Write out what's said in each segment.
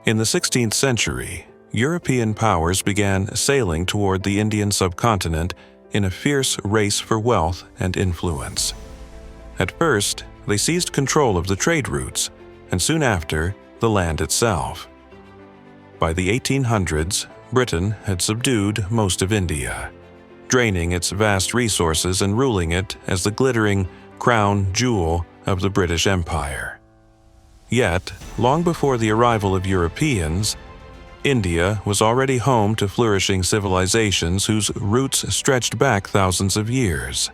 In the 16th century, European powers began sailing toward the Indian subcontinent in a fierce race for wealth and influence. At first, they seized control of the trade routes, and soon after, the land itself. By the 1800s, Britain had subdued most of India, draining its vast resources and ruling it as the glittering crown jewel of the British Empire. Yet, long before the arrival of Europeans, India was already home to flourishing civilizations whose roots stretched back thousands of years.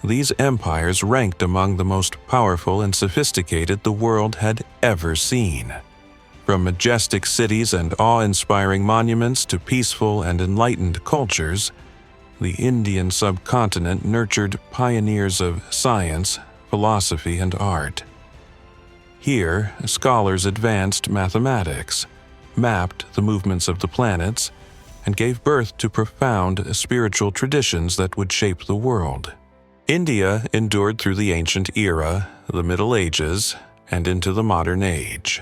These empires ranked among the most powerful and sophisticated the world had ever seen. From majestic cities and awe-inspiring monuments to peaceful and enlightened cultures, the Indian subcontinent nurtured pioneers of science, philosophy, and art. Here, scholars advanced mathematics, mapped the movements of the planets, and gave birth to profound spiritual traditions that would shape the world. India endured through the ancient era, the Middle Ages, and into the modern age.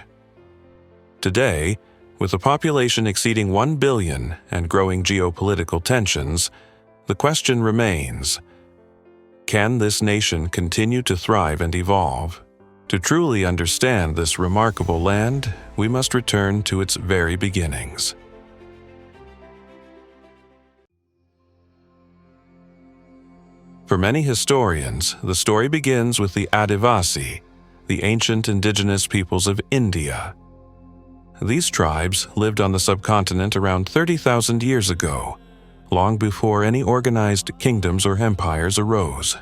Today, with a population exceeding 1 billion and growing geopolitical tensions, the question remains: can this nation continue to thrive and evolve? To truly understand this remarkable land, we must return to its very beginnings. For many historians, the story begins with the Adivasi, the ancient indigenous peoples of India. These tribes lived on the subcontinent around 30,000 years ago, long before any organized kingdoms or empires arose.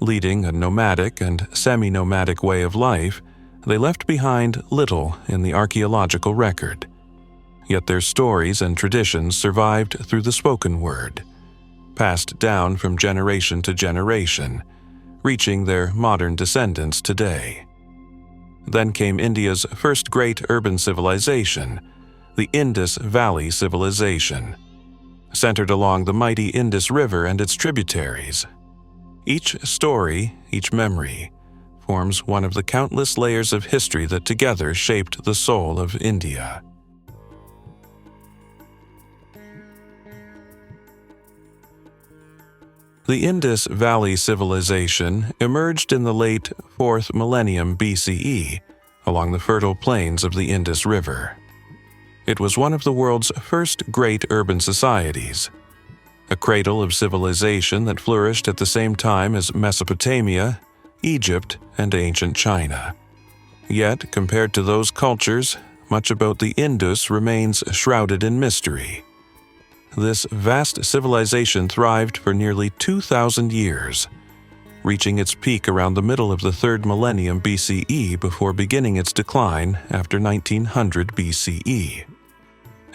Leading a nomadic and semi-nomadic way of life, they left behind little in the archaeological record. Yet their stories and traditions survived through the spoken word, passed down from generation to generation, reaching their modern descendants today. Then came India's first great urban civilization, the Indus Valley Civilization, centered along the mighty Indus River and its tributaries. Each story, each memory, forms one of the countless layers of history that together shaped the soul of India. The Indus Valley Civilization emerged in the late 4th millennium BCE along the fertile plains of the Indus River. It was one of the world's first great urban societies, a cradle of civilization that flourished at the same time as Mesopotamia, Egypt, and ancient China. Yet, compared to those cultures, much about the Indus remains shrouded in mystery. This vast civilization thrived for nearly 2,000 years, reaching its peak around the middle of the 3rd millennium BCE before beginning its decline after 1900 BCE.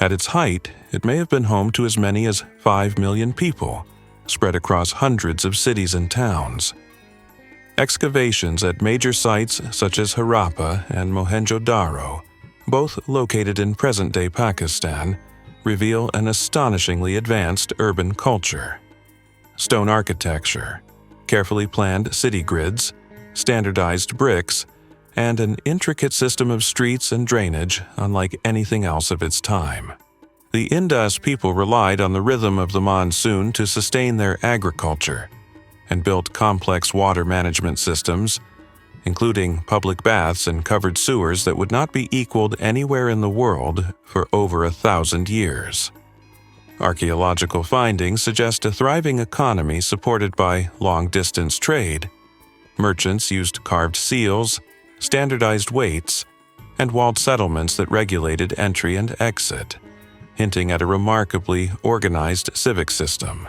At its height, it may have been home to as many as 5 million people, spread across hundreds of cities and towns. Excavations at major sites such as Harappa and Mohenjo-Daro, both located in present-day Pakistan, reveal an astonishingly advanced urban culture. Stone architecture, carefully planned city grids, standardized bricks, and an intricate system of streets and drainage unlike anything else of its time. The Indus people relied on the rhythm of the monsoon to sustain their agriculture and built complex water management systems, including public baths and covered sewers that would not be equaled anywhere in the world for over 1,000 years. Archaeological findings suggest a thriving economy supported by long-distance trade. Merchants used carved seals, standardized weights, and walled settlements that regulated entry and exit, hinting at a remarkably organized civic system.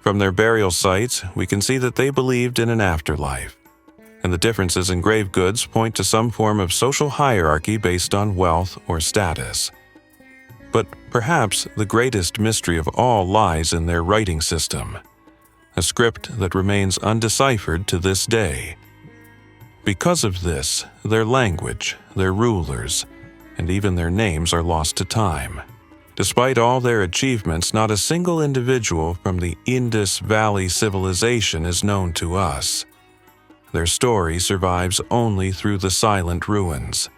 From their burial sites, we can see that they believed in an afterlife, and the differences in grave goods point to some form of social hierarchy based on wealth or status. But perhaps the greatest mystery of all lies in their writing system, a script that remains undeciphered to this day. Because of this, their language, their rulers, and even their names are lost to time. Despite all their achievements, not a single individual from the Indus Valley Civilization is known to us. Their story survives only through the silent ruins,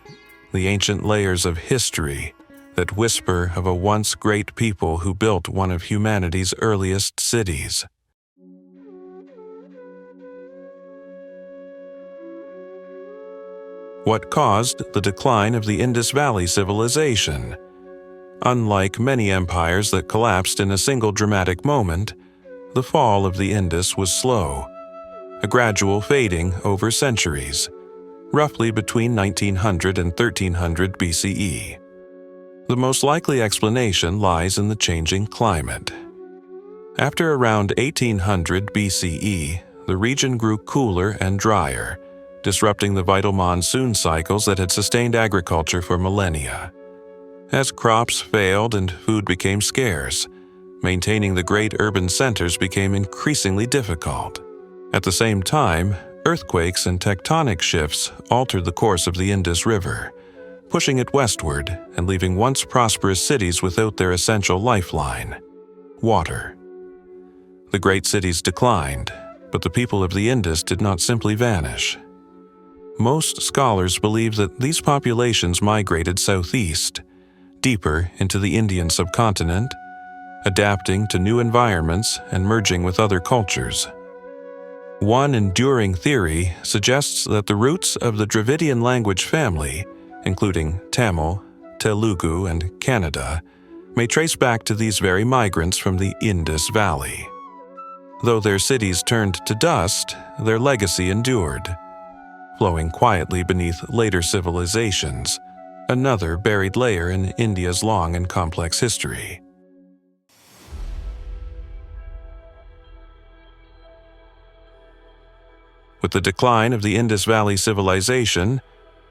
the ancient layers of history that whisper of a once great people who built one of humanity's earliest cities. What caused the decline of the Indus Valley civilization? Unlike many empires that collapsed in a single dramatic moment, the fall of the Indus was slow, a gradual fading over centuries, roughly between 1900 and 1300 BCE. The most likely explanation lies in the changing climate. After around 1800 BCE, the region grew cooler and drier, disrupting the vital monsoon cycles that had sustained agriculture for millennia. As crops failed and food became scarce, maintaining the great urban centers became increasingly difficult. At the same time, earthquakes and tectonic shifts altered the course of the Indus River, pushing it westward and leaving once prosperous cities without their essential lifeline: water. The great cities declined, but the people of the Indus did not simply vanish. Most scholars believe that these populations migrated southeast, deeper into the Indian subcontinent, adapting to new environments and merging with other cultures. One enduring theory suggests that the roots of the Dravidian language family, including Tamil, Telugu, and Kannada, may trace back to these very migrants from the Indus Valley. Though their cities turned to dust, their legacy endured, flowing quietly beneath later civilizations, another buried layer in India's long and complex history. With the decline of the Indus Valley civilization,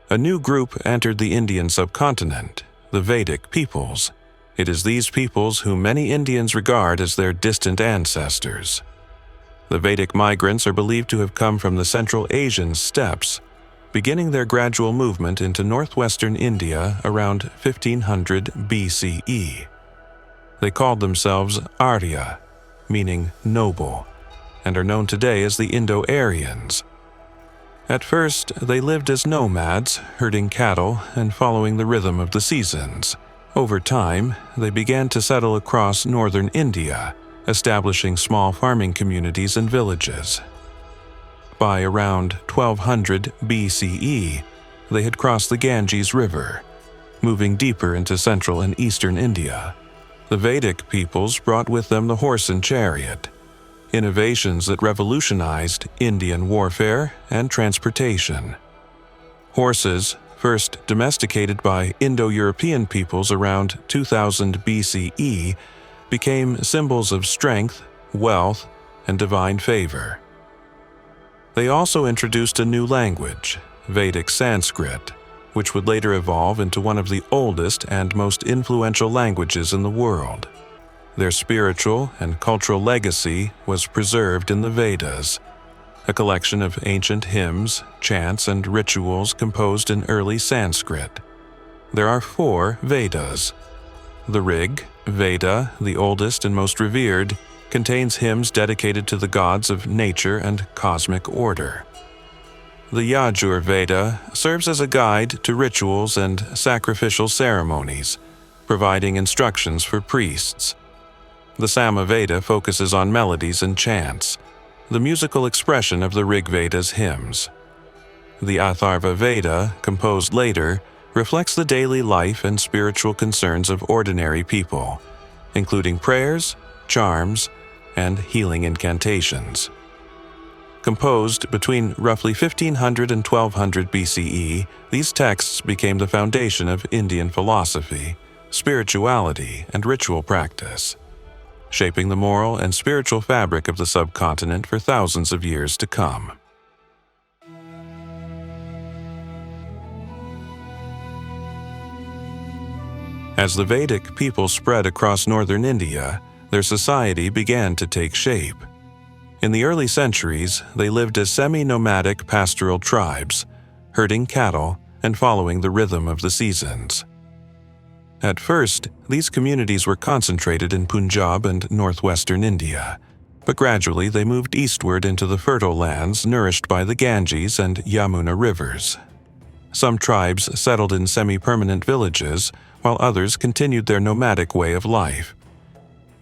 a new group entered the Indian subcontinent, the Vedic Peoples. It is these peoples whom many Indians regard as their distant ancestors. The Vedic migrants are believed to have come from the Central Asian steppes, beginning their gradual movement into northwestern India around 1500 BCE. They called themselves Arya, meaning noble, and are known today as the Indo-Aryans. At first, they lived as nomads, herding cattle and following the rhythm of the seasons. Over time, they began to settle across northern India, establishing small farming communities and villages. By around 1200 BCE, they had crossed the Ganges River, moving deeper into central and eastern India. The Vedic peoples brought with them the horse and chariot, innovations that revolutionized Indian warfare and transportation. Horses, first domesticated by Indo-European peoples around 2000 BCE, became symbols of strength, wealth, and divine favor. They also introduced a new language, Vedic Sanskrit, which would later evolve into one of the oldest and most influential languages in the world. Their spiritual and cultural legacy was preserved in the Vedas, a collection of ancient hymns, chants, and rituals composed in early Sanskrit. There are 4 Vedas. The Rig Veda, the oldest and most revered, contains hymns dedicated to the gods of nature and cosmic order. The Yajur Veda serves as a guide to rituals and sacrificial ceremonies, providing instructions for priests. The Sama Veda focuses on melodies and chants, the musical expression of the Rig Veda's hymns. The Atharva Veda, composed later, reflects the daily life and spiritual concerns of ordinary people, including prayers, charms, and healing incantations. Composed between roughly 1500 and 1200 BCE, these texts became the foundation of Indian philosophy, spirituality, and ritual practice, shaping the moral and spiritual fabric of the subcontinent for thousands of years to come. As the Vedic people spread across northern India, their society began to take shape. In the early centuries, they lived as semi-nomadic pastoral tribes, herding cattle and following the rhythm of the seasons. At first, these communities were concentrated in Punjab and northwestern India, but gradually they moved eastward into the fertile lands nourished by the Ganges and Yamuna rivers. Some tribes settled in semi-permanent villages, while others continued their nomadic way of life.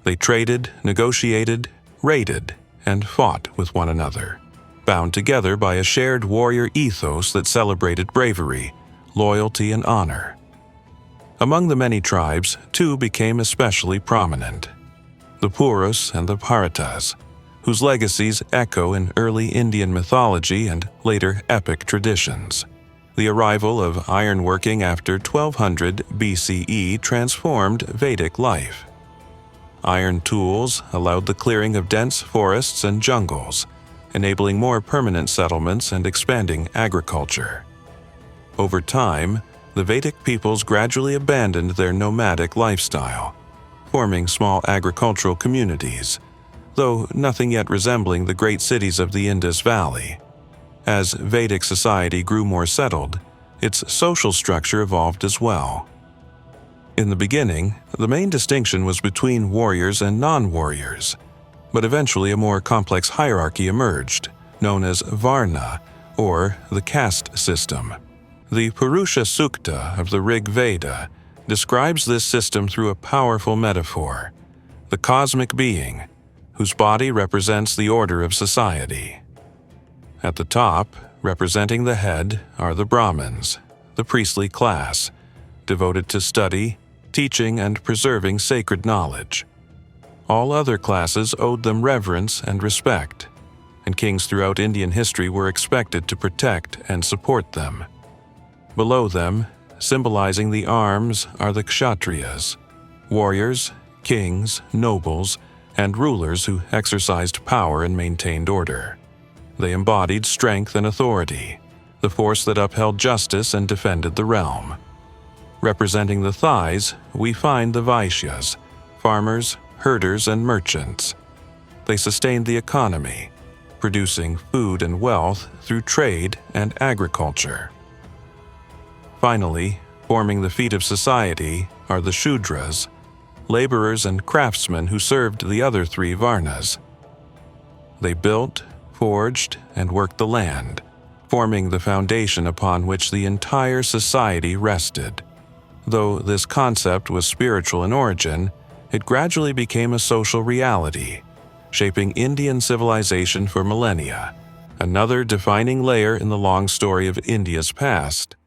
They traded, negotiated, raided, and fought with one another, bound together by a shared warrior ethos that celebrated bravery, loyalty, and honor. Among the many tribes, two became especially prominent: the Purus and the Bharatas, whose legacies echo in early Indian mythology and later epic traditions. The arrival of ironworking after 1200 BCE transformed Vedic life. Iron tools allowed the clearing of dense forests and jungles, enabling more permanent settlements and expanding agriculture. Over time, the Vedic peoples gradually abandoned their nomadic lifestyle, forming small agricultural communities, though nothing yet resembling the great cities of the Indus Valley. As Vedic society grew more settled, its social structure evolved as well. In the beginning, the main distinction was between warriors and non-warriors, but eventually a more complex hierarchy emerged, known as Varna, or the caste system. The Purusha Sukta of the Rig Veda describes this system through a powerful metaphor: the cosmic being, whose body represents the order of society. At the top, representing the head, are the Brahmins, the priestly class, devoted to study, teaching, and preserving sacred knowledge. All other classes owed them reverence and respect, and kings throughout Indian history were expected to protect and support them. Below them, symbolizing the arms, are the Kshatriyas, warriors, kings, nobles, and rulers who exercised power and maintained order. They embodied strength and authority, the force that upheld justice and defended the realm. Representing the thighs, we find the Vaishyas, farmers, herders, and merchants. They sustained the economy, producing food and wealth through trade and agriculture. Finally, forming the feet of society are the Shudras, laborers and craftsmen who served the other three Varnas. They built, forged, and worked the land, forming the foundation upon which the entire society rested. Though this concept was spiritual in origin, it gradually became a social reality, shaping Indian civilization for millennia, another defining layer in the long story of India's past.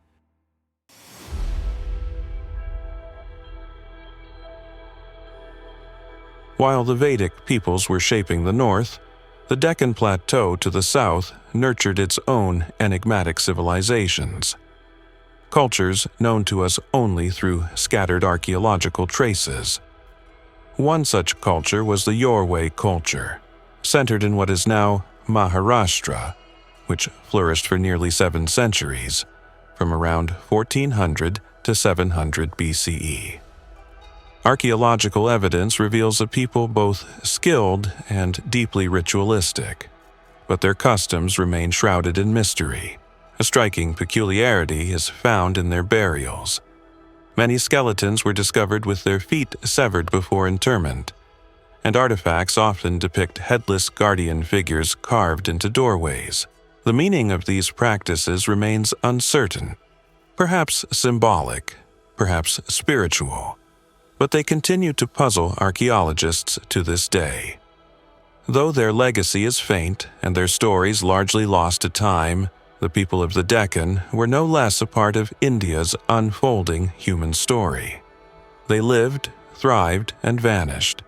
While the Vedic peoples were shaping the north, the Deccan Plateau to the south nurtured its own enigmatic civilizations. Cultures known to us only through scattered archaeological traces. One such culture was the Yorway culture, centered in what is now Maharashtra, which flourished for nearly 7 centuries, from around 1400 to 700 BCE. Archaeological evidence reveals a people both skilled and deeply ritualistic, but their customs remain shrouded in mystery. A striking peculiarity is found in their burials. Many skeletons were discovered with their feet severed before interment, and artifacts often depict headless guardian figures carved into doorways. The meaning of these practices remains uncertain, perhaps symbolic, perhaps spiritual, but they continue to puzzle archaeologists to this day. Though their legacy is faint and their stories largely lost to time, the people of the Deccan were no less a part of India's unfolding human story. They lived, thrived, and vanished,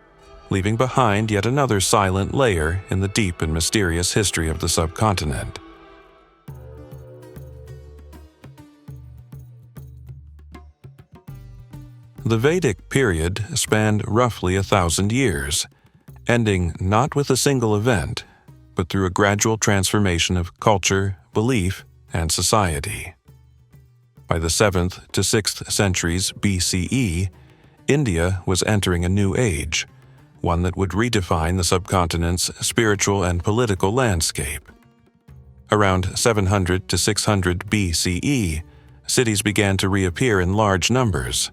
leaving behind yet another silent layer in the deep and mysterious history of the subcontinent. The Vedic period spanned roughly 1,000 years, ending not with a single event, but through a gradual transformation of culture, belief, and society. By the 7th to 6th centuries BCE, India was entering a new age, one that would redefine the subcontinent's spiritual and political landscape. Around 700 to 600 BCE, cities began to reappear in large numbers,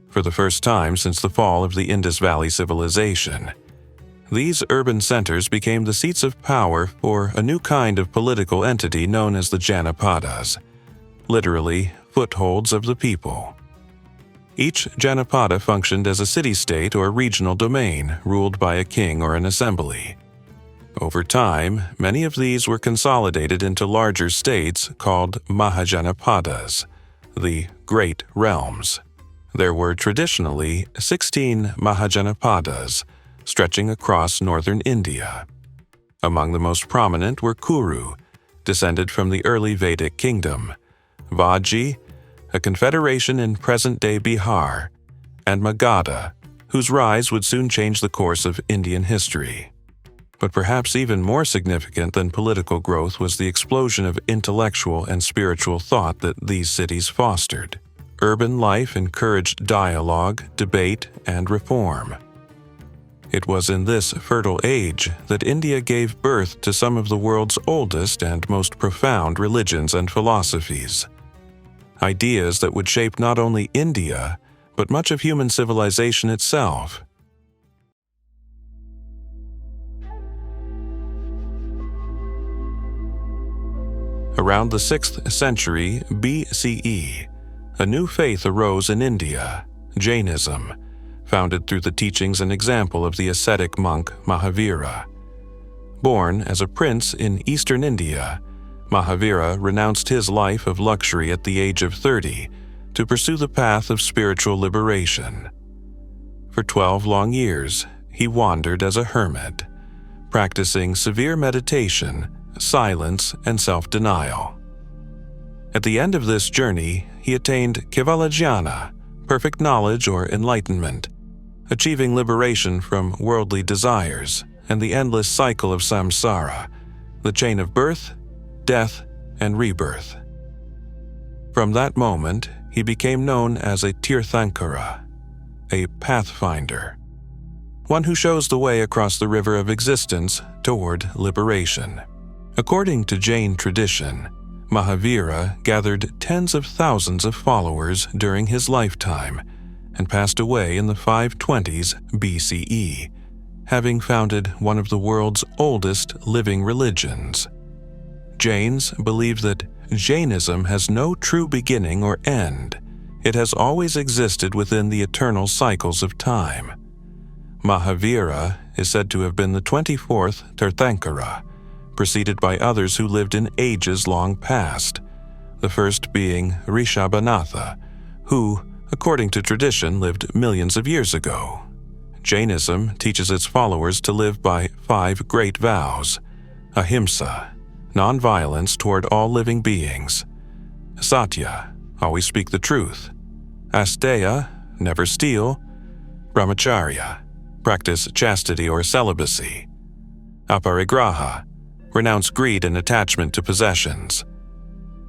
for the first time since the fall of the Indus Valley civilization. These urban centers became the seats of power for a new kind of political entity known as the Janapadas, literally footholds of the people. Each Janapada functioned as a city-state or regional domain ruled by a king or an assembly. Over time, many of these were consolidated into larger states called Mahajanapadas, the Great Realms. There were traditionally 16 Mahajanapadas, stretching across northern India. Among the most prominent were Kuru, descended from the early Vedic kingdom, Vaji, a confederation in present-day Bihar, and Magadha, whose rise would soon change the course of Indian history. But perhaps even more significant than political growth was the explosion of intellectual and spiritual thought that these cities fostered. Urban life encouraged dialogue, debate, and reform. It was in this fertile age that India gave birth to some of the world's oldest and most profound religions and philosophies. Ideas that would shape not only India, but much of human civilization itself. Around the 6th century BCE, a new faith arose in India, Jainism, founded through the teachings and example of the ascetic monk Mahavira. Born as a prince in eastern India, Mahavira renounced his life of luxury at the age of 30 to pursue the path of spiritual liberation. For 12 long years, he wandered as a hermit, practicing severe meditation, silence, and self-denial. At the end of this journey, he attained Kevalajnana, perfect knowledge or enlightenment, achieving liberation from worldly desires and the endless cycle of samsara, the chain of birth, death, and rebirth. From that moment, he became known as a Tirthankara, a pathfinder, one who shows the way across the river of existence toward liberation. According to Jain tradition, Mahavira gathered tens of thousands of followers during his lifetime and passed away in the 520s BCE, having founded one of the world's oldest living religions. Jains believe that Jainism has no true beginning or end. It has always existed within the eternal cycles of time. Mahavira is said to have been the 24th Tirthankara, preceded by others who lived in ages long past, the first being Rishabhanatha, who, according to tradition, lived millions of years ago. Jainism teaches its followers to live by 5 great vows: ahimsa, non-violence toward all living beings; satya, always speak the truth; asteya, never steal; brahmacharya, practice chastity or celibacy; aparigraha, renounce greed and attachment to possessions.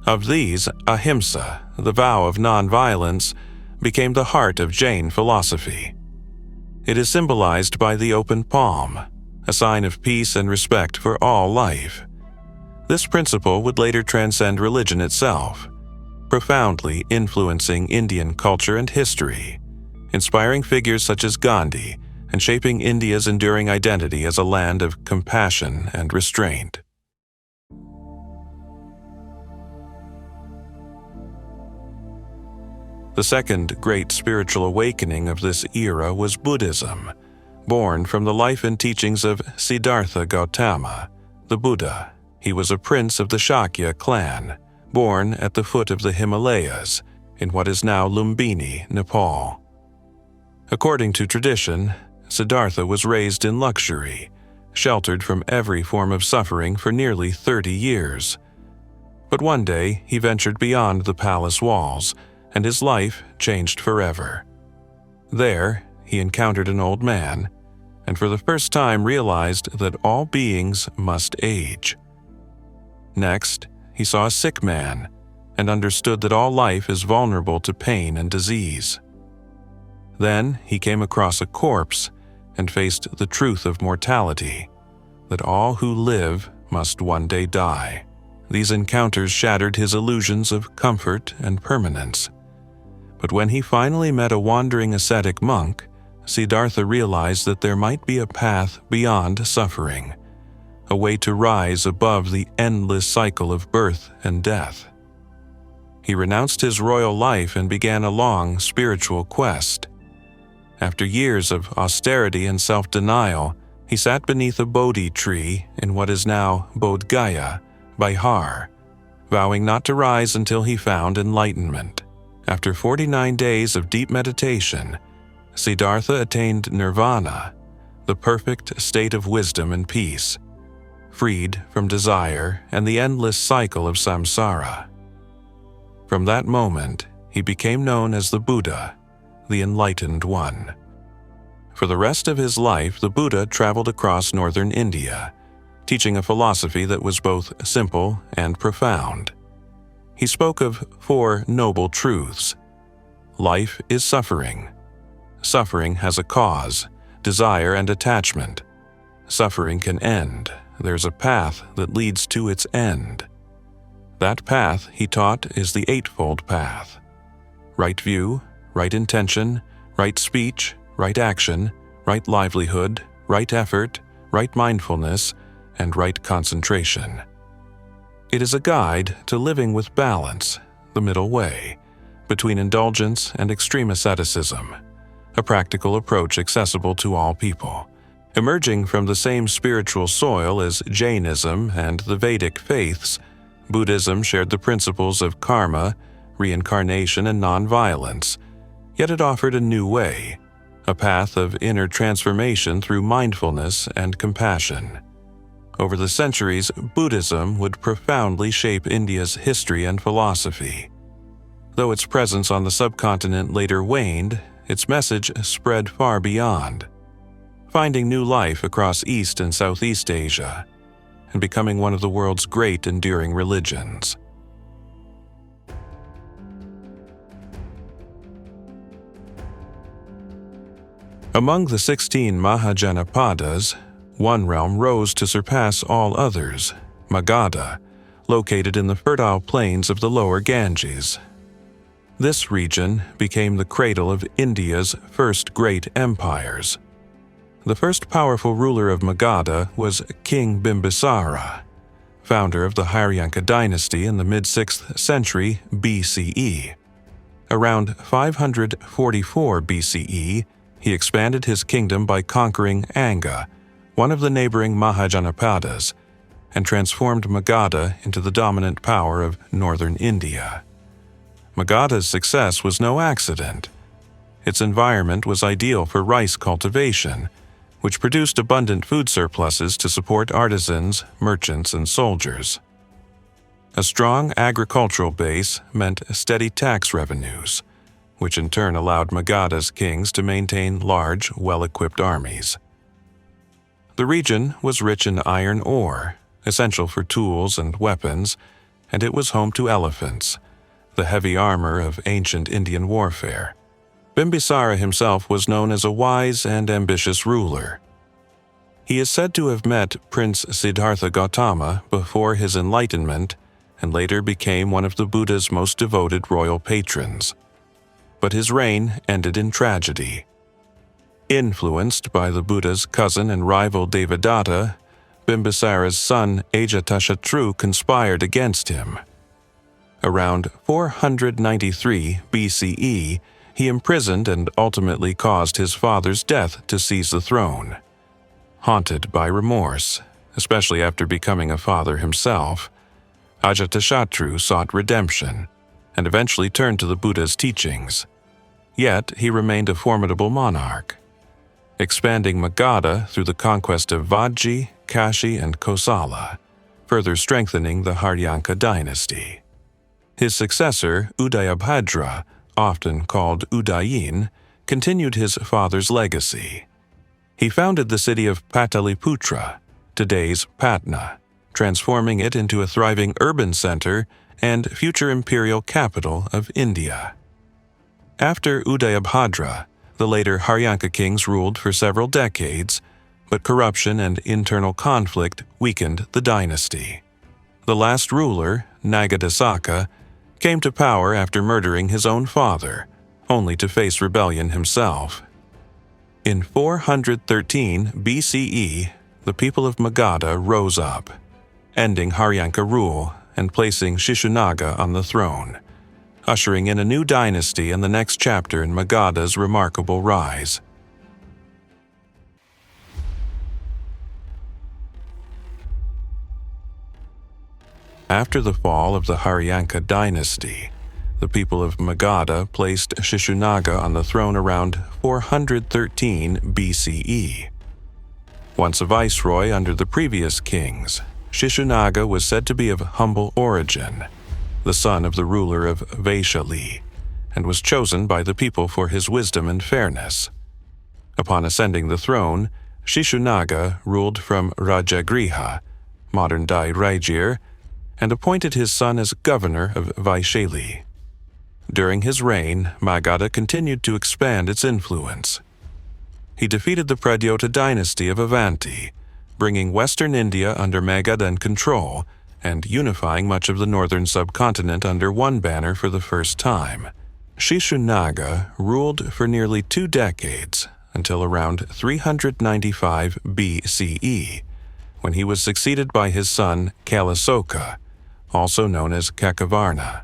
Of these, ahimsa, the vow of non-violence, became the heart of Jain philosophy. It is symbolized by the open palm, a sign of peace and respect for all life. This principle would later transcend religion itself, profoundly influencing Indian culture and history, inspiring figures such as Gandhi and shaping India's enduring identity as a land of compassion and restraint. The second great spiritual awakening of this era was Buddhism, born from the life and teachings of Siddhartha Gautama, the Buddha. He was a prince of the Shakya clan, born at the foot of the Himalayas in what is now Lumbini, Nepal. According to tradition, Siddhartha was raised in luxury, sheltered from every form of suffering for nearly 30 years. But one day he ventured beyond the palace walls, and his life changed forever. There, he encountered an old man, and for the first time realized that all beings must age. Next, he saw a sick man, and understood that all life is vulnerable to pain and disease. Then he came across a corpse and faced the truth of mortality, that all who live must one day die. These encounters shattered his illusions of comfort and permanence. But when he finally met a wandering ascetic monk, Siddhartha realized that there might be a path beyond suffering, a way to rise above the endless cycle of birth and death. He renounced his royal life and began a long spiritual quest. After years of austerity and self-denial, he sat beneath a Bodhi tree in what is now Bodh Gaya, Bihar, vowing not to rise until he found enlightenment. After 49 days of deep meditation, Siddhartha attained nirvana, the perfect state of wisdom and peace, freed from desire and the endless cycle of samsara. From that moment, he became known as the Buddha, the Enlightened One. For the rest of his life, the Buddha traveled across northern India, teaching a philosophy that was both simple and profound. He spoke of 4 noble truths. Life is suffering. Suffering has a cause, desire and attachment. Suffering can end. There's a path that leads to its end. That path, he taught, is the Eightfold Path. Right view, right intention, right speech, right action, right livelihood, right effort, right mindfulness, and right concentration. It is a guide to living with balance, the middle way, between indulgence and extreme asceticism, a practical approach accessible to all people. Emerging from the same spiritual soil as Jainism and the Vedic faiths, Buddhism shared the principles of karma, reincarnation, and non-violence, yet it offered a new way, a path of inner transformation through mindfulness and compassion. Over the centuries, Buddhism would profoundly shape India's history and philosophy. Though its presence on the subcontinent later waned, its message spread far beyond, finding new life across East and Southeast Asia, and becoming one of the world's great enduring religions. Among the 16 Mahajanapadas, one realm rose to surpass all others, Magadha, located in the fertile plains of the lower Ganges. This region became the cradle of India's first great empires. The first powerful ruler of Magadha was King Bimbisara, founder of the Haryanka dynasty in the mid-6th century BCE. Around 544 BCE, he expanded his kingdom by conquering Anga, one of the neighboring Mahajanapadas, and transformed Magadha into the dominant power of northern India. Magadha's success was no accident. Its environment was ideal for rice cultivation, which produced abundant food surpluses to support artisans, merchants, and soldiers. A strong agricultural base meant steady tax revenues, which in turn allowed Magadha's kings to maintain large, well-equipped armies. The region was rich in iron ore, essential for tools and weapons, and it was home to elephants, the heavy armor of ancient Indian warfare. Bimbisara himself was known as a wise and ambitious ruler. He is said to have met Prince Siddhartha Gautama before his enlightenment and later became one of the Buddha's most devoted royal patrons. But his reign ended in tragedy. Influenced by the Buddha's cousin and rival Devadatta, Bimbisara's son Ajatashatru conspired against him. Around 493 BCE, he imprisoned and ultimately caused his father's death to seize the throne. Haunted by remorse, especially after becoming a father himself, Ajatashatru sought redemption and eventually turned to the Buddha's teachings. Yet he remained a formidable monarch, expanding Magadha through the conquest of Vajji, Kashi, and Kosala, further strengthening the Haryanka dynasty. His successor, Udayabhadra, often called Udayin, continued his father's legacy. He founded the city of Pataliputra, today's Patna, transforming it into a thriving urban center and future imperial capital of India. After Udayabhadra, the later Haryanka kings ruled for several decades, but corruption and internal conflict weakened the dynasty. The last ruler, Nagadasaka, came to power after murdering his own father, only to face rebellion himself. In 413 BCE, the people of Magadha rose up, ending Haryanka rule and placing Shishunaga on the throne, ushering in a new dynasty and the next chapter in Magadha's remarkable rise. After the fall of the Haryanka dynasty, the people of Magadha placed Shishunaga on the throne around 413 BCE. Once a viceroy under the previous kings, Shishunaga was said to be of humble origin, the son of the ruler of Vaishali, and was chosen by the people for his wisdom and fairness. Upon ascending the throne, Shishunaga ruled from Rajagriha, modern Dai Raigir, and appointed his son as governor of Vaishali. During his reign, Magadha continued to expand its influence. He defeated the Pradyota dynasty of Avanti, bringing western India under Magadhan control and unifying much of the northern subcontinent under one banner for the first time. Shishunaga ruled for nearly 2 decades, until around 395 BCE, when he was succeeded by his son Kalasoka, also known as Kakavarna.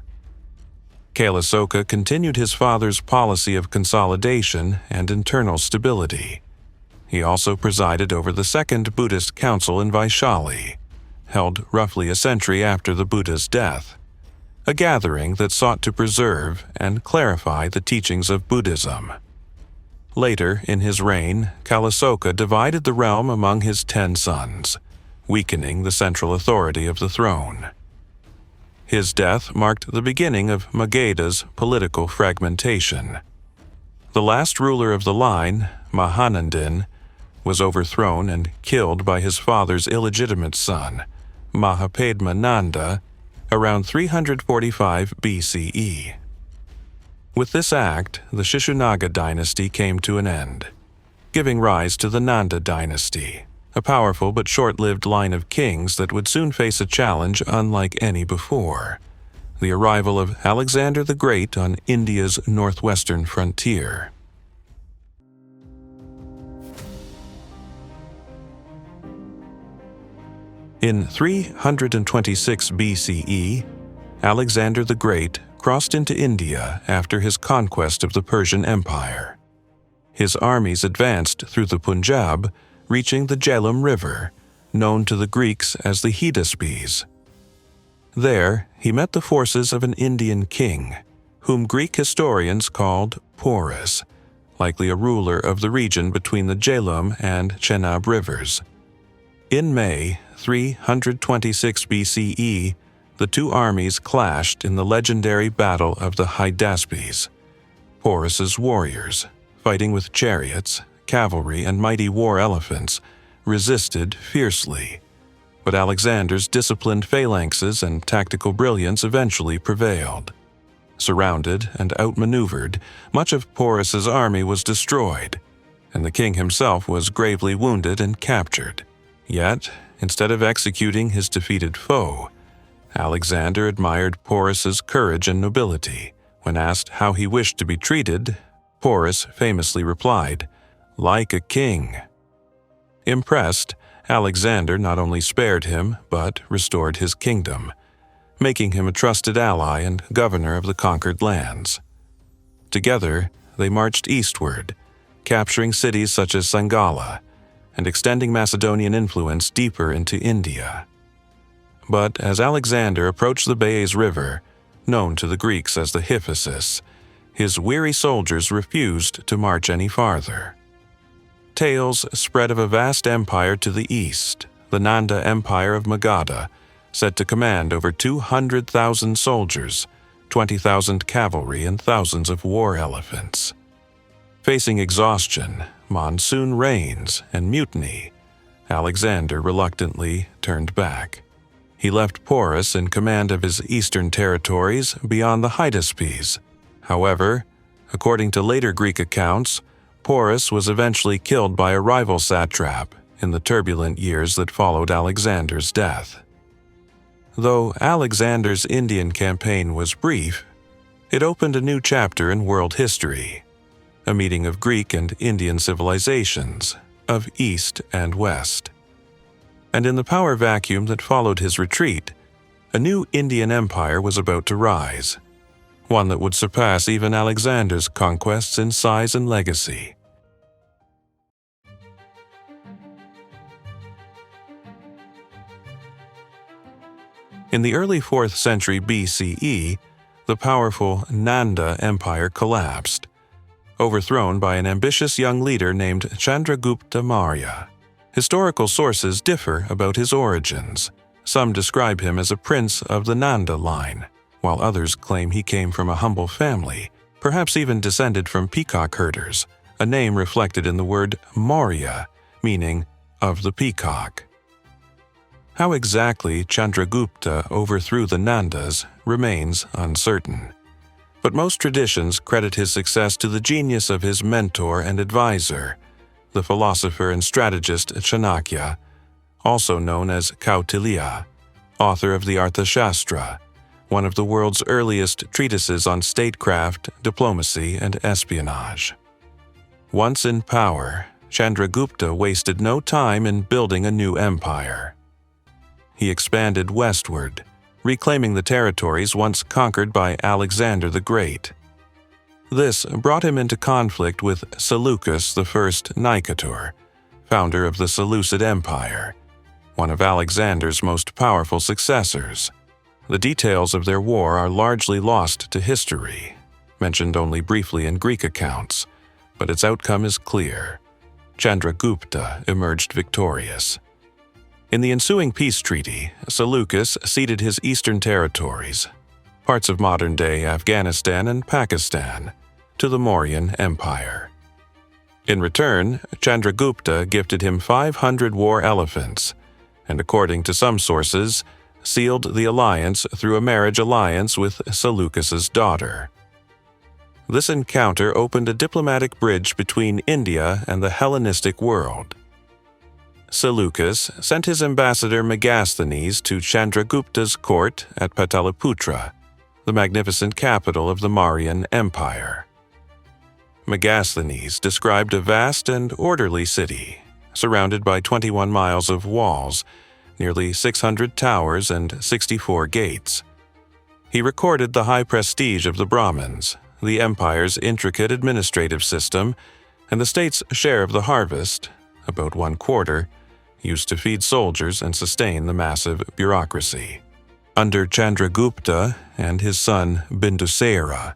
Kalasoka continued his father's policy of consolidation and internal stability. He also presided over the Second Buddhist Council in Vaishali, held roughly a century after the Buddha's death, a gathering that sought to preserve and clarify the teachings of Buddhism. Later in his reign, Kalasoka divided the realm among his 10 sons, weakening the central authority of the throne. His death marked the beginning of Magadha's political fragmentation. The last ruler of the line, Mahanandin, was overthrown and killed by his father's illegitimate son, Mahapadmananda, around 345 BCE. With this act, the Shishunaga dynasty came to an end, giving rise to the Nanda dynasty, a powerful but short-lived line of kings that would soon face a challenge unlike any before: the arrival of Alexander the Great on India's northwestern frontier. In 326 BCE, Alexander the Great crossed into India after his conquest of the Persian Empire. His armies advanced through the Punjab, reaching the Jhelum River, known to the Greeks as the Hydaspes. There, he met the forces of an Indian king, whom Greek historians called Porus, likely a ruler of the region between the Jhelum and Chenab rivers. In May 326 BCE, the two armies clashed in the legendary Battle of the Hydaspes. Porus's warriors, fighting with chariots, cavalry, and mighty war elephants, resisted fiercely, but Alexander's disciplined phalanxes and tactical brilliance eventually prevailed. Surrounded and outmaneuvered, much of Porus's army was destroyed, and the king himself was gravely wounded and captured. Yet, instead of executing his defeated foe, Alexander admired Porus's courage and nobility. When asked how he wished to be treated, Porus famously replied, "Like a king." Impressed, Alexander not only spared him, but restored his kingdom, making him a trusted ally and governor of the conquered lands. Together, they marched eastward, capturing cities such as Sangala, and extending Macedonian influence deeper into India. But as Alexander approached the Baez River, known to the Greeks as the Hyphasis, his weary soldiers refused to march any farther. Tales spread of a vast empire to the east, the Nanda Empire of Magadha, said to command over 200,000 soldiers, 20,000 cavalry, and thousands of war elephants. Facing exhaustion, monsoon rains, and mutiny, Alexander reluctantly turned back. He left Porus in command of his eastern territories beyond the Hydaspes. However, according to later Greek accounts, Porus was eventually killed by a rival satrap in the turbulent years that followed Alexander's death. Though Alexander's Indian campaign was brief, it opened a new chapter in world history, a meeting of Greek and Indian civilizations, of East and West. And in the power vacuum that followed his retreat, a new Indian empire was about to rise, one that would surpass even Alexander's conquests in size and legacy. In the early 4th century BCE, the powerful Nanda Empire collapsed, overthrown by an ambitious young leader named Chandragupta Maurya. Historical sources differ about his origins. Some describe him as a prince of the Nanda line, while others claim he came from a humble family, perhaps even descended from peacock herders, a name reflected in the word Maurya, meaning of the peacock. How exactly Chandragupta overthrew the Nandas remains uncertain, but most traditions credit his success to the genius of his mentor and advisor, the philosopher and strategist Chanakya, also known as Kautilya, author of the Arthashastra, one of the world's earliest treatises on statecraft, diplomacy, and espionage. Once in power, Chandragupta wasted no time in building a new empire. He expanded westward, reclaiming the territories once conquered by Alexander the Great. This brought him into conflict with Seleucus I Nicator, founder of the Seleucid Empire, one of Alexander's most powerful successors. The details of their war are largely lost to history, mentioned only briefly in Greek accounts, but its outcome is clear. Chandragupta emerged victorious. In the ensuing peace treaty, Seleucus ceded his eastern territories, parts of modern-day Afghanistan and Pakistan, to the Mauryan Empire. In return, Chandragupta gifted him 500 war elephants, and according to some sources, sealed the alliance through a marriage alliance with Seleucus's daughter. This encounter opened a diplomatic bridge between India and the Hellenistic world. Seleucus sent his ambassador Megasthenes to Chandragupta's court at Pataliputra, the magnificent capital of the Mauryan Empire. Megasthenes described a vast and orderly city, surrounded by 21 miles of walls, nearly 600 towers, and 64 gates. He recorded the high prestige of the Brahmins, the empire's intricate administrative system, and the state's share of the harvest, about 1/4, used to feed soldiers and sustain the massive bureaucracy. Under Chandragupta and his son Bindusara,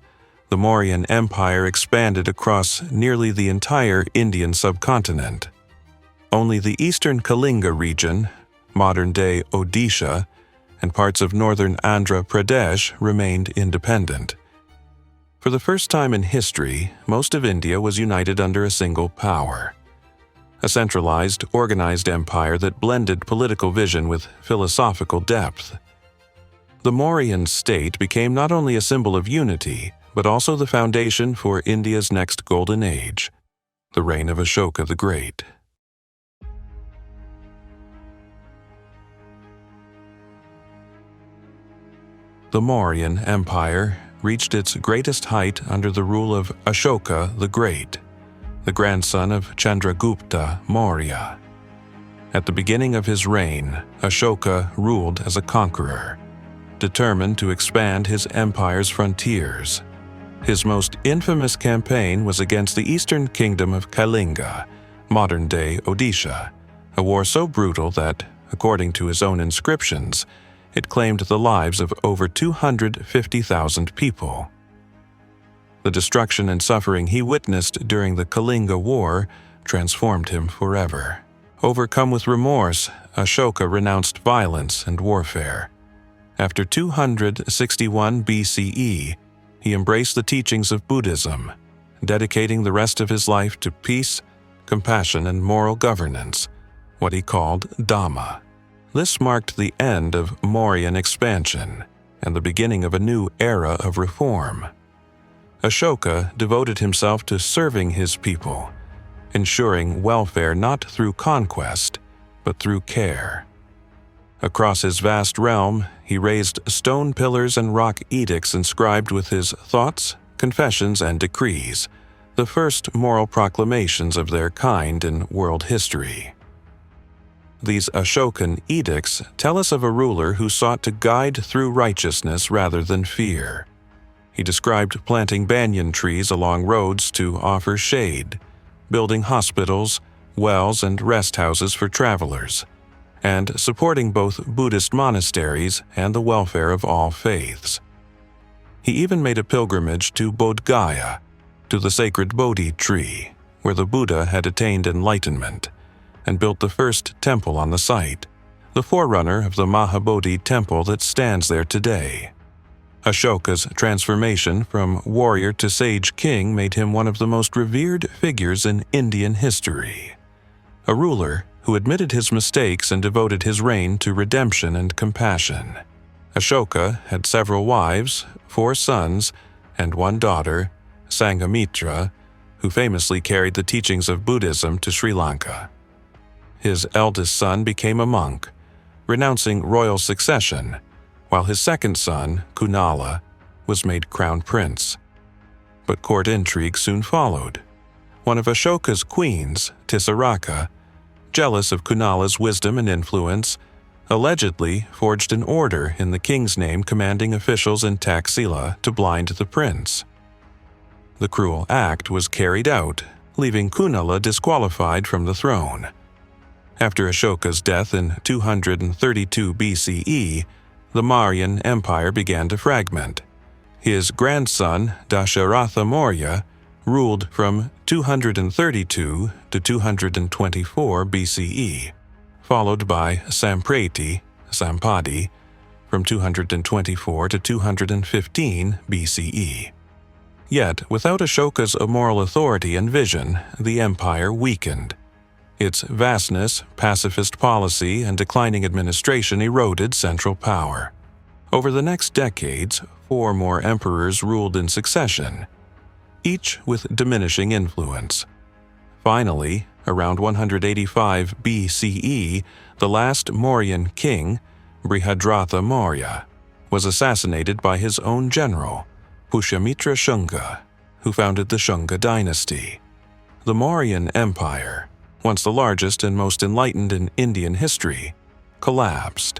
the Mauryan Empire expanded across nearly the entire Indian subcontinent. Only the eastern Kalinga region, modern-day Odisha, and parts of northern Andhra Pradesh remained independent. For the first time in history, most of India was united under a single power. A centralized, organized empire that blended political vision with philosophical depth. The Mauryan state became not only a symbol of unity, but also the foundation for India's next golden age, the reign of Ashoka the Great. The Mauryan Empire reached its greatest height under the rule of Ashoka the Great, the grandson of Chandragupta Maurya. At the beginning of his reign, Ashoka ruled as a conqueror, determined to expand his empire's frontiers. His most infamous campaign was against the eastern kingdom of Kalinga, modern-day Odisha, a war so brutal that, according to his own inscriptions, it claimed the lives of over 250,000 people. The destruction and suffering he witnessed during the Kalinga War transformed him forever. Overcome with remorse, Ashoka renounced violence and warfare. After 261 BCE, he embraced the teachings of Buddhism, dedicating the rest of his life to peace, compassion, and moral governance, what he called Dhamma. This marked the end of Mauryan expansion and the beginning of a new era of reform. Ashoka devoted himself to serving his people, ensuring welfare not through conquest, but through care. Across his vast realm, he raised stone pillars and rock edicts inscribed with his thoughts, confessions, and decrees, the first moral proclamations of their kind in world history. These Ashokan edicts tell us of a ruler who sought to guide through righteousness rather than fear. He described planting banyan trees along roads to offer shade, building hospitals, wells, and rest houses for travelers, and supporting both Buddhist monasteries and the welfare of all faiths. He even made a pilgrimage to Bodh Gaya, to the sacred Bodhi tree, where the Buddha had attained enlightenment, and built the first temple on the site, the forerunner of the Mahabodhi temple that stands there today. Ashoka's transformation from warrior to sage king made him one of the most revered figures in Indian history, a ruler who admitted his mistakes and devoted his reign to redemption and compassion. Ashoka had several wives, 4 sons, and 1 daughter, Sanghamitra, who famously carried the teachings of Buddhism to Sri Lanka. His eldest son became a monk, renouncing royal succession, while his second son, Kunala, was made crown prince. But court intrigue soon followed. One of Ashoka's queens, Tisaraka, jealous of Kunala's wisdom and influence, allegedly forged an order in the king's name commanding officials in Taxila to blind the prince. The cruel act was carried out, leaving Kunala disqualified from the throne. After Ashoka's death in 232 BCE, the Mauryan Empire began to fragment. His grandson, Dasharatha Maurya, ruled from 232 to 224 BCE, followed by Sampati from 224 to 215 BCE. Yet, without Ashoka's moral authority and vision, the empire weakened. Its vastness, pacifist policy, and declining administration eroded central power. Over the next decades, 4 more emperors ruled in succession, each with diminishing influence. Finally, around 185 BCE, the last Mauryan king, Brihadratha Maurya, was assassinated by his own general, Pushyamitra Shunga, who founded the Shunga Dynasty. The Mauryan Empire, once the largest and most enlightened in Indian history, collapsed,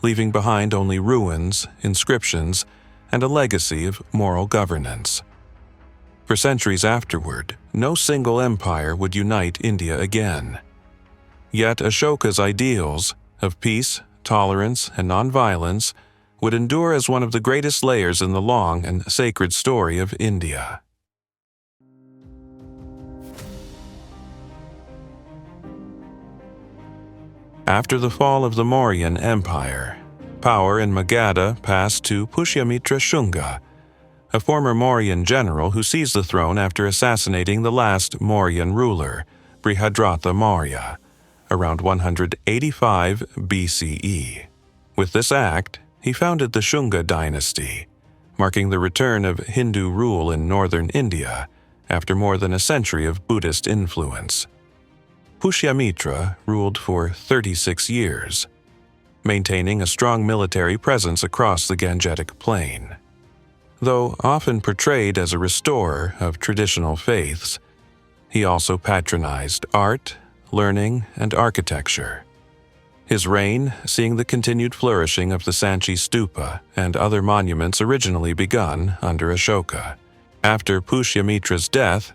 leaving behind only ruins, inscriptions, and a legacy of moral governance. For centuries afterward, no single empire would unite India again. Yet Ashoka's ideals of peace, tolerance, and nonviolence would endure as one of the greatest layers in the long and sacred story of India. After the fall of the Mauryan Empire, power in Magadha passed to Pushyamitra Shunga, a former Mauryan general who seized the throne after assassinating the last Mauryan ruler, Brihadratha Maurya, around 185 BCE. With this act, he founded the Shunga Dynasty, marking the return of Hindu rule in northern India after more than a century of Buddhist influence. Pushyamitra ruled for 36 years, maintaining a strong military presence across the Gangetic Plain. Though often portrayed as a restorer of traditional faiths, he also patronized art, learning, and architecture. His reign, seeing the continued flourishing of the Sanchi Stupa and other monuments originally begun under Ashoka. After Pushyamitra's death,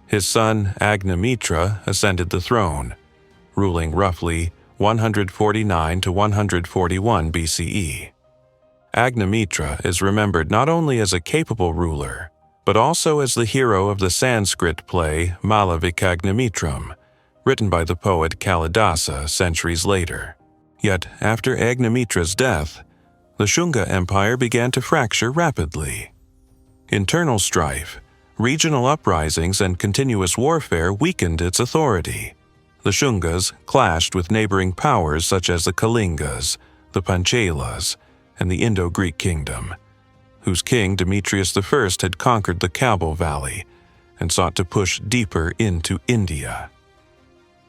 his son Agnamitra ascended the throne, ruling roughly 149 to 141 BCE. Agnamitra is remembered not only as a capable ruler, but also as the hero of the Sanskrit play Malavikagnamitram, written by the poet Kalidasa centuries later. Yet, after Agnamitra's death, the Shunga Empire began to fracture rapidly. Internal strife, regional uprisings, and continuous warfare weakened its authority. The Shungas clashed with neighboring powers such as the Kalingas, the Panchalas, and the Indo-Greek kingdom, whose king Demetrius I had conquered the Kabul Valley and sought to push deeper into India.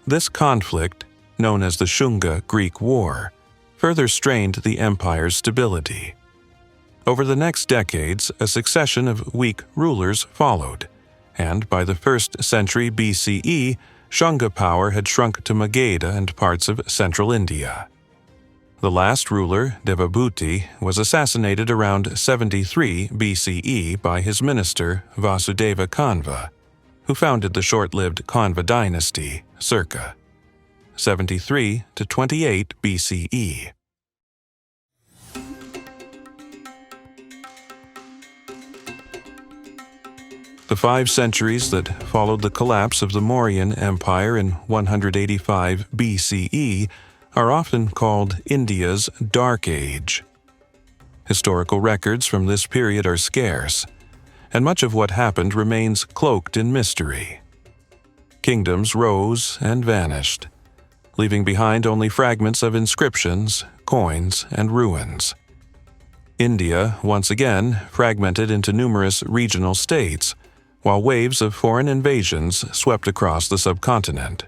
This conflict, known as the Shunga-Greek War, further strained the empire's stability. Over the next decades, a succession of weak rulers followed, and by the 1st century BCE, Shunga power had shrunk to Magadha and parts of central India. The last ruler, Devabhuti, was assassinated around 73 BCE by his minister Vasudeva Kanva, who founded the short-lived Kanva dynasty, circa 73 to 28 BCE. The 5 centuries that followed the collapse of the Mauryan Empire in 185 BCE are often called India's Dark Age. Historical records from this period are scarce, and much of what happened remains cloaked in mystery. Kingdoms rose and vanished, leaving behind only fragments of inscriptions, coins, and ruins. India, once again, fragmented into numerous regional states, while waves of foreign invasions swept across the subcontinent.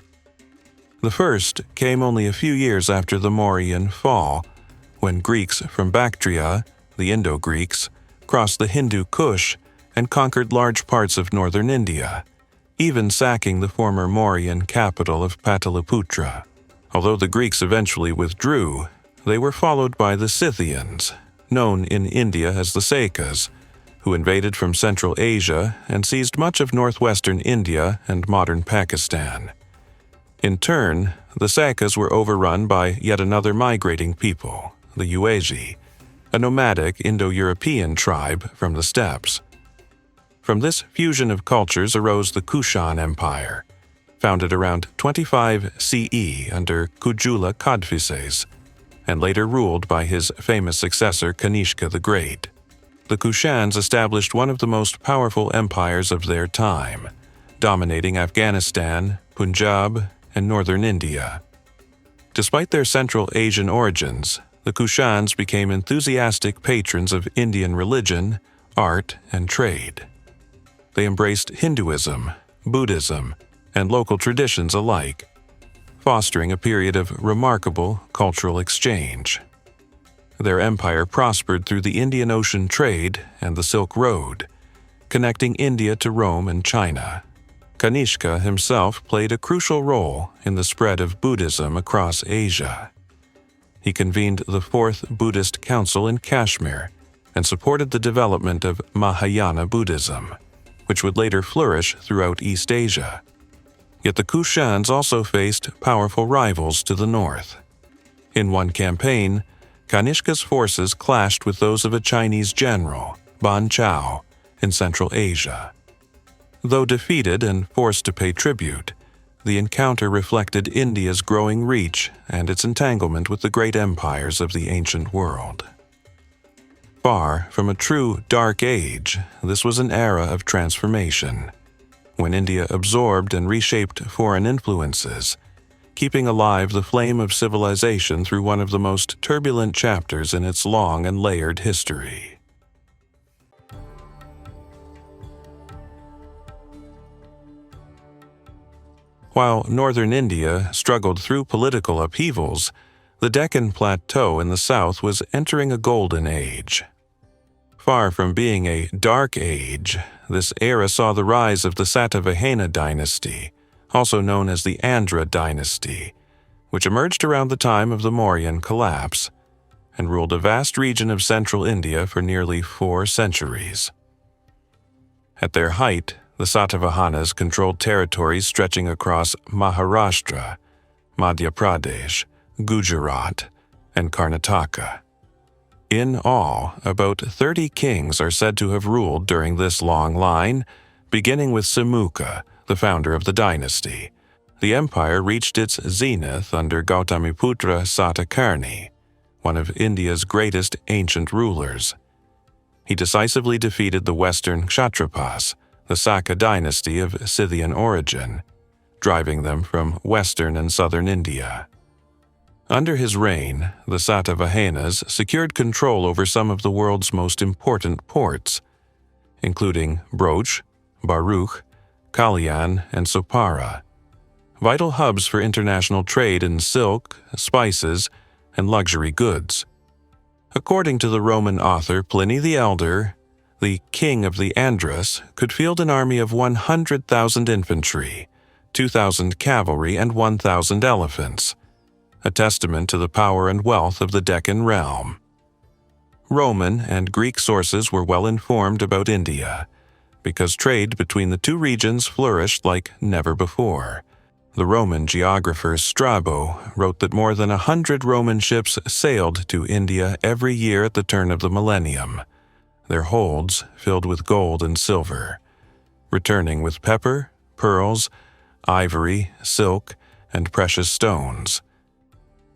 The first came only a few years after the Mauryan fall, when Greeks from Bactria, the Indo-Greeks, crossed the Hindu Kush and conquered large parts of northern India, even sacking the former Mauryan capital of Pataliputra. Although the Greeks eventually withdrew, they were followed by the Scythians, known in India as the Sakas, who invaded from Central Asia and seized much of northwestern India and modern Pakistan. In turn, the Sakas were overrun by yet another migrating people, the Yuezhi, a nomadic Indo-European tribe from the steppes. From this fusion of cultures arose the Kushan Empire, founded around 25 CE under Kujula Kadphises, and later ruled by his famous successor Kanishka the Great. The Kushans established one of the most powerful empires of their time, dominating Afghanistan, Punjab, and northern India. Despite their Central Asian origins, the Kushans became enthusiastic patrons of Indian religion, art, and trade. They embraced Hinduism, Buddhism, and local traditions alike, fostering a period of remarkable cultural exchange. Their empire prospered through the Indian Ocean trade and the Silk Road, connecting India to Rome and China. Kanishka himself played a crucial role in the spread of Buddhism across Asia. He convened the Fourth Buddhist Council in Kashmir and supported the development of Mahayana Buddhism, which would later flourish throughout East Asia. Yet the Kushans also faced powerful rivals to the north. In one campaign, Kanishka's forces clashed with those of a Chinese general, Ban Chao, in Central Asia. Though defeated and forced to pay tribute, the encounter reflected India's growing reach and its entanglement with the great empires of the ancient world. Far from a true Dark Age, this was an era of transformation, when India absorbed and reshaped foreign influences, keeping alive the flame of civilization through one of the most turbulent chapters in its long and layered history. While northern India struggled through political upheavals, the Deccan Plateau in the south was entering a golden age. Far from being a dark age, this era saw the rise of the Satavahana Dynasty, also known as the Andhra Dynasty, which emerged around the time of the Mauryan collapse and ruled a vast region of central India for nearly 4 centuries. At their height, the Satavahanas controlled territories stretching across Maharashtra, Madhya Pradesh, Gujarat, and Karnataka. In all, about 30 kings are said to have ruled during this long line, beginning with Simukha, the founder of the dynasty. The empire reached its zenith under Gautamiputra Satakarni, one of India's greatest ancient rulers. He decisively defeated the western Kshatrapas, the Saka dynasty of Scythian origin, driving them from western and southern India. Under his reign, the Satavahanas secured control over some of the world's most important ports, including Broch, Baruch, Kalyan, and Sopara, vital hubs for international trade in silk, spices, and luxury goods. According to the Roman author Pliny the Elder, the king of the Andhras could field an army of 100,000 infantry, 2,000 cavalry, and 1,000 elephants. a testament to the power and wealth of the Deccan realm. Roman and Greek sources were well informed about India, because trade between the two regions flourished like never before. The Roman geographer Strabo wrote that more than 100 Roman ships sailed to India every year at the turn of the millennium, their holds filled with gold and silver, returning with pepper, pearls, ivory, silk, and precious stones.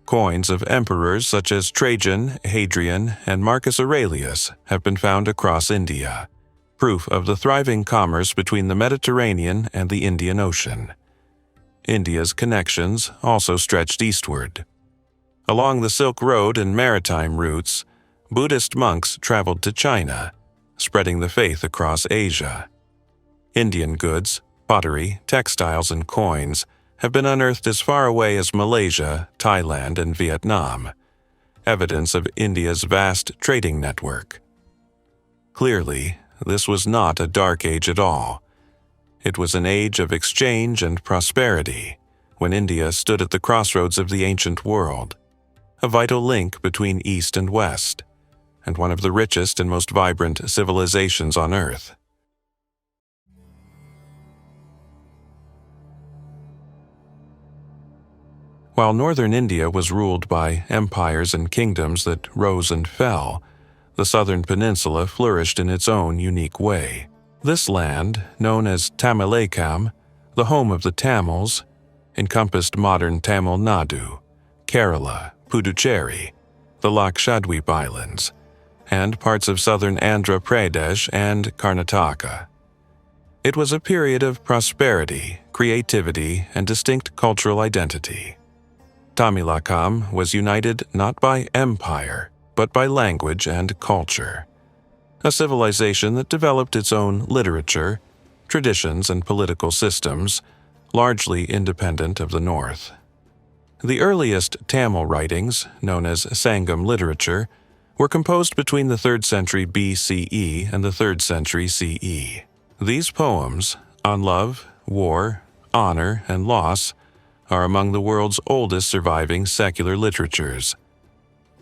Coins of emperors such as Trajan, Hadrian, and Marcus Aurelius have been found across India, proof of the thriving commerce between the Mediterranean and the Indian Ocean. India's connections also stretched eastward. Along the Silk Road and maritime routes, Buddhist monks traveled to China, spreading the faith across Asia. Indian goods, pottery, textiles, and coins have been unearthed as far away as Malaysia, Thailand, and Vietnam, evidence of India's vast trading network. Clearly, this was not a dark age at all. It was an age of exchange and prosperity, when India stood at the crossroads of the ancient world, a vital link between East and West, and one of the richest and most vibrant civilizations on Earth. While northern India was ruled by empires and kingdoms that rose and fell, the southern peninsula flourished in its own unique way. This land, known as Tamilakam, the home of the Tamils, encompassed modern Tamil Nadu, Kerala, Puducherry, the Lakshadweep Islands, and parts of southern Andhra Pradesh and Karnataka. It was a period of prosperity, creativity, and distinct cultural identity. Tamilakam was united not by empire, but by language and culture, a civilization that developed its own literature, traditions, and political systems, largely independent of the North. The earliest Tamil writings, known as Sangam literature, were composed between the 3rd century BCE and the 3rd century CE. These poems, on love, war, honor, and loss, are among the world's oldest surviving secular literatures.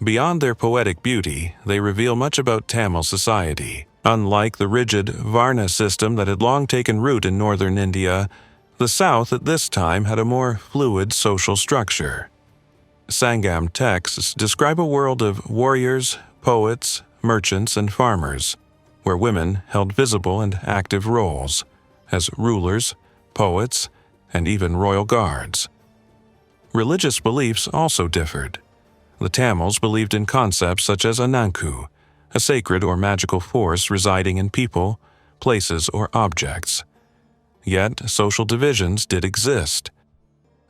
Beyond their poetic beauty, they reveal much about Tamil society. Unlike the rigid Varna system that had long taken root in northern India, the south at this time had a more fluid social structure. Sangam texts describe a world of warriors, poets, merchants, and farmers, where women held visible and active roles as rulers, poets, and even royal guards. Religious beliefs also differed. The Tamils believed in concepts such as Ananku, a sacred or magical force residing in people, places, or objects. Yet, social divisions did exist.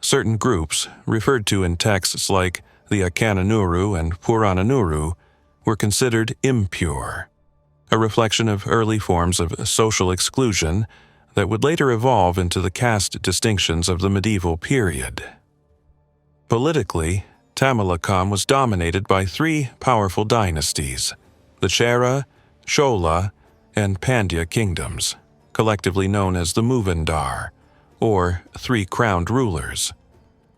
Certain groups, referred to in texts like the Akananuru and Purananuru, were considered impure, a reflection of early forms of social exclusion that would later evolve into the caste distinctions of the medieval period. Politically, Tamilakam was dominated by 3 powerful dynasties, the Chera, Chola, and Pandya kingdoms, collectively known as the Moovendar, or 3 crowned rulers.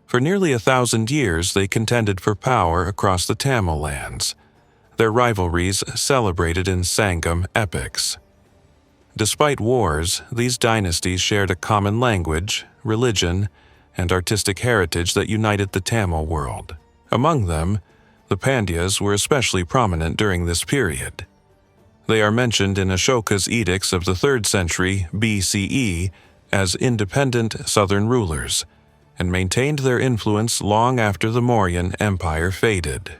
For nearly 1,000 years they contended for power across the Tamil lands, their rivalries celebrated in Sangam epics. Despite wars, these dynasties shared a common language, religion, and artistic heritage that united the Tamil world. Among them, the Pandyas were especially prominent during this period. They are mentioned in Ashoka's edicts of the 3rd century BCE as independent southern rulers, and maintained their influence long after the Mauryan Empire faded.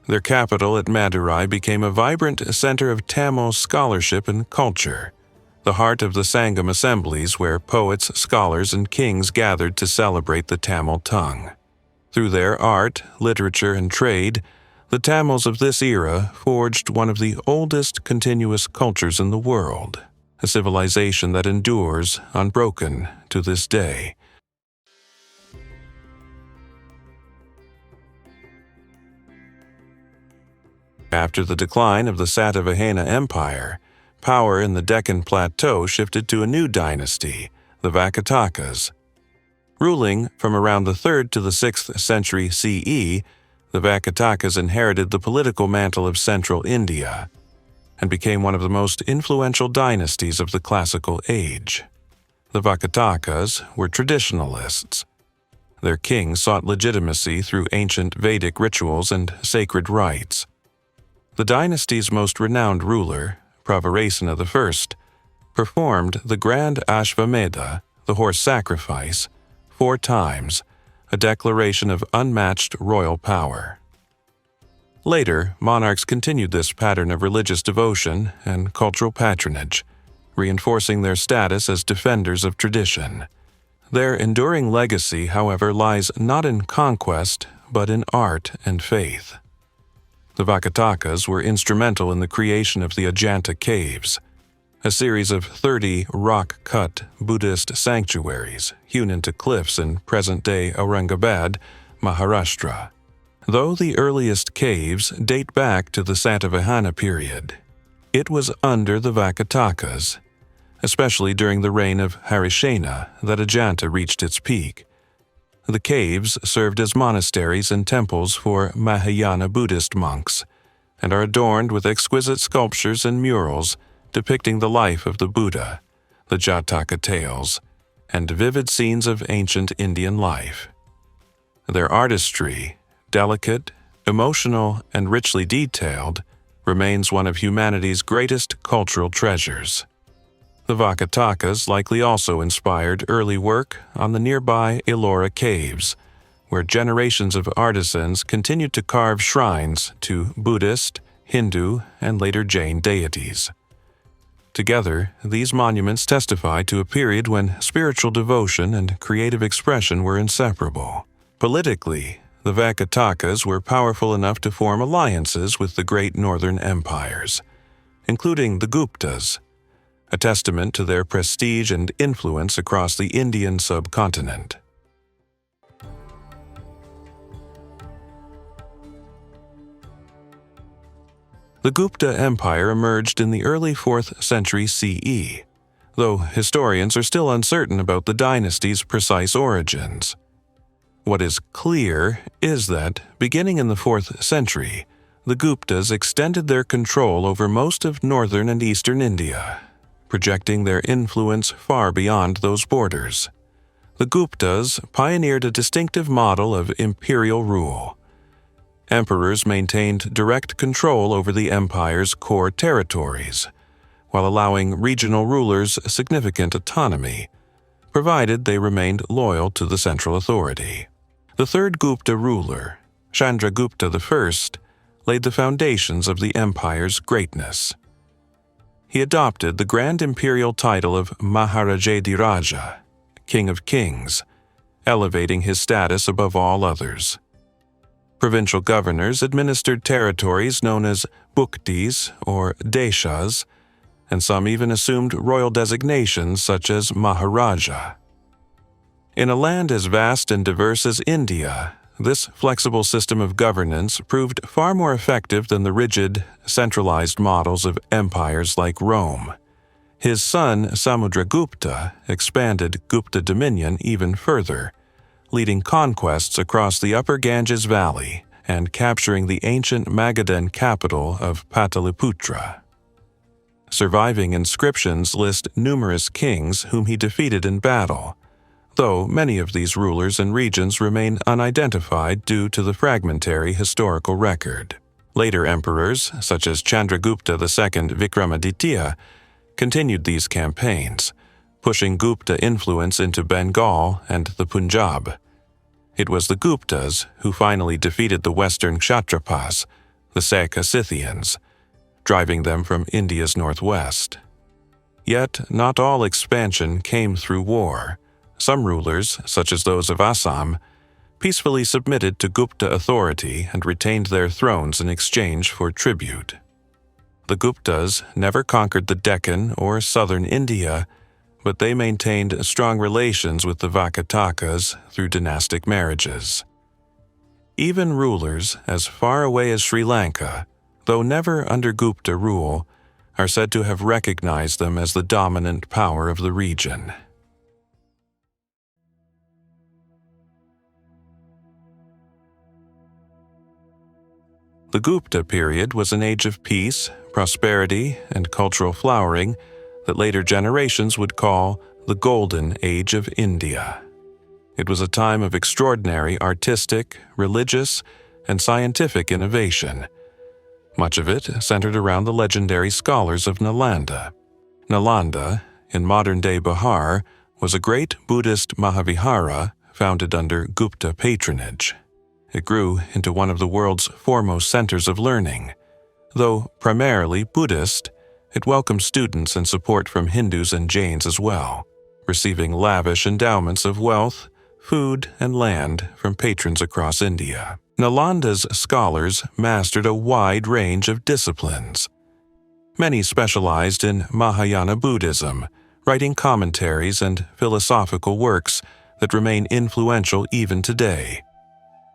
Their capital at Madurai became a vibrant center of Tamil scholarship and culture, the heart of the Sangam assemblies where poets, scholars, and kings gathered to celebrate the Tamil tongue. Through their art, literature, and trade, the Tamils of this era forged one of the oldest continuous cultures in the world, a civilization that endures unbroken to this day. After the decline of the Satavahana Empire, power in the Deccan Plateau shifted to a new dynasty, the Vakatakas. Ruling from around the 3rd to the 6th century CE, the Vakatakas inherited the political mantle of central India and became one of the most influential dynasties of the classical age. The Vakatakas were traditionalists. Their king sought legitimacy through ancient Vedic rituals and sacred rites. The dynasty's most renowned ruler, Pravarasana I, performed the grand Ashvamedha, the horse sacrifice, 4 times, a declaration of unmatched royal power. Later, monarchs continued this pattern of religious devotion and cultural patronage, reinforcing their status as defenders of tradition. Their enduring legacy, however, lies not in conquest, but in art and faith. The Vakatakas were instrumental in the creation of the Ajanta Caves, a series of 30 rock-cut Buddhist sanctuaries hewn into cliffs in present-day Aurangabad, Maharashtra. Though the earliest caves date back to the Satavahana period, it was under the Vakatakas, especially during the reign of Harishena, that Ajanta reached its peak. The caves served as monasteries and temples for Mahayana Buddhist monks, and are adorned with exquisite sculptures and murals depicting the life of the Buddha, the Jataka tales, and vivid scenes of ancient Indian life. Their artistry, delicate, emotional, and richly detailed, remains one of humanity's greatest cultural treasures. The Vakatakas likely also inspired early work on the nearby Ellora Caves, where generations of artisans continued to carve shrines to Buddhist, Hindu, and later Jain deities. Together, these monuments testify to a period when spiritual devotion and creative expression were inseparable. Politically, the Vakatakas were powerful enough to form alliances with the great northern empires, including the Guptas, a testament to their prestige and influence across the Indian subcontinent. The Gupta Empire emerged in the early 4th century CE, though historians are still uncertain about the dynasty's precise origins. What is clear is that, beginning in the 4th century, the Guptas extended their control over most of northern and eastern India, projecting their influence far beyond those borders. The Guptas pioneered a distinctive model of imperial rule. Emperors maintained direct control over the empire's core territories, while allowing regional rulers significant autonomy, provided they remained loyal to the central authority. The third Gupta ruler, Chandragupta I, laid the foundations of the empire's greatness. He adopted the grand imperial title of Maharajadhiraja, King of Kings, elevating his status above all others. Provincial governors administered territories known as buktis or deshas, and some even assumed royal designations such as Maharaja. In a land as vast and diverse as India, this flexible system of governance proved far more effective than the rigid, centralized models of empires like Rome. His son Samudragupta expanded Gupta dominion even further, leading conquests across the upper Ganges Valley and capturing the ancient Magadhan capital of Pataliputra. Surviving inscriptions list numerous kings whom he defeated in battle, though many of these rulers and regions remain unidentified due to the fragmentary historical record. Later emperors, such as Chandragupta II Vikramaditya, continued these campaigns, pushing Gupta influence into Bengal and the Punjab. It was the Guptas who finally defeated the Western Kshatrapas, the Saka Scythians, driving them from India's northwest. Yet, not all expansion came through war. Some rulers, such as those of Assam, peacefully submitted to Gupta authority and retained their thrones in exchange for tribute. The Guptas never conquered the Deccan or southern India, but they maintained strong relations with the Vakatakas through dynastic marriages. Even rulers as far away as Sri Lanka, though never under Gupta rule, are said to have recognized them as the dominant power of the region. The Gupta period was an age of peace, prosperity, and cultural flowering that later generations would call the Golden Age of India. It was a time of extraordinary artistic, religious, and scientific innovation. Much of it centered around the legendary scholars of Nalanda. Nalanda, in modern-day Bihar, was a great Buddhist Mahavihara founded under Gupta patronage. It grew into one of the world's foremost centers of learning. Though primarily Buddhist, it welcomed students and support from Hindus and Jains as well, receiving lavish endowments of wealth, food, and land from patrons across India. Nalanda's scholars mastered a wide range of disciplines. Many specialized in Mahayana Buddhism, writing commentaries and philosophical works that remain influential even today.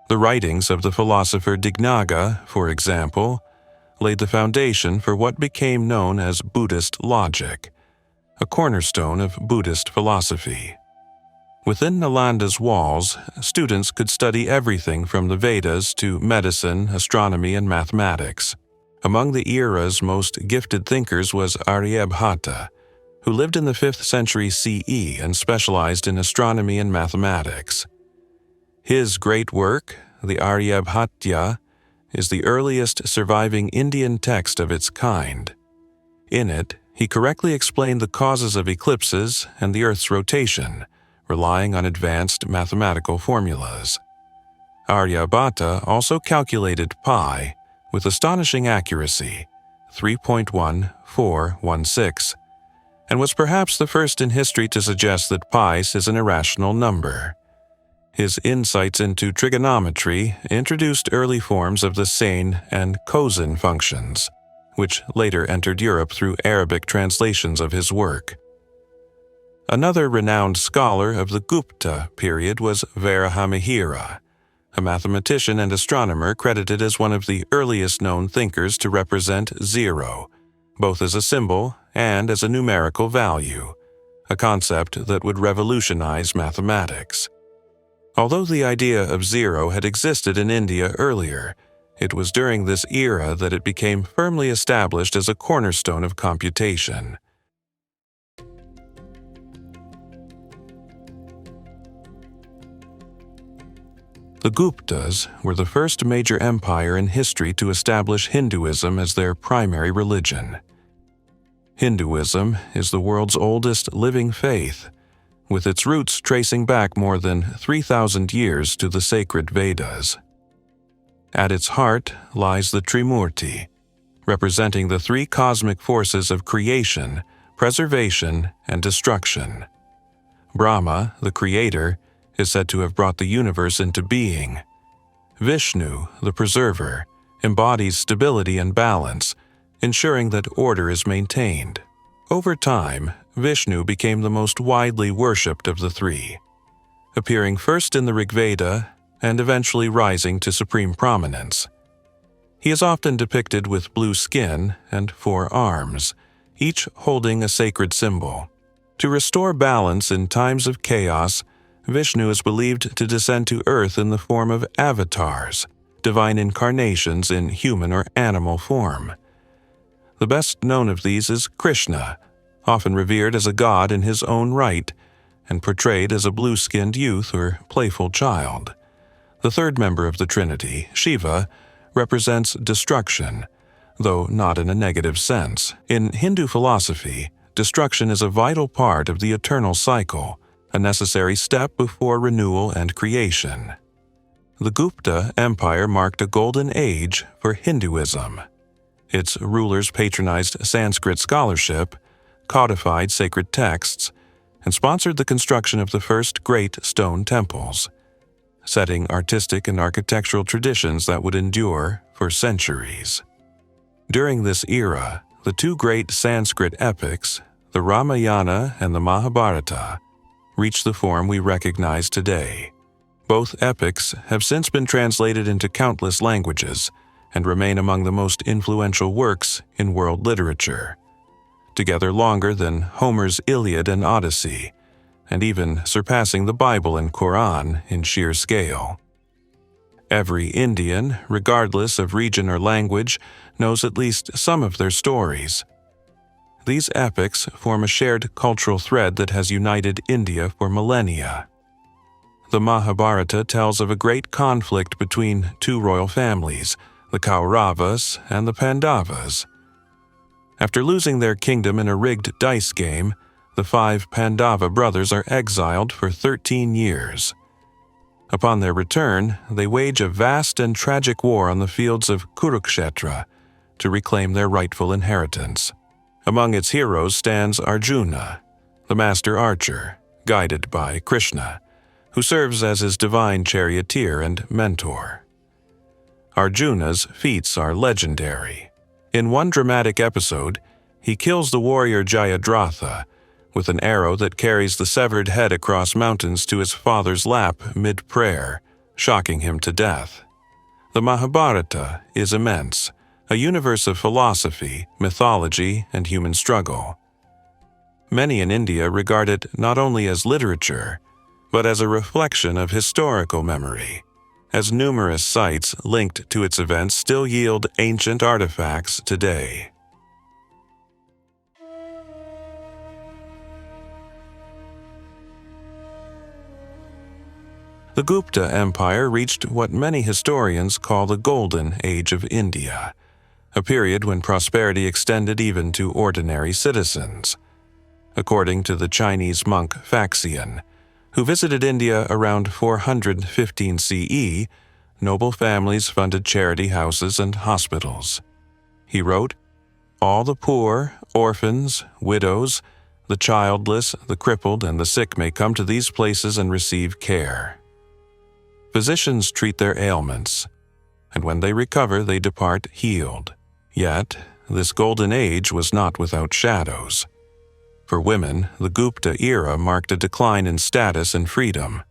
The writings of the philosopher Dignaga, for example, laid the foundation for what became known as Buddhist logic, a cornerstone of Buddhist philosophy. Within Nalanda's walls, students could study everything from the Vedas to medicine, astronomy, and mathematics. Among the era's most gifted thinkers was Aryabhata, who lived in the 5th century CE and specialized in astronomy and mathematics. His great work, the Aryabhatya, is the earliest surviving Indian text of its kind. In it, he correctly explained the causes of eclipses and the Earth's rotation, relying on advanced mathematical formulas. Aryabhata also calculated pi with astonishing accuracy, 3.1416, and was perhaps the first in history to suggest that pi is an irrational number. His insights into trigonometry introduced early forms of the sine and cosine functions, which later entered Europe through Arabic translations of his work. Another renowned scholar of the Gupta period was Varahamihira, a mathematician and astronomer credited as one of the earliest known thinkers to represent zero, both as a symbol and as a numerical value, a concept that would revolutionize mathematics. Although the idea of zero had existed in India earlier, it was during this era that it became firmly established as a cornerstone of computation. The Guptas were the first major empire in history to establish Hinduism as their primary religion. Hinduism is the world's oldest living faith, with its roots tracing back more than 3,000 years to the sacred Vedas. At its heart lies the Trimurti, representing the three cosmic forces of creation, preservation, and destruction. Brahma, the creator, is said to have brought the universe into being. Vishnu, the preserver, embodies stability and balance, ensuring that order is maintained. Over time, Vishnu became the most widely worshipped of the three, appearing first in the Rigveda and eventually rising to supreme prominence. He is often depicted with blue skin and 4 arms, each holding a sacred symbol. To restore balance in times of chaos, Vishnu is believed to descend to earth in the form of avatars, divine incarnations in human or animal form. The best known of these is Krishna, often revered as a god in his own right, and portrayed as a blue-skinned youth or playful child. The third member of the Trinity, Shiva, represents destruction, though not in a negative sense. In Hindu philosophy, destruction is a vital part of the eternal cycle, a necessary step before renewal and creation. The Gupta Empire marked a golden age for Hinduism. Its rulers patronized Sanskrit scholarship, codified sacred texts, and sponsored the construction of the first great stone temples, setting artistic and architectural traditions that would endure for centuries. During this era, the two great Sanskrit epics, the Ramayana and the Mahabharata, reached the form we recognize today. Both epics have since been translated into countless languages and remain among the most influential works in world literature, together longer than Homer's Iliad and Odyssey, and even surpassing the Bible and Quran in sheer scale. Every Indian, regardless of region or language, knows at least some of their stories. These epics form a shared cultural thread that has united India for millennia. The Mahabharata tells of a great conflict between two royal families, the Kauravas and the Pandavas. After losing their kingdom in a rigged dice game, the 5 Pandava brothers are exiled for 13 years. Upon their return, they wage a vast and tragic war on the fields of Kurukshetra to reclaim their rightful inheritance. Among its heroes stands Arjuna, the master archer, guided by Krishna, who serves as his divine charioteer and mentor. Arjuna's feats are legendary. In one dramatic episode, he kills the warrior Jayadratha with an arrow that carries the severed head across mountains to his father's lap mid-prayer, shocking him to death. The Mahabharata is immense, a universe of philosophy, mythology, and human struggle. Many in India regard it not only as literature, but as a reflection of historical memory, as numerous sites linked to its events still yield ancient artifacts today. The Gupta Empire reached what many historians call the Golden Age of India, a period when prosperity extended even to ordinary citizens. According to the Chinese monk Faxian, who visited India around 415 CE, noble families funded charity houses and hospitals. He wrote, "All the poor, orphans, widows, the childless, the crippled, and the sick may come to these places and receive care. Physicians treat their ailments, and when they recover, they depart healed. Yet, this golden age was not without shadows. For women, the Gupta era marked a decline in status and freedom.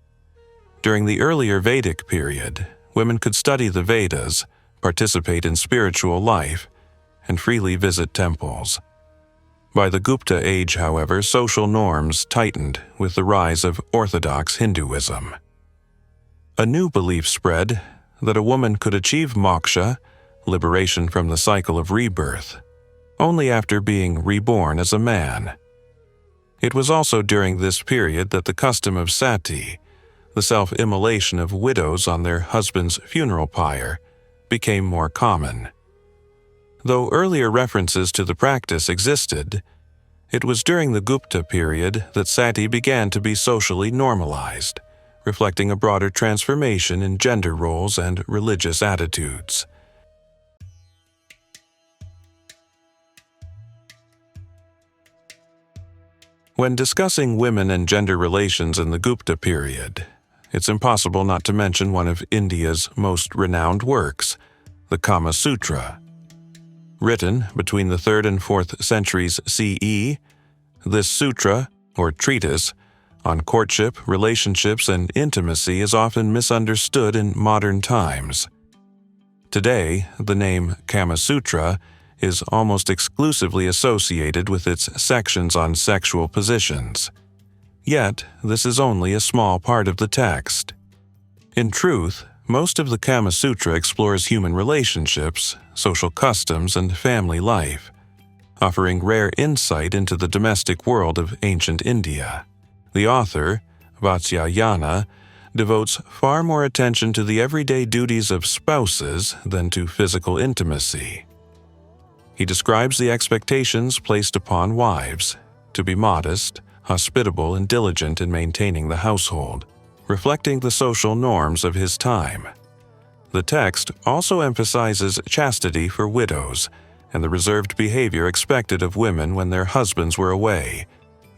During the earlier Vedic period, women could study the Vedas, participate in spiritual life, and freely visit temples. By the Gupta age, however, social norms tightened with the rise of Orthodox Hinduism. A new belief spread that a woman could achieve moksha, liberation from the cycle of rebirth, only after being reborn as a man. It was also during this period that the custom of sati, the self-immolation of widows on their husband's funeral pyre, became more common. Though earlier references to the practice existed, it was during the Gupta period that sati began to be socially normalized, reflecting a broader transformation in gender roles and religious attitudes. When discussing women and gender relations in the Gupta period, it's impossible not to mention one of India's most renowned works, the Kama Sutra. Written between the 3rd and 4th centuries CE, this sutra, or treatise, on courtship, relationships, and intimacy is often misunderstood in modern times. Today, the name Kama Sutra is almost exclusively associated with its sections on sexual positions. Yet, this is only a small part of the text. In truth, most of the Kama Sutra explores human relationships, social customs, and family life, offering rare insight into the domestic world of ancient India. The author, Vatsyayana, devotes far more attention to the everyday duties of spouses than to physical intimacy. He describes the expectations placed upon wives to be modest, hospitable, and diligent in maintaining the household, reflecting the social norms of his time. The text also emphasizes chastity for widows and the reserved behavior expected of women when their husbands were away,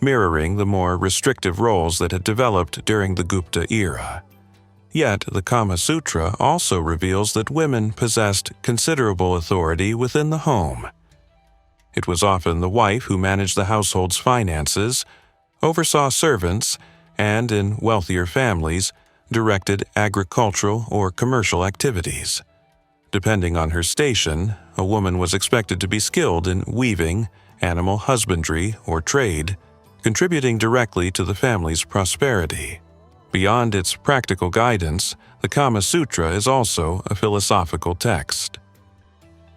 mirroring the more restrictive roles that had developed during the Gupta era. Yet, the Kama Sutra also reveals that women possessed considerable authority within the home. It was often the wife who managed the household's finances, oversaw servants, and, in wealthier families, directed agricultural or commercial activities. Depending on her station, a woman was expected to be skilled in weaving, animal husbandry, or trade, contributing directly to the family's prosperity. Beyond its practical guidance, the Kama Sutra is also a philosophical text.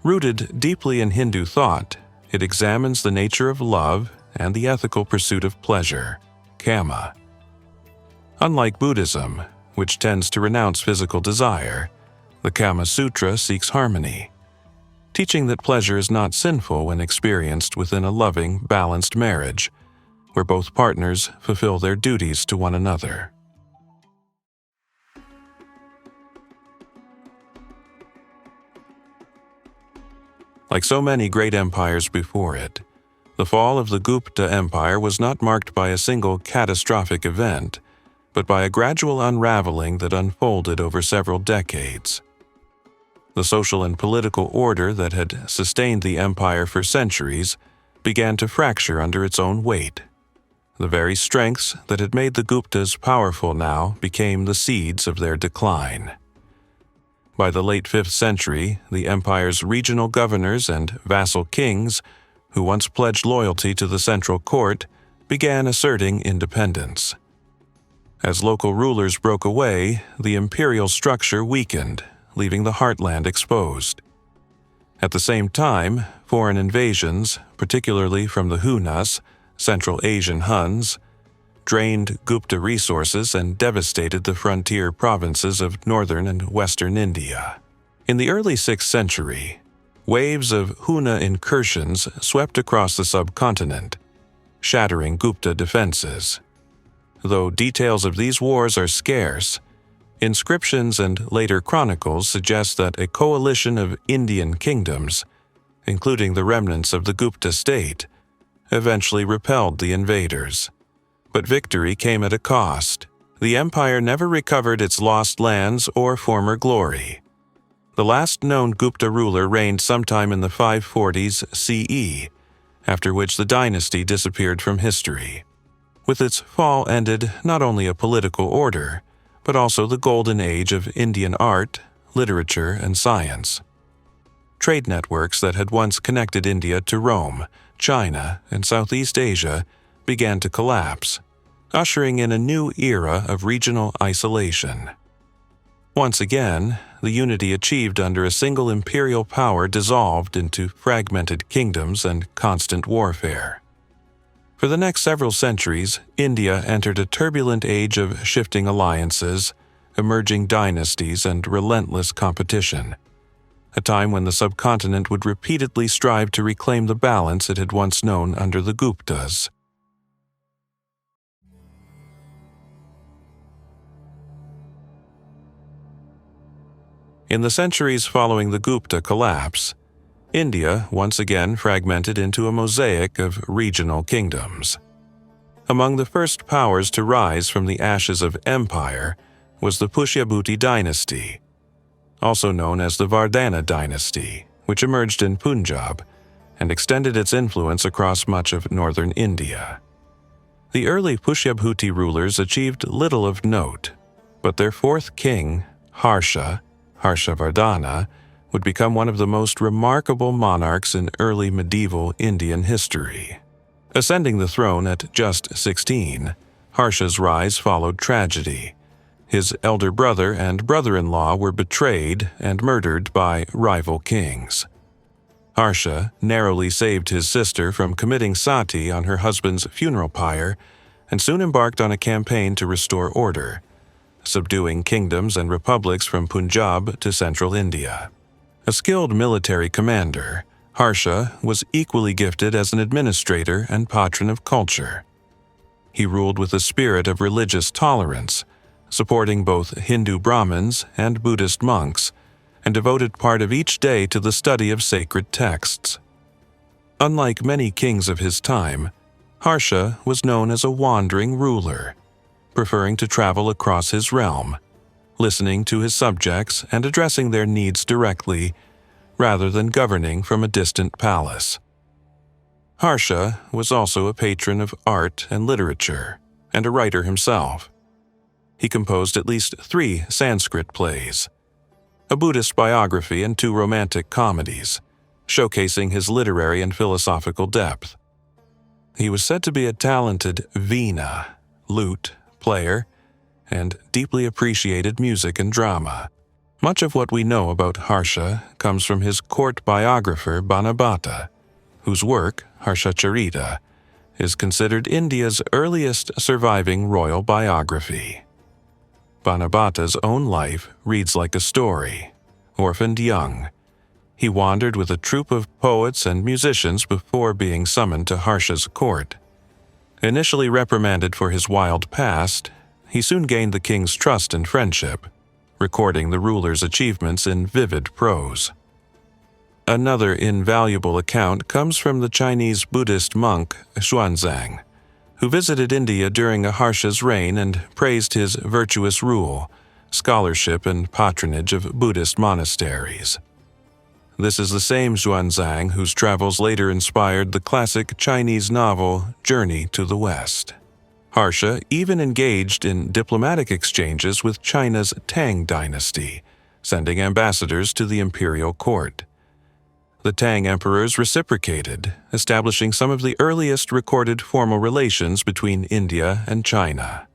Rooted deeply in Hindu thought, it examines the nature of love and the ethical pursuit of pleasure, kama. Unlike Buddhism, which tends to renounce physical desire, the Kama Sutra seeks harmony, teaching that pleasure is not sinful when experienced within a loving, balanced marriage, where both partners fulfill their duties to one another. Like so many great empires before it, the fall of the Gupta Empire was not marked by a single catastrophic event, but by a gradual unraveling that unfolded over several decades. The social and political order that had sustained the empire for centuries began to fracture under its own weight. The very strengths that had made the Guptas powerful now became the seeds of their decline. By the late 5th century, the empire's regional governors and vassal kings, who once pledged loyalty to the central court, began asserting independence. As local rulers broke away, the imperial structure weakened, leaving the heartland exposed. At the same time, foreign invasions, particularly from the Hunas, Central Asian Huns, drained Gupta resources and devastated the frontier provinces of northern and western India. In the early 6th century, waves of Huna incursions swept across the subcontinent, shattering Gupta defenses. Though details of these wars are scarce, inscriptions and later chronicles suggest that a coalition of Indian kingdoms, including the remnants of the Gupta state, eventually repelled the invaders. But victory came at a cost. The empire never recovered its lost lands or former glory. The last known Gupta ruler reigned sometime in the 540s CE, after which the dynasty disappeared from history. With its fall ended not only a political order, but also the golden age of Indian art, literature, and science. Trade networks that had once connected India to Rome, China, and Southeast Asia began to collapse, ushering in a new era of regional isolation. Once again, the unity achieved under a single imperial power dissolved into fragmented kingdoms and constant warfare. For the next several centuries, India entered a turbulent age of shifting alliances, emerging dynasties, and relentless competition, a time when the subcontinent would repeatedly strive to reclaim the balance it had once known under the Guptas. In the centuries following the Gupta collapse, India once again fragmented into a mosaic of regional kingdoms. Among the first powers to rise from the ashes of empire was the Pushyabhuti dynasty, also known as the Vardhana dynasty, which emerged in Punjab and extended its influence across much of northern India. The early Pushyabhuti rulers achieved little of note, but their fourth king, Harshavardhana, would become one of the most remarkable monarchs in early medieval Indian history. Ascending the throne at just 16, Harsha's rise followed tragedy. His elder brother and brother-in-law were betrayed and murdered by rival kings. Harsha narrowly saved his sister from committing sati on her husband's funeral pyre and soon embarked on a campaign to restore order, subduing kingdoms and republics from Punjab to central India. A skilled military commander, Harsha was equally gifted as an administrator and patron of culture. He ruled with a spirit of religious tolerance, supporting both Hindu Brahmins and Buddhist monks, and devoted part of each day to the study of sacred texts. Unlike many kings of his time, Harsha was known as a wandering ruler, preferring to travel across his realm, listening to his subjects and addressing their needs directly, rather than governing from a distant palace. Harsha was also a patron of art and literature, and a writer himself. He composed at least 3 Sanskrit plays, a Buddhist biography and 2 romantic comedies, showcasing his literary and philosophical depth. He was said to be a talented veena, lute, player, and deeply appreciated music and drama. Much of what we know about Harsha comes from his court biographer Banabhatta, whose work, Harshacharita, is considered India's earliest surviving royal biography. Banabhatta's own life reads like a story. Orphaned young, he wandered with a troupe of poets and musicians before being summoned to Harsha's court. Initially reprimanded for his wild past, he soon gained the king's trust and friendship, recording the ruler's achievements in vivid prose. Another invaluable account comes from the Chinese Buddhist monk Xuanzang, who visited India during Harsha's reign and praised his virtuous rule, scholarship, and patronage of Buddhist monasteries. This is the same Xuanzang whose travels later inspired the classic Chinese novel Journey to the West. Harsha even engaged in diplomatic exchanges with China's Tang dynasty, sending ambassadors to the imperial court. The Tang emperors reciprocated, establishing some of the earliest recorded formal relations between India and China.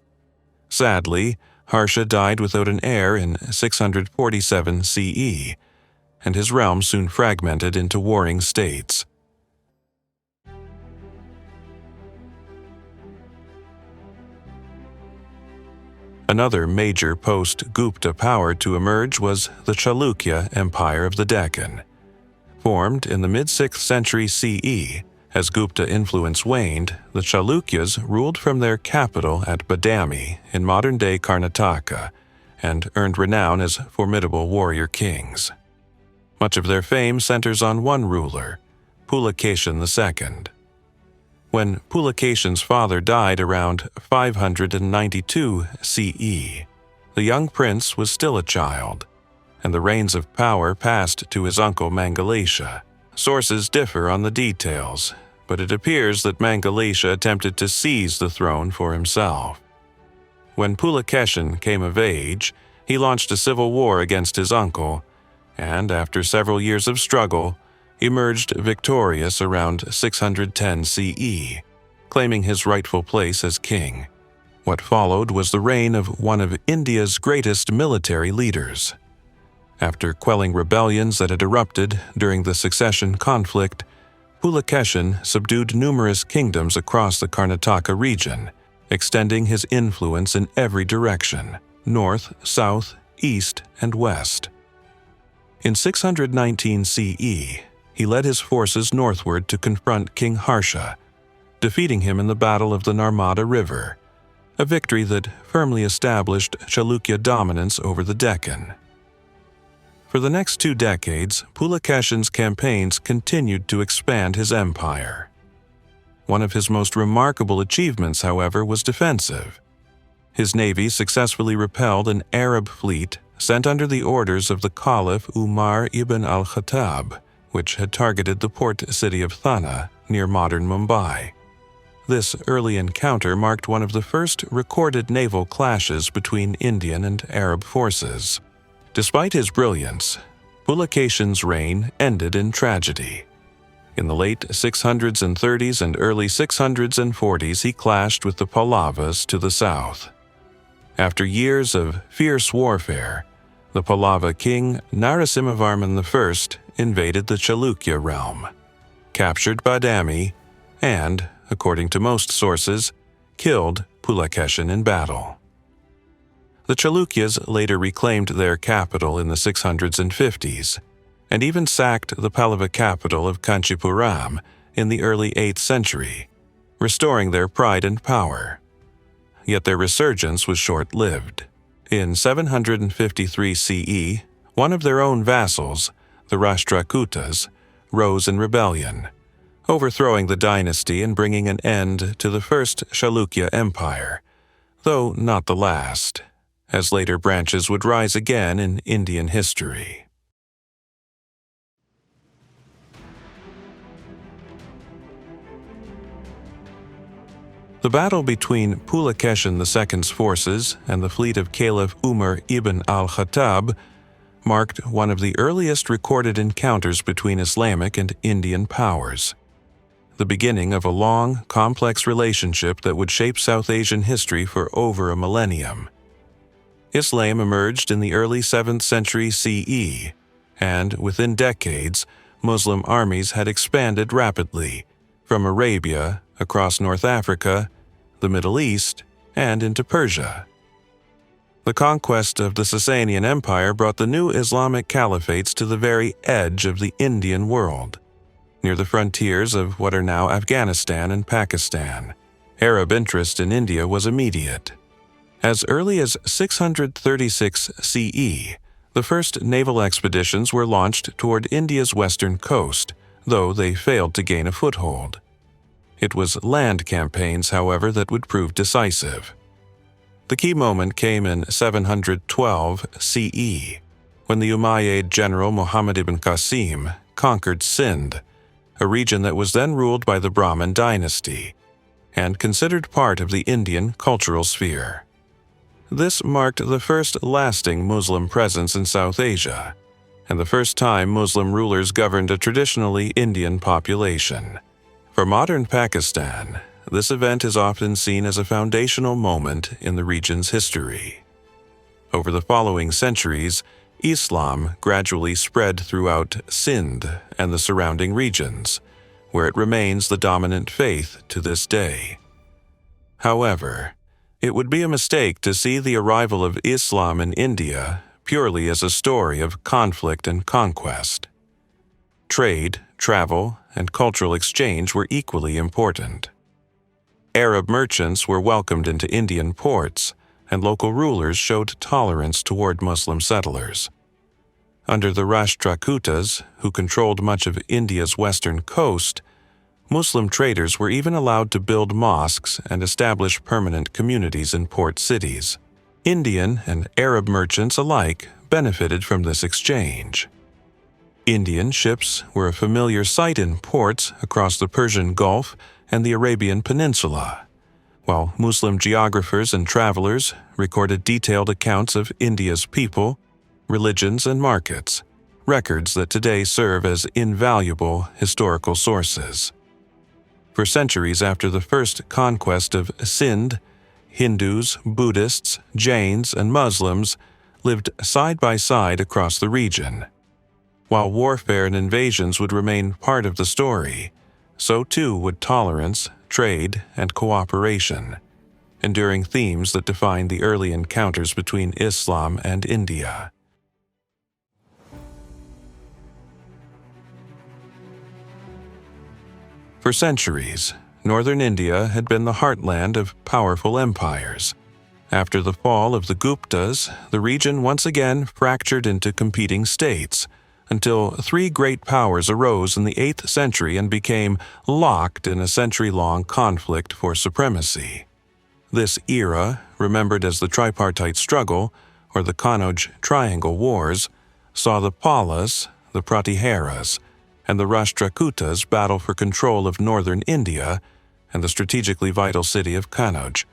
Sadly, Harsha died without an heir in 647 CE, and his realm soon fragmented into warring states. Another major post-Gupta power to emerge was the Chalukya Empire of the Deccan. Formed in the mid-6th century CE, as Gupta influence waned, the Chalukyas ruled from their capital at Badami in modern-day Karnataka and earned renown as formidable warrior kings. Much of their fame centers on one ruler, Pulakeshin II. When Pulakeshin's father died around 592 CE, the young prince was still a child, and the reins of power passed to his uncle Mangalesha. Sources differ on the details, but it appears that Mangalesha attempted to seize the throne for himself. When Pulakeshin came of age, he launched a civil war against his uncle, and after several years of struggle, emerged victorious around 610 CE, claiming his rightful place as king. What followed was the reign of one of India's greatest military leaders. After quelling rebellions that had erupted during the succession conflict, Pulakeshin subdued numerous kingdoms across the Karnataka region, extending his influence in every direction, north, south, east, and west. In 619 CE, he led his forces northward to confront King Harsha, defeating him in the Battle of the Narmada River, a victory that firmly established Chalukya dominance over the Deccan. For the next 2 decades, Pulakeshin's campaigns continued to expand his empire. One of his most remarkable achievements, however, was defensive. His navy successfully repelled an Arab fleet sent under the orders of the Caliph Umar ibn al-Khattab, which had targeted the port city of Thana near modern Mumbai. This early encounter marked one of the first recorded naval clashes between Indian and Arab forces. Despite his brilliance, Pulakeshin's reign ended in tragedy. In the late 630s and early 640s, he clashed with the Pallavas to the south. After years of fierce warfare, the Pallava king Narasimhavarman I invaded the Chalukya realm, captured Badami, and, according to most sources, killed Pulakeshin in battle. The Chalukyas later reclaimed their capital in the 600s and 50s, and even sacked the Pallava capital of Kanchipuram in the early 8th century, restoring their pride and power. Yet their resurgence was short-lived. In 753 CE, one of their own vassals, the Rashtrakutas, rose in rebellion, overthrowing the dynasty and bringing an end to the first Chalukya Empire, though not the last, as later branches would rise again in Indian history. The battle between Pulakeshin II's forces and the fleet of Caliph Umar ibn al-Khattab marked one of the earliest recorded encounters between Islamic and Indian powers, the beginning of a long, complex relationship that would shape South Asian history for over a millennium. Islam emerged in the early 7th century CE, and within decades, Muslim armies had expanded rapidly, from Arabia, across North Africa, the Middle East, and into Persia. The conquest of the Sasanian Empire brought the new Islamic caliphates to the very edge of the Indian world, near the frontiers of what are now Afghanistan and Pakistan. Arab interest in India was immediate. As early as 636 CE, the first naval expeditions were launched toward India's western coast, though they failed to gain a foothold. It was land campaigns, however, that would prove decisive. The key moment came in 712 CE, when the Umayyad general Muhammad ibn Qasim conquered Sindh, a region that was then ruled by the Brahmin dynasty, and considered part of the Indian cultural sphere. This marked the first lasting Muslim presence in South Asia, and the first time Muslim rulers governed a traditionally Indian population. For modern Pakistan, this event is often seen as a foundational moment in the region's history. Over the following centuries, Islam gradually spread throughout Sindh and the surrounding regions, where it remains the dominant faith to this day. However, it would be a mistake to see the arrival of Islam in India purely as a story of conflict and conquest. Trade, travel, and cultural exchange were equally important. Arab merchants were welcomed into Indian ports, and local rulers showed tolerance toward Muslim settlers. Under the Rashtrakutas, who controlled much of India's western coast, Muslim traders were even allowed to build mosques and establish permanent communities in port cities. Indian and Arab merchants alike benefited from this exchange. Indian ships were a familiar sight in ports across the Persian Gulf and the Arabian Peninsula, while Muslim geographers and travelers recorded detailed accounts of India's people, religions, and markets, records that today serve as invaluable historical sources. For centuries after the first conquest of Sindh, Hindus, Buddhists, Jains, and Muslims lived side by side across the region. While warfare and invasions would remain part of the story, so too would tolerance, trade, and cooperation, enduring themes that define the early encounters between Islam and India. For centuries, northern India had been the heartland of powerful empires. After the fall of the Guptas, the region once again fractured into competing states, until three great powers arose in the 8th century and became locked in a century-long conflict for supremacy. This era, remembered as the Tripartite Struggle, or the Kanauj Triangle Wars, saw the Palas, the Pratiharas, and the Rashtrakutas battle for control of northern India and the strategically vital city of Kanauj.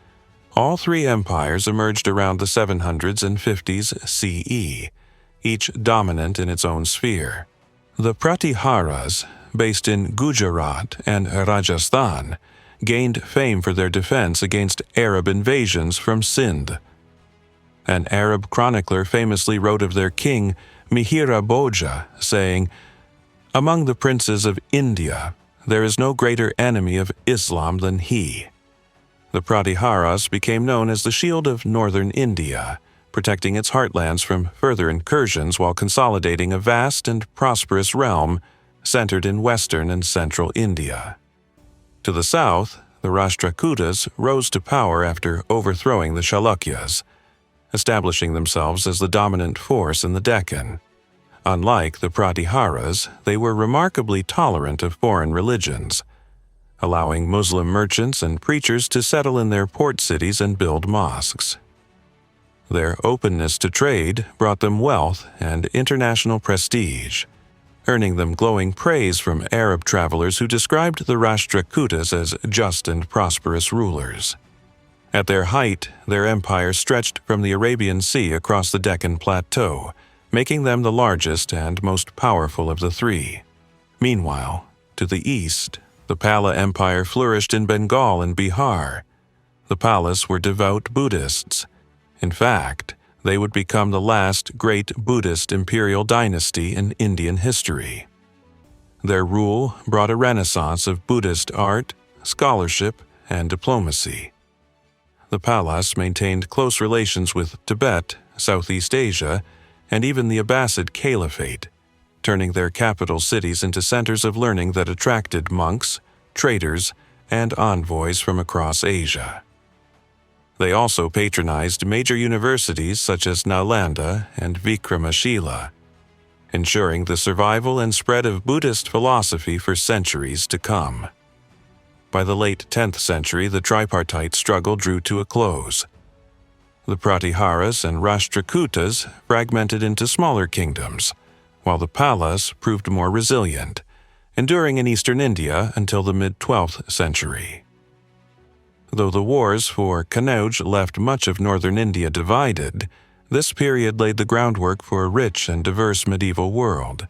All three empires emerged around the 700s and 50s CE, each dominant in its own sphere. The Pratiharas, based in Gujarat and Rajasthan, gained fame for their defense against Arab invasions from Sindh. An Arab chronicler famously wrote of their king, Mihira Bhoja, saying, "Among the princes of India, there is no greater enemy of Islam than he." The Pratiharas became known as the Shield of Northern India, protecting its heartlands from further incursions while consolidating a vast and prosperous realm centered in western and central India. To the south, the Rashtrakutas rose to power after overthrowing the Chalukyas, establishing themselves as the dominant force in the Deccan. Unlike the Pratiharas, they were remarkably tolerant of foreign religions, allowing Muslim merchants and preachers to settle in their port cities and build mosques. Their openness to trade brought them wealth and international prestige, earning them glowing praise from Arab travelers who described the Rashtrakutas as just and prosperous rulers. At their height, their empire stretched from the Arabian Sea across the Deccan Plateau, making them the largest and most powerful of the three. Meanwhile, to the east, the Pala Empire flourished in Bengal and Bihar. The Palas were devout Buddhists. In fact, they would become the last great Buddhist imperial dynasty in Indian history. Their rule brought a renaissance of Buddhist art, scholarship, and diplomacy. The Palas maintained close relations with Tibet, Southeast Asia, and even the Abbasid Caliphate, turning their capital cities into centers of learning that attracted monks, traders, and envoys from across Asia. They also patronized major universities such as Nalanda and Vikramashila, ensuring the survival and spread of Buddhist philosophy for centuries to come. By the late 10th century, the tripartite struggle drew to a close. The Pratiharas and Rashtrakutas fragmented into smaller kingdoms, while the Palas proved more resilient, enduring in eastern India until the mid-12th century. Though the wars for Kannauj left much of northern India divided, this period laid the groundwork for a rich and diverse medieval world,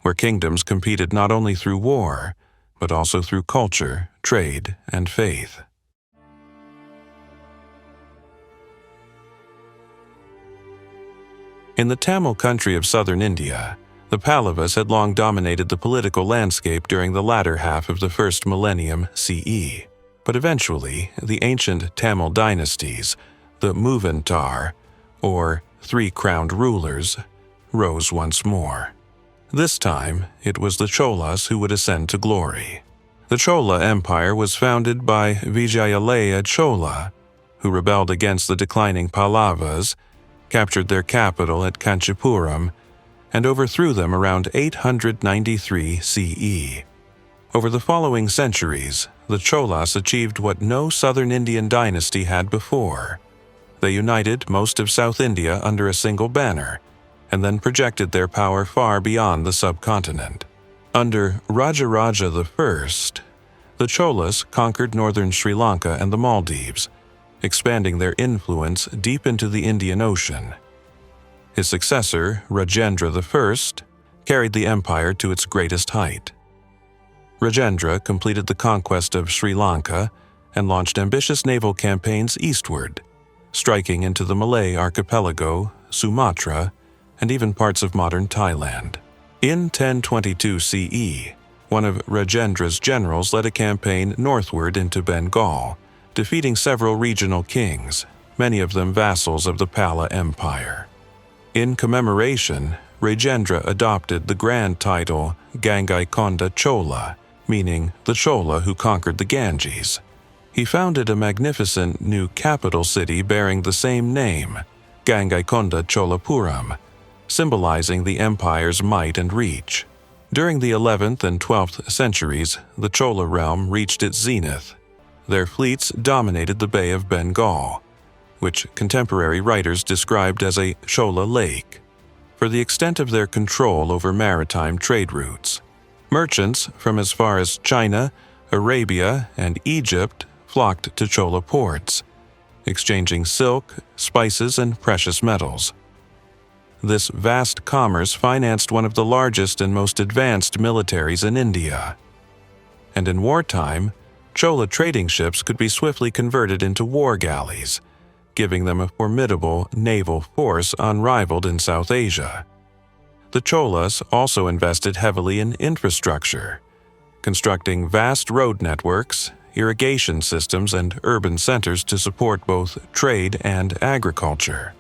where kingdoms competed not only through war, but also through culture, trade, and faith. In the Tamil country of southern India, the Pallavas had long dominated the political landscape during the latter half of the first millennium CE. But eventually, the ancient Tamil dynasties, the Muvantar, or three-crowned rulers, rose once more. This time, it was the Cholas who would ascend to glory. The Chola Empire was founded by Vijayalaya Chola, who rebelled against the declining Pallavas, captured their capital at Kanchipuram, and overthrew them around 893 CE. Over the following centuries, the Cholas achieved what no southern Indian dynasty had before. They united most of South India under a single banner, and then projected their power far beyond the subcontinent. Under Rajaraja I, the Cholas conquered northern Sri Lanka and the Maldives, expanding their influence deep into the Indian Ocean. His successor, Rajendra I, carried the empire to its greatest height. Rajendra completed the conquest of Sri Lanka and launched ambitious naval campaigns eastward, striking into the Malay archipelago, Sumatra, and even parts of modern Thailand. In 1022 CE, one of Rajendra's generals led a campaign northward into Bengal, defeating several regional kings, many of them vassals of the Pala Empire. In commemoration, Rajendra adopted the grand title Gangaikonda Chola, meaning the Chola who conquered the Ganges. He founded a magnificent new capital city bearing the same name, Gangaikonda Cholapuram, symbolizing the empire's might and reach. During the 11th and 12th centuries, the Chola realm reached its zenith. Their fleets dominated the Bay of Bengal, which contemporary writers described as a Chola lake, for the extent of their control over maritime trade routes. Merchants from as far as China, Arabia, and Egypt flocked to Chola ports, exchanging silk, spices, and precious metals. This vast commerce financed one of the largest and most advanced militaries in India. And in wartime, Chola trading ships could be swiftly converted into war galleys, giving them a formidable naval force unrivaled in South Asia. The Cholas also invested heavily in infrastructure, constructing vast road networks, irrigation systems, and urban centers to support both trade and agriculture.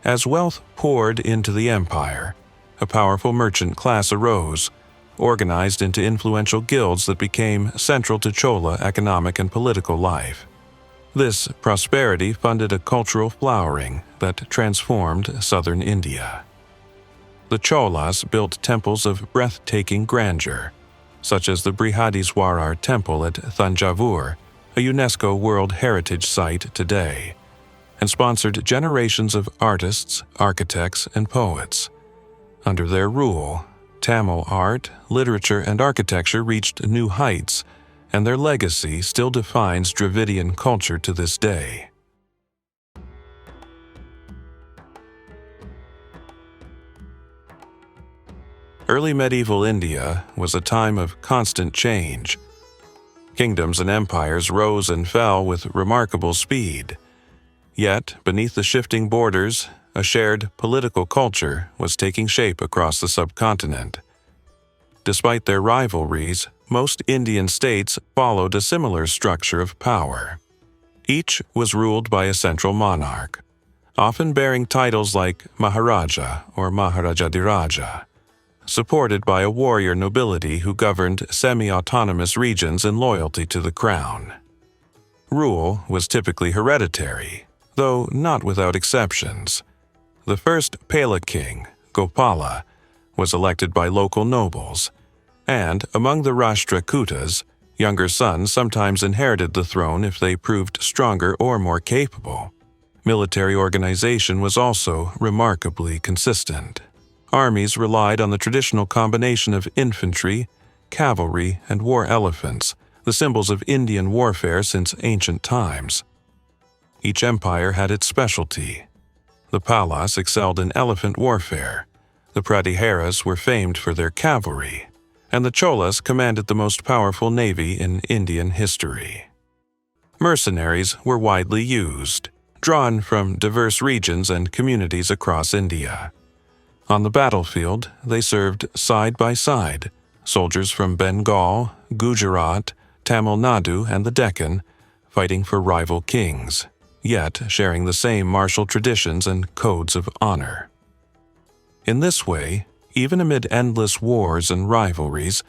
As wealth poured into the empire, a powerful merchant class arose, organized into influential guilds that became central to Chola economic and political life. This prosperity funded a cultural flowering that transformed southern India. The Cholas built temples of breathtaking grandeur, such as the Brihadiswarar Temple at Thanjavur, a UNESCO World Heritage Site today, and sponsored generations of artists, architects, and poets. Under their rule, Tamil art, literature, and architecture reached new heights, and their legacy still defines Dravidian culture to this day. Early medieval India was a time of constant change. Kingdoms and empires rose and fell with remarkable speed. Yet, beneath the shifting borders, a shared political culture was taking shape across the subcontinent. Despite their rivalries, most Indian states followed a similar structure of power. Each was ruled by a central monarch, often bearing titles like Maharaja or Maharajadiraja, supported by a warrior nobility who governed semi-autonomous regions in loyalty to the crown. Rule was typically hereditary, though not without exceptions. The first Pala king, Gopala, was elected by local nobles, and among the Rashtrakutas, younger sons sometimes inherited the throne if they proved stronger or more capable. Military organization was also remarkably consistent. Armies relied on the traditional combination of infantry, cavalry, and war elephants, the symbols of Indian warfare since ancient times. Each empire had its specialty. The Palas excelled in elephant warfare, the Pratiharas were famed for their cavalry, and the Cholas commanded the most powerful navy in Indian history. Mercenaries were widely used, drawn from diverse regions and communities across India. On the battlefield, they served side by side, soldiers from Bengal, Gujarat, Tamil Nadu, and the Deccan, fighting for rival kings, yet sharing the same martial traditions and codes of honor. In this way, even amid endless wars and rivalries,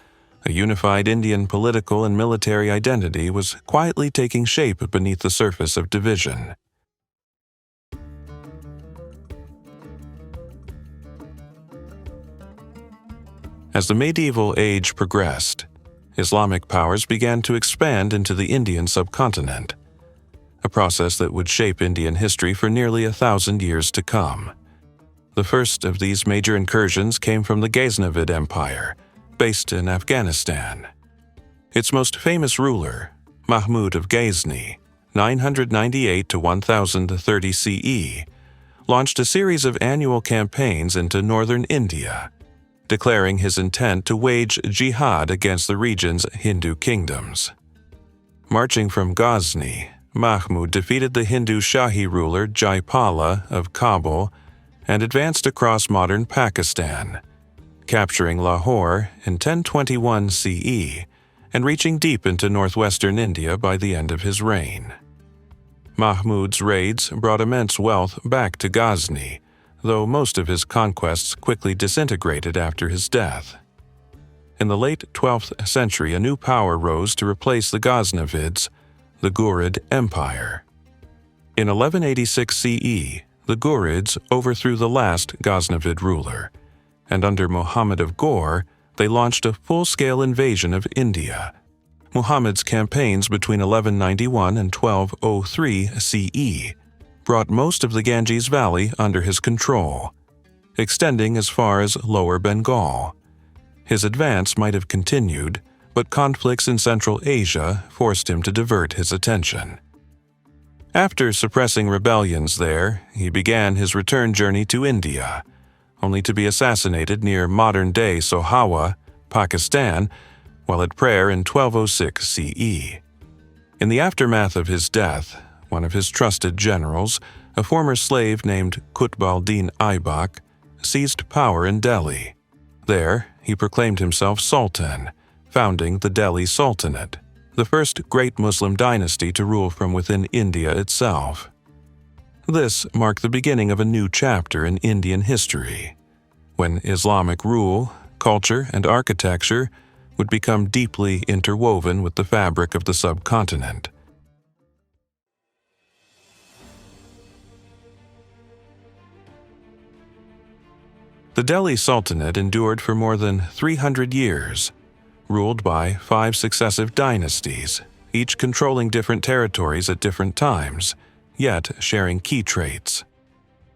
a unified Indian political and military identity was quietly taking shape beneath the surface of division. As the medieval age progressed, Islamic powers began to expand into the Indian subcontinent, a process that would shape Indian history for nearly 1,000 years to come. The first of these major incursions came from the Ghaznavid Empire, based in Afghanistan. Its most famous ruler, Mahmud of Ghazni, 998 to 1030 CE, launched a series of annual campaigns into northern India, declaring his intent to wage jihad against the region's Hindu kingdoms. Marching from Ghazni, Mahmud defeated the Hindu Shahi ruler Jaipala of Kabul and advanced across modern Pakistan, capturing Lahore in 1021 CE and reaching deep into northwestern India by the end of his reign. Mahmud's raids brought immense wealth back to Ghazni, though most of his conquests quickly disintegrated after his death. In the late 12th century, a new power rose to replace the Ghaznavids, the Ghurid Empire. In 1186 CE, the Ghurids overthrew the last Ghaznavid ruler, and under Muhammad of Ghor, they launched a full-scale invasion of India. Muhammad's campaigns between 1191 and 1203 CE brought most of the Ganges Valley under his control, extending as far as Lower Bengal. His advance might have continued, but conflicts in Central Asia forced him to divert his attention. After suppressing rebellions there, he began his return journey to India, only to be assassinated near modern-day Sohawa, Pakistan, while at prayer in 1206 CE. In the aftermath of his death, one of his trusted generals, a former slave named Qutb al-Din Aibak, seized power in Delhi. There, he proclaimed himself Sultan, founding the Delhi Sultanate, the first great Muslim dynasty to rule from within India itself. This marked the beginning of a new chapter in Indian history, when Islamic rule, culture, and architecture would become deeply interwoven with the fabric of the subcontinent. The Delhi Sultanate endured for more than 300 years, ruled by 5 successive dynasties, each controlling different territories at different times, yet sharing key traits.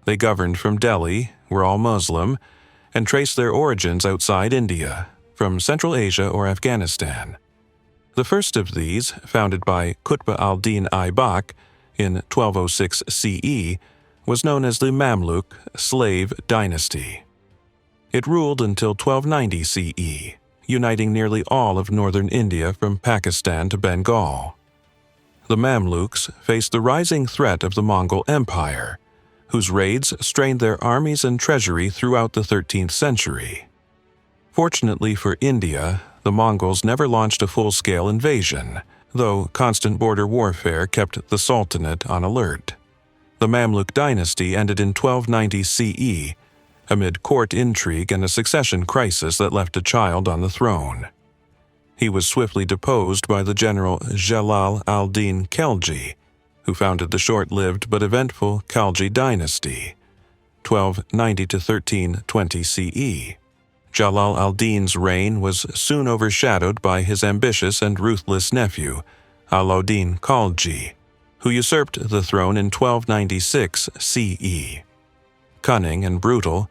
They governed from Delhi, were all Muslim, and traced their origins outside India, from Central Asia or Afghanistan. The first of these, founded by Qutb al-Din Aibak in 1206 CE, was known as the Mamluk slave dynasty. It ruled until 1290 CE, uniting nearly all of northern India from Pakistan to Bengal. the Mamluks faced the rising threat of the Mongol Empire, whose raids strained their armies and treasury throughout the 13th century. Fortunately for India, the Mongols never launched a full-scale invasion, though constant border warfare kept the Sultanate on alert. The Mamluk dynasty ended in 1290 CE, amid court intrigue and a succession crisis that left a child on the throne. He was swiftly deposed by the general Jalal al-Din Khalji, who founded the short-lived but eventful Khalji dynasty, 1290 to 1320 CE. Jalal al-Din's reign was soon overshadowed by his ambitious and ruthless nephew, Alauddin Khalji, who usurped the throne in 1296 CE. Cunning and brutal,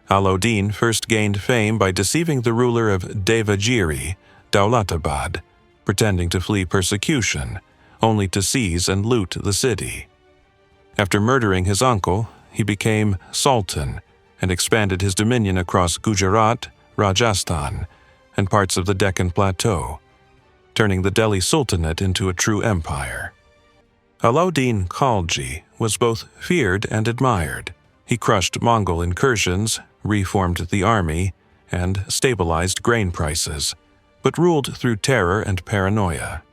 Alauddin first gained fame by deceiving the ruler of Devagiri, Daulatabad, pretending to flee persecution, only to seize and loot the city. After murdering his uncle, he became Sultan and expanded his dominion across Gujarat, Rajasthan, and parts of the Deccan Plateau, turning the Delhi Sultanate into a true empire. Alauddin Khalji was both feared and admired. He crushed Mongol incursions, reformed the army, and stabilized grain prices, but ruled through terror and paranoia.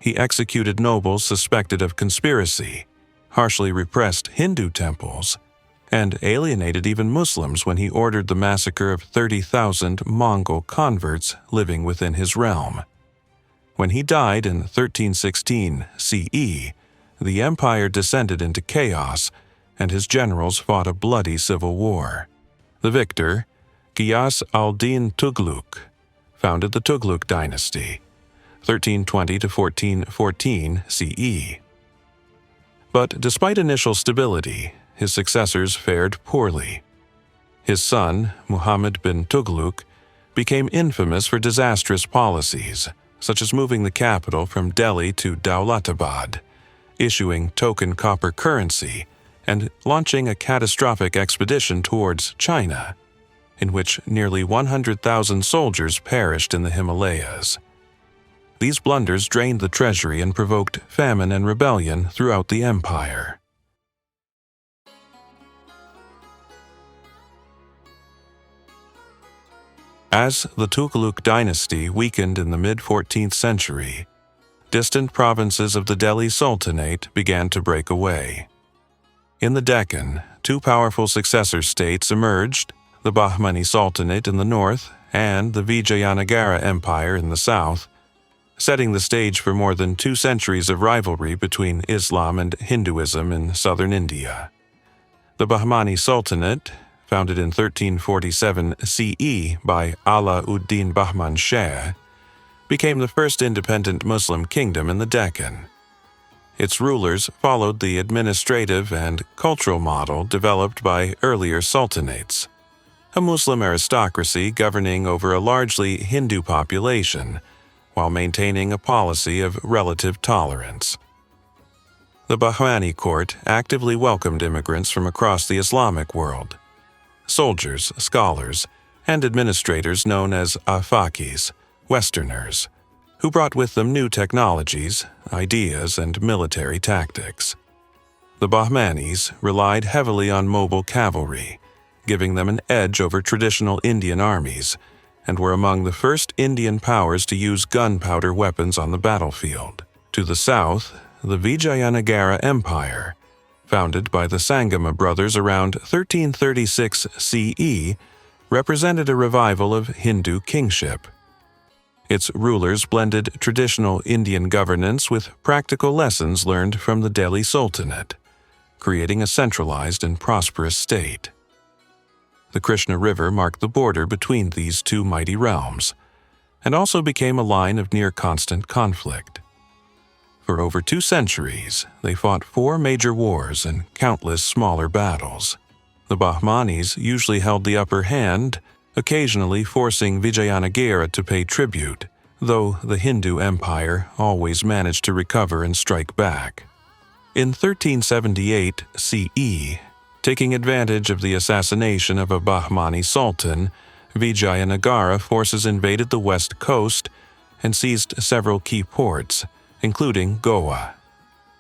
He executed nobles suspected of conspiracy, harshly repressed Hindu temples, and alienated even Muslims when he ordered the massacre of 30,000 Mongol converts living within his realm. When he died in 1316 CE, the empire descended into chaos, and his generals fought a bloody civil war. The victor, Ghiyas al-Din Tughlaq, founded the Tughlaq dynasty, 1320 to 1414 CE. But despite initial stability, his successors fared poorly. His son, Muhammad bin Tughlaq, became infamous for disastrous policies, such as moving the capital from Delhi to Daulatabad, issuing token copper currency, and launching a catastrophic expedition towards China, in which nearly 100,000 soldiers perished in the Himalayas. These blunders drained the treasury and provoked famine and rebellion throughout the empire. As the Tughlaq dynasty weakened in the mid-14th century, distant provinces of the Delhi Sultanate began to break away. In the Deccan, two powerful successor states emerged, the Bahmani Sultanate in the north and the Vijayanagara Empire in the south, setting the stage for more than 2 centuries of rivalry between Islam and Hinduism in southern India. The Bahmani Sultanate, founded in 1347 CE by Ala-ud-Din Bahman Shah, became the first independent Muslim kingdom in the Deccan. Its rulers followed the administrative and cultural model developed by earlier sultanates, a Muslim aristocracy governing over a largely Hindu population, while maintaining a policy of relative tolerance. The Bahmani court actively welcomed immigrants from across the Islamic world. Soldiers, scholars, and administrators known as Afakis, Westerners, who brought with them new technologies, ideas, and military tactics. The Bahmanis relied heavily on mobile cavalry, giving them an edge over traditional Indian armies, and were among the first Indian powers to use gunpowder weapons on the battlefield. To the south, the Vijayanagara Empire, founded by the Sangama brothers around 1336 CE, represented a revival of Hindu kingship. Its rulers blended traditional Indian governance with practical lessons learned from the Delhi Sultanate, creating a centralized and prosperous state. The Krishna River marked the border between these two mighty realms, and also became a line of near-constant conflict. For over 2 centuries, they fought 4 major wars and countless smaller battles. The Bahmanis usually held the upper hand, occasionally forcing Vijayanagara to pay tribute, though the Hindu Empire always managed to recover and strike back. In 1378 CE, taking advantage of the assassination of a Bahmani sultan, Vijayanagara forces invaded the west coast and seized several key ports, including Goa,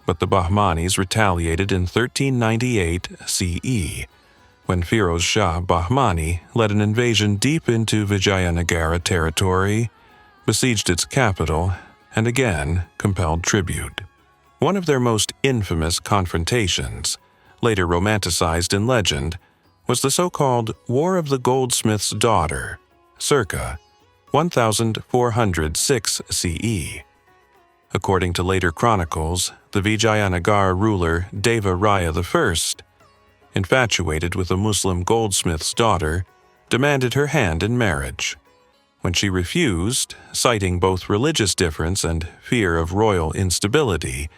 but the Bahmanis retaliated in 1398 CE, when Firoz Shah Bahmani led an invasion deep into Vijayanagara territory, besieged its capital, and again compelled tribute. One of their most infamous confrontations, later romanticized in legend, was the so-called War of the Goldsmith's Daughter, circa 1406 CE. According to later chronicles, the Vijayanagara ruler Deva Raya I, infatuated with a Muslim goldsmith's daughter, demanded her hand in marriage. When she refused, citing both religious difference and fear of royal instability,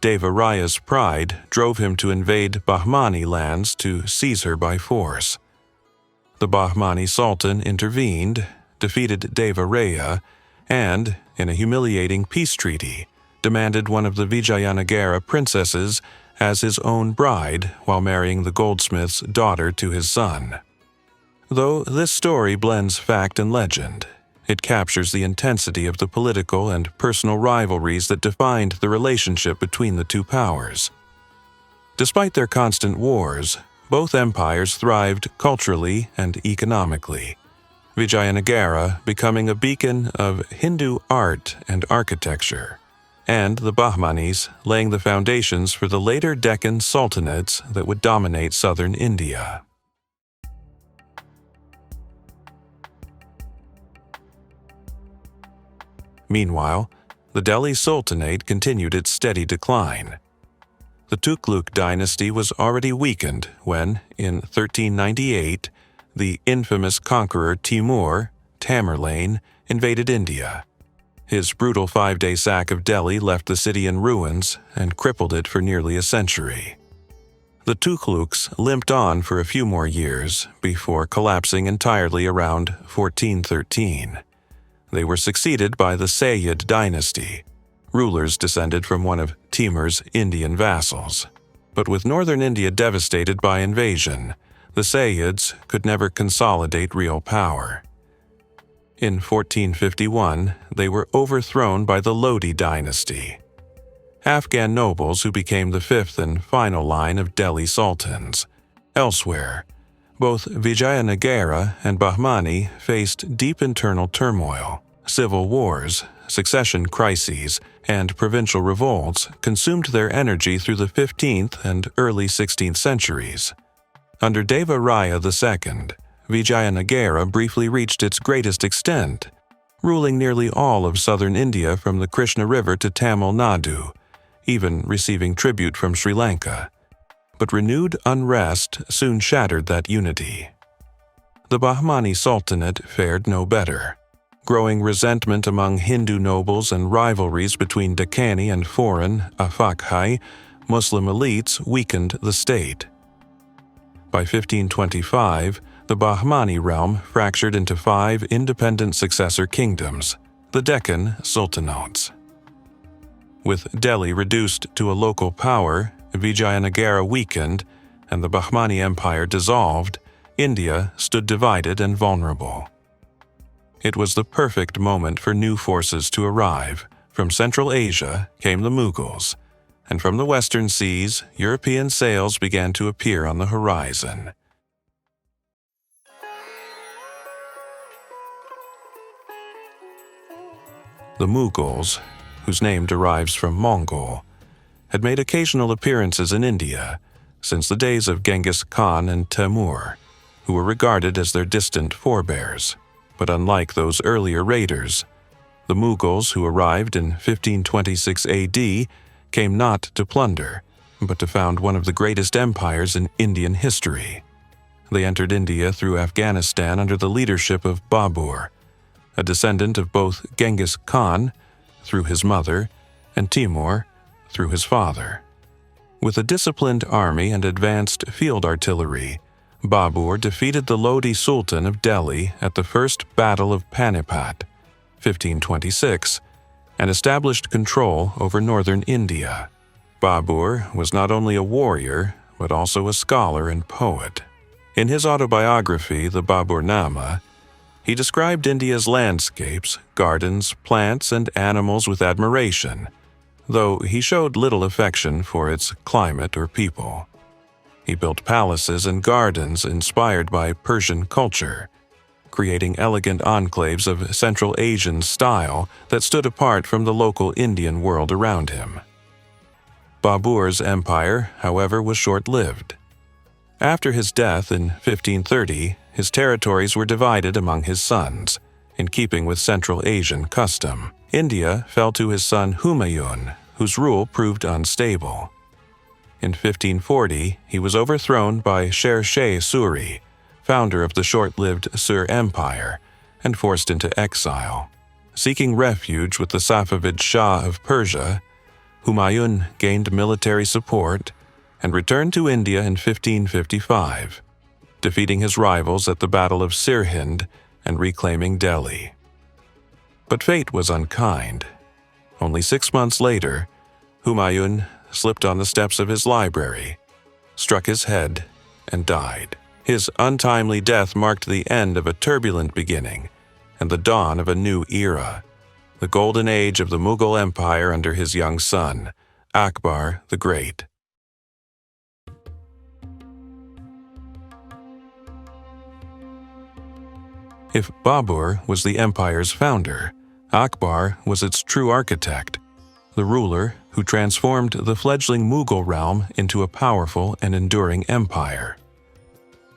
Deva Raya's pride drove him to invade Bahmani lands to seize her by force. The Bahmani Sultan intervened, defeated Deva Raya, and, in a humiliating peace treaty, demanded one of the Vijayanagara princesses as his own bride while marrying the goldsmith's daughter to his son. Though this story blends fact and legend, it captures the intensity of the political and personal rivalries that defined the relationship between the two powers. Despite their constant wars, both empires thrived culturally and economically, Vijayanagara becoming a beacon of Hindu art and architecture, and the Bahmanis laying the foundations for the later Deccan sultanates that would dominate southern India. Meanwhile, the Delhi Sultanate continued its steady decline. The Tughlaq dynasty was already weakened when, in 1398, the infamous conqueror Timur, Tamerlane, invaded India. His brutal 5-day sack of Delhi left the city in ruins and crippled it for nearly a century. The Tughlaqs limped on for a few more years before collapsing entirely around 1413. They were succeeded by the Sayyid dynasty, rulers descended from one of Timur's Indian vassals. But with northern India devastated by invasion, the Sayyids could never consolidate real power. In 1451, they were overthrown by the Lodi dynasty, Afghan nobles who became the fifth and final line of Delhi sultans. Elsewhere, both Vijayanagara and Bahmani faced deep internal turmoil. Civil wars, succession crises, and provincial revolts consumed their energy through the 15th and early 16th centuries. Under Deva Raya II, Vijayanagara briefly reached its greatest extent, ruling nearly all of southern India from the Krishna River to Tamil Nadu, even receiving tribute from Sri Lanka. But renewed unrest soon shattered that unity. The Bahmani Sultanate fared no better. Growing resentment among Hindu nobles and rivalries between Deccani and foreign, Afakhai, Muslim elites weakened the state. By 1525, the Bahmani realm fractured into 5 independent successor kingdoms, the Deccan Sultanates. With Delhi reduced to a local power, Vijayanagara weakened, and the Bahmani Empire dissolved, India stood divided and vulnerable. It was the perfect moment for new forces to arrive. From Central Asia came the Mughals, and from the western seas, European sails began to appear on the horizon. The Mughals, whose name derives from Mongol, had made occasional appearances in India since the days of Genghis Khan and Timur, who were regarded as their distant forebears. But unlike those earlier raiders, the Mughals who arrived in 1526 AD came not to plunder, but to found one of the greatest empires in Indian history. They entered India through Afghanistan under the leadership of Babur, a descendant of both Genghis Khan, through his mother, and Timur, through his father. With a disciplined army and advanced field artillery, Babur defeated the Lodi Sultan of Delhi at the First Battle of Panipat, 1526, and established control over northern India. Babur was not only a warrior, but also a scholar and poet. In his autobiography, the Baburnama, he described India's landscapes, gardens, plants, and animals with admiration, though he showed little affection for its climate or people. He built palaces and gardens inspired by Persian culture, creating elegant enclaves of Central Asian style that stood apart from the local Indian world around him. Babur's empire, however, was short-lived. After his death in 1530, his territories were divided among his sons, in keeping with Central Asian custom. India fell to his son Humayun, whose rule proved unstable. In 1540, he was overthrown by Sher Shah Suri, founder of the short-lived Sur Empire, and forced into exile. Seeking refuge with the Safavid Shah of Persia, Humayun gained military support and returned to India in 1555, defeating his rivals at the Battle of Sirhind and reclaiming Delhi. But fate was unkind. Only 6 months later, Humayun slipped on the steps of his library, struck his head, and died. His untimely death marked the end of a turbulent beginning and the dawn of a new era, the golden age of the Mughal Empire under his young son, Akbar the Great. If Babur was the empire's founder, Akbar was its true architect, the ruler who transformed the fledgling Mughal realm into a powerful and enduring empire.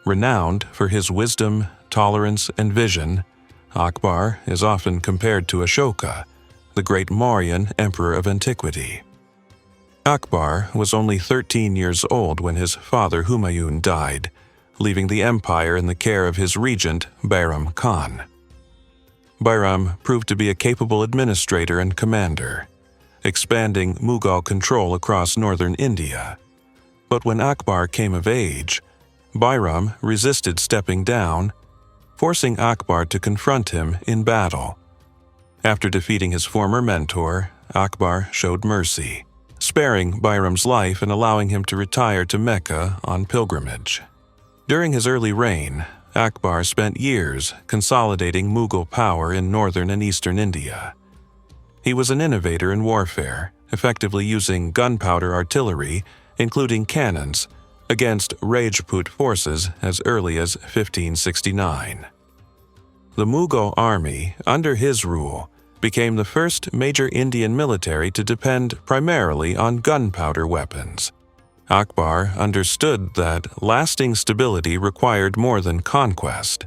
Renowned for his wisdom, tolerance, and vision, Akbar is often compared to Ashoka, the great Mauryan Emperor of antiquity. Akbar was only 13 years old when his father Humayun died, leaving the empire in the care of his regent, Bairam Khan. Bairam proved to be a capable administrator and commander, expanding Mughal control across northern India. But when Akbar came of age, Bairam resisted stepping down, forcing Akbar to confront him in battle. After defeating his former mentor, Akbar showed mercy, sparing Bairam's life and allowing him to retire to Mecca on pilgrimage. During his early reign, Akbar spent years consolidating Mughal power in northern and eastern India. He was an innovator in warfare, effectively using gunpowder artillery, including cannons, against Rajput forces as early as 1569. The Mughal army, under his rule, became the first major Indian military to depend primarily on gunpowder weapons. Akbar understood that lasting stability required more than conquest.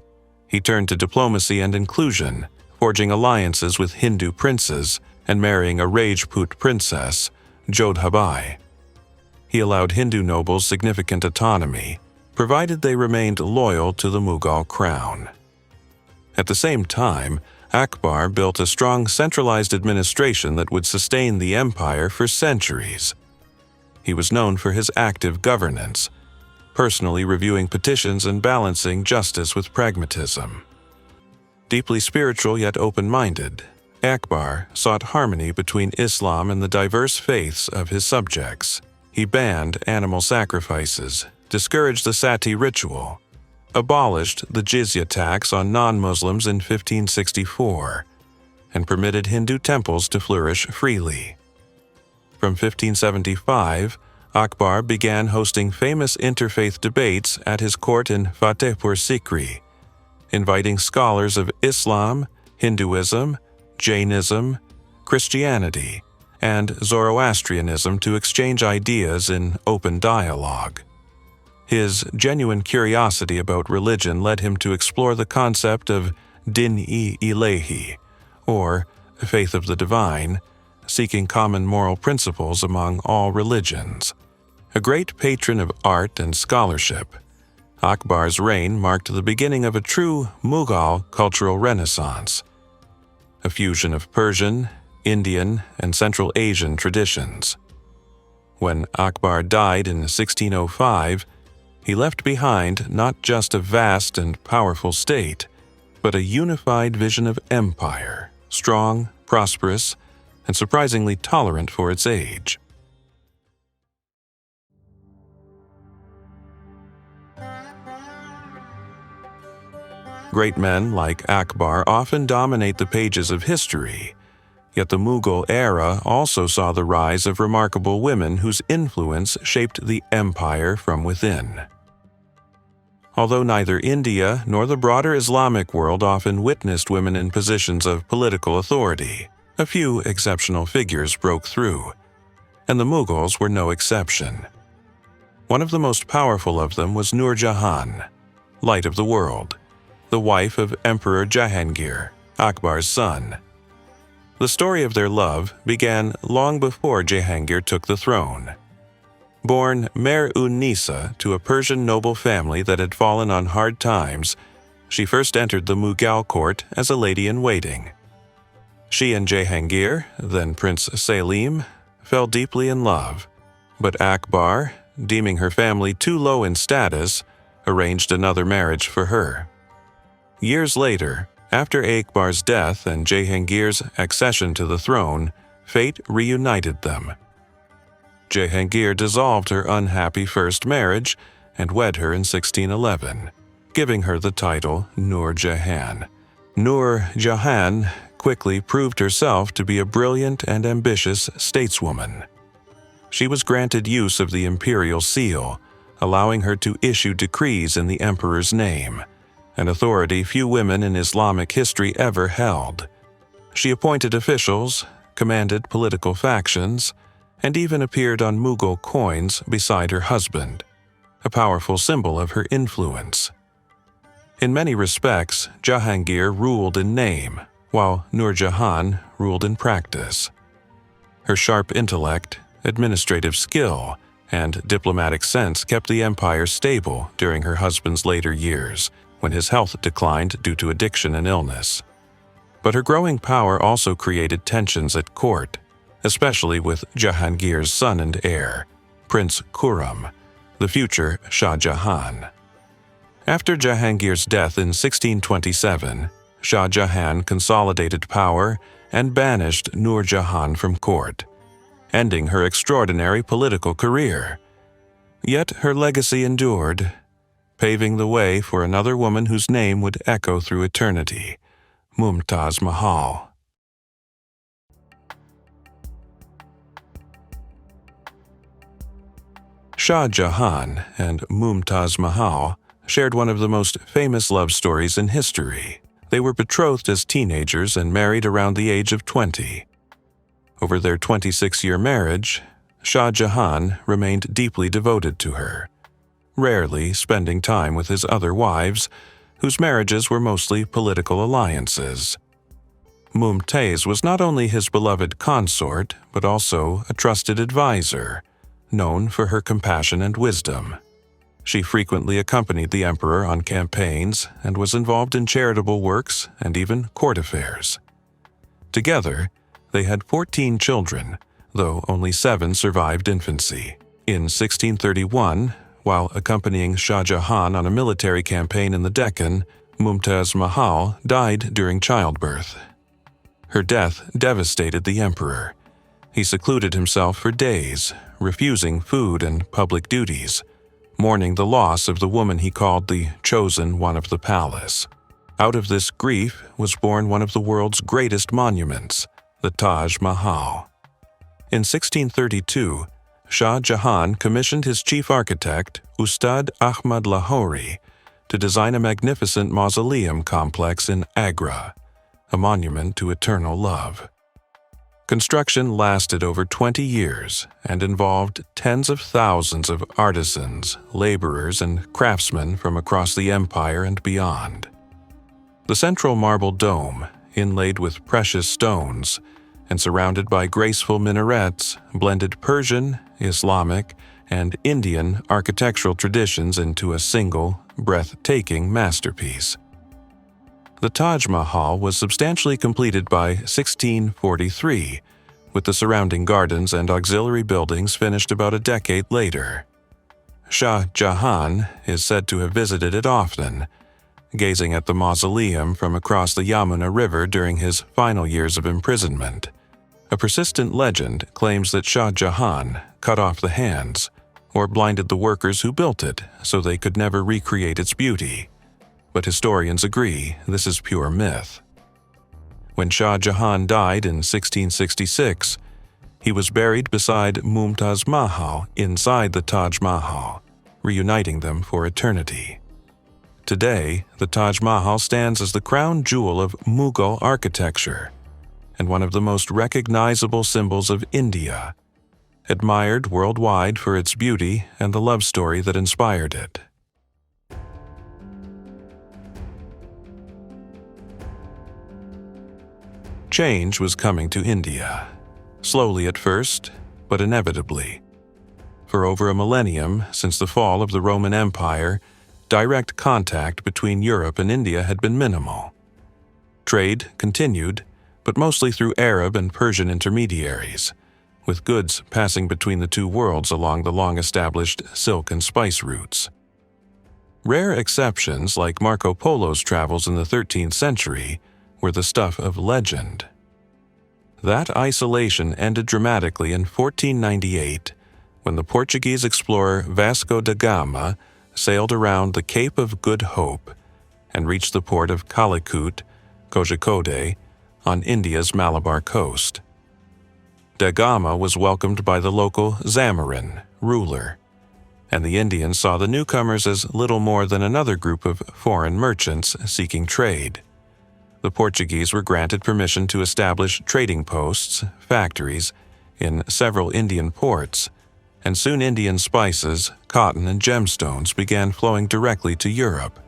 He turned to diplomacy and inclusion, forging alliances with Hindu princes and marrying a Rajput princess, Jodhabai. He allowed Hindu nobles significant autonomy, provided they remained loyal to the Mughal crown. At the same time, Akbar built a strong centralized administration that would sustain the empire for centuries. He was known for his active governance, personally reviewing petitions and balancing justice with pragmatism. Deeply spiritual yet open-minded, Akbar sought harmony between Islam and the diverse faiths of his subjects. He banned animal sacrifices, discouraged the sati ritual, abolished the jizya tax on non-Muslims in 1564, and permitted Hindu temples to flourish freely. From 1575, Akbar began hosting famous interfaith debates at his court in Fatehpur Sikri, inviting scholars of Islam, Hinduism, Jainism, Christianity, and Zoroastrianism to exchange ideas in open dialogue. His genuine curiosity about religion led him to explore the concept of din-i-ilahi, or faith of the divine, seeking common moral principles among all religions. A great patron of art and scholarship, Akbar's reign marked the beginning of a true Mughal cultural renaissance, a fusion of Persian, Indian, and Central Asian traditions. When Akbar died in 1605, he left behind not just a vast and powerful state, but a unified vision of empire, strong, prosperous, and surprisingly tolerant for its age. Great men like Akbar often dominate the pages of history, Yet the Mughal era also saw the rise of remarkable women whose influence shaped the empire from within. Although neither India nor the broader Islamic world often witnessed women in positions of political authority, a few exceptional figures broke through, and the Mughals were no exception. One of the most powerful of them was Nur Jahan, Light of the World, the wife of Emperor Jahangir, Akbar's son. The story of their love began long before Jahangir took the throne. Born Mer-un-Nisa to a Persian noble family that had fallen on hard times, she first entered the Mughal court as a lady-in-waiting. She and Jahangir, then Prince Selim, fell deeply in love, but Akbar, deeming her family too low in status, arranged another marriage for her. Years later, after Akbar's death and Jahangir's accession to the throne, fate reunited them. Jahangir dissolved her unhappy first marriage and wed her in 1611, giving her the title Nur Jahan. Nur Jahan quickly proved herself to be a brilliant and ambitious stateswoman. She was granted use of the imperial seal, allowing her to issue decrees in the emperor's name, an authority few women in Islamic history ever held. She appointed officials, commanded political factions, and even appeared on Mughal coins beside her husband, a powerful symbol of her influence. In many respects, Jahangir ruled in name, while Nur Jahan ruled in practice. Her sharp intellect, administrative skill, and diplomatic sense kept the empire stable during her husband's later years, when his health declined due to addiction and illness. But her growing power also created tensions at court, especially with Jahangir's son and heir, Prince Khurram, the future Shah Jahan. After Jahangir's death in 1627, Shah Jahan consolidated power and banished Nur Jahan from court, ending her extraordinary political career. Yet her legacy endured, paving the way for another woman whose name would echo through eternity, Mumtaz Mahal. Shah Jahan and Mumtaz Mahal shared one of the most famous love stories in history. They were betrothed as teenagers and married around the age of 20. Over their 26-year marriage, Shah Jahan remained deeply devoted to her, rarely spending time with his other wives, whose marriages were mostly political alliances. Mumtaz was not only his beloved consort, but also a trusted advisor, known for her compassion and wisdom. She frequently accompanied the emperor on campaigns and was involved in charitable works and even court affairs. Together, they had 14 children, though only 7 survived infancy. In 1631, while accompanying Shah Jahan on a military campaign in the Deccan, Mumtaz Mahal died during childbirth. Her death devastated the emperor. He secluded himself for days, refusing food and public duties, mourning the loss of the woman he called the chosen one of the palace. Out of this grief was born one of the world's greatest monuments, the Taj Mahal. In 1632, Shah Jahan commissioned his chief architect, Ustad Ahmad Lahori, to design a magnificent mausoleum complex in Agra, a monument to eternal love. Construction lasted over 20 years and involved tens of thousands of artisans, laborers, and craftsmen from across the empire and beyond. The central marble dome, inlaid with precious stones and surrounded by graceful minarets, blended Persian, Islamic, and Indian architectural traditions into a single, breathtaking masterpiece. The Taj Mahal was substantially completed by 1643, with the surrounding gardens and auxiliary buildings finished about a decade later. Shah Jahan is said to have visited it often, gazing at the mausoleum from across the Yamuna River during his final years of imprisonment. A persistent legend claims that Shah Jahan cut off the hands or blinded the workers who built it so they could never recreate its beauty. But historians agree this is pure myth. When Shah Jahan died in 1666, he was buried beside Mumtaz Mahal inside the Taj Mahal, reuniting them for eternity. Today, the Taj Mahal stands as the crown jewel of Mughal architecture and one of the most recognizable symbols of India, admired worldwide for its beauty and the love story that inspired it. Change was coming to India, slowly at first, but inevitably. For over a millennium since the fall of the Roman Empire, direct contact between Europe and India had been minimal. Trade continued, but mostly through Arab and Persian intermediaries, with goods passing between the two worlds along the long-established silk and spice routes. Rare exceptions, like Marco Polo's travels in the 13th century, were the stuff of legend. That isolation ended dramatically in 1498, when the Portuguese explorer Vasco da Gama sailed around the Cape of Good Hope and reached the port of Calicut, Kozhikode, on India's Malabar coast. Da Gama was welcomed by the local Zamarin ruler, and the Indians saw the newcomers as little more than another group of foreign merchants seeking trade. The Portuguese were granted permission to establish trading posts, factories, in several Indian ports, and soon Indian spices, cotton, and gemstones began flowing directly to Europe,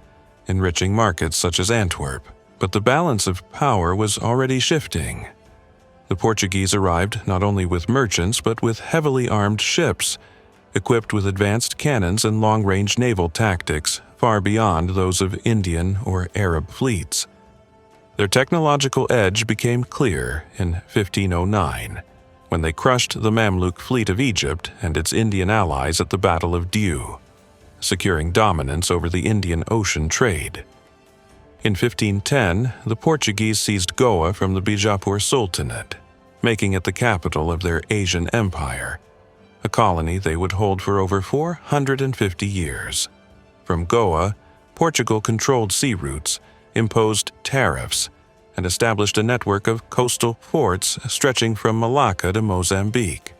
enriching markets such as Antwerp. But the balance of power was already shifting. The Portuguese arrived not only with merchants but with heavily armed ships, equipped with advanced cannons and long-range naval tactics far beyond those of Indian or Arab fleets. Their technological edge became clear in 1509, when they crushed the Mamluk fleet of Egypt and its Indian allies at the Battle of Diu, securing dominance over the Indian Ocean trade. In 1510, the Portuguese seized Goa from the Bijapur Sultanate, making it the capital of their Asian empire, a colony they would hold for over 450 years. From Goa, Portugal controlled sea routes, imposed tariffs, and established a network of coastal forts stretching from Malacca to Mozambique.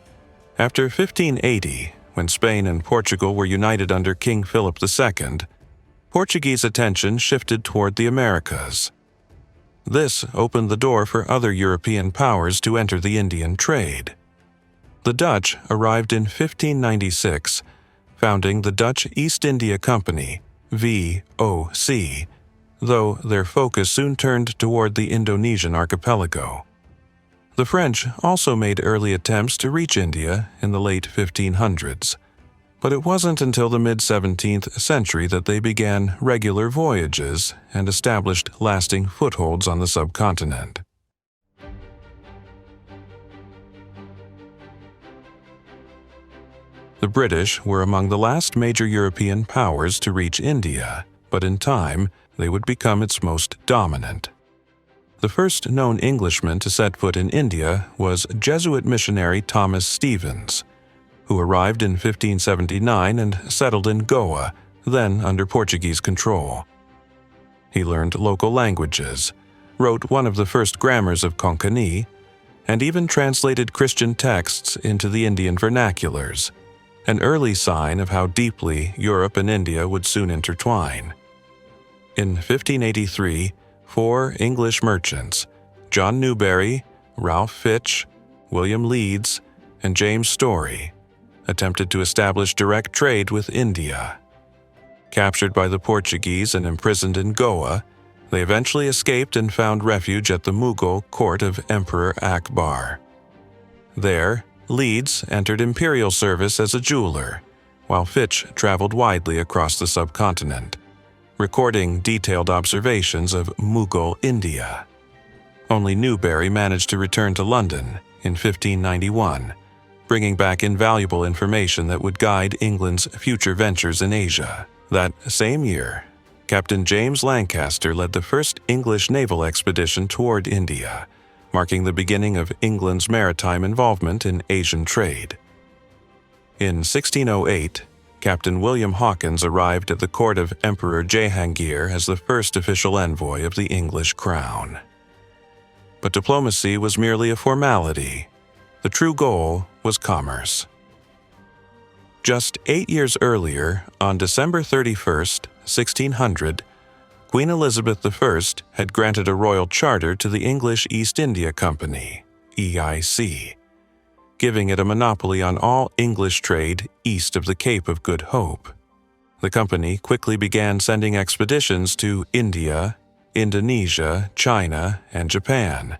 After 1580, when Spain and Portugal were united under King Philip II, Portuguese attention shifted toward the Americas. This opened the door for other European powers to enter the Indian trade. The Dutch arrived in 1596, founding the Dutch East India Company, VOC, though their focus soon turned toward the Indonesian archipelago. The French also made early attempts to reach India in the late 1500s, but it wasn't until the mid-17th century that they began regular voyages and established lasting footholds on the subcontinent. The British were among the last major European powers to reach India, but in time, they would become its most dominant. The first known Englishman to set foot in India was Jesuit missionary Thomas Stevens, who arrived in 1579 and settled in Goa, then under Portuguese control. He learned local languages, wrote one of the first grammars of Konkani, and even translated Christian texts into the Indian vernaculars, an early sign of how deeply Europe and India would soon intertwine. In 1583, 4 English merchants, John Newbery, Ralph Fitch, William Leeds, and James Story, attempted to establish direct trade with India. Captured by the Portuguese and imprisoned in Goa, they eventually escaped and found refuge at the Mughal court of Emperor Akbar. There, Leeds entered imperial service as a jeweler, while Fitch traveled widely across the subcontinent, recording detailed observations of Mughal India. Only Newbery managed to return to London in 1591, bringing back invaluable information that would guide England's future ventures in Asia. That same year, Captain James Lancaster led the first English naval expedition toward India, marking the beginning of England's maritime involvement in Asian trade. In 1608, Captain William Hawkins arrived at the court of Emperor Jehangir as the first official envoy of the English crown. but diplomacy was merely a formality. The true goal was commerce. Just 8 years earlier, on December 31st, 1600, Queen Elizabeth I had granted a royal charter to the English East India Company, EIC, giving it a monopoly on all English trade east of the Cape of Good Hope. The company quickly began sending expeditions to India, Indonesia, China, and Japan,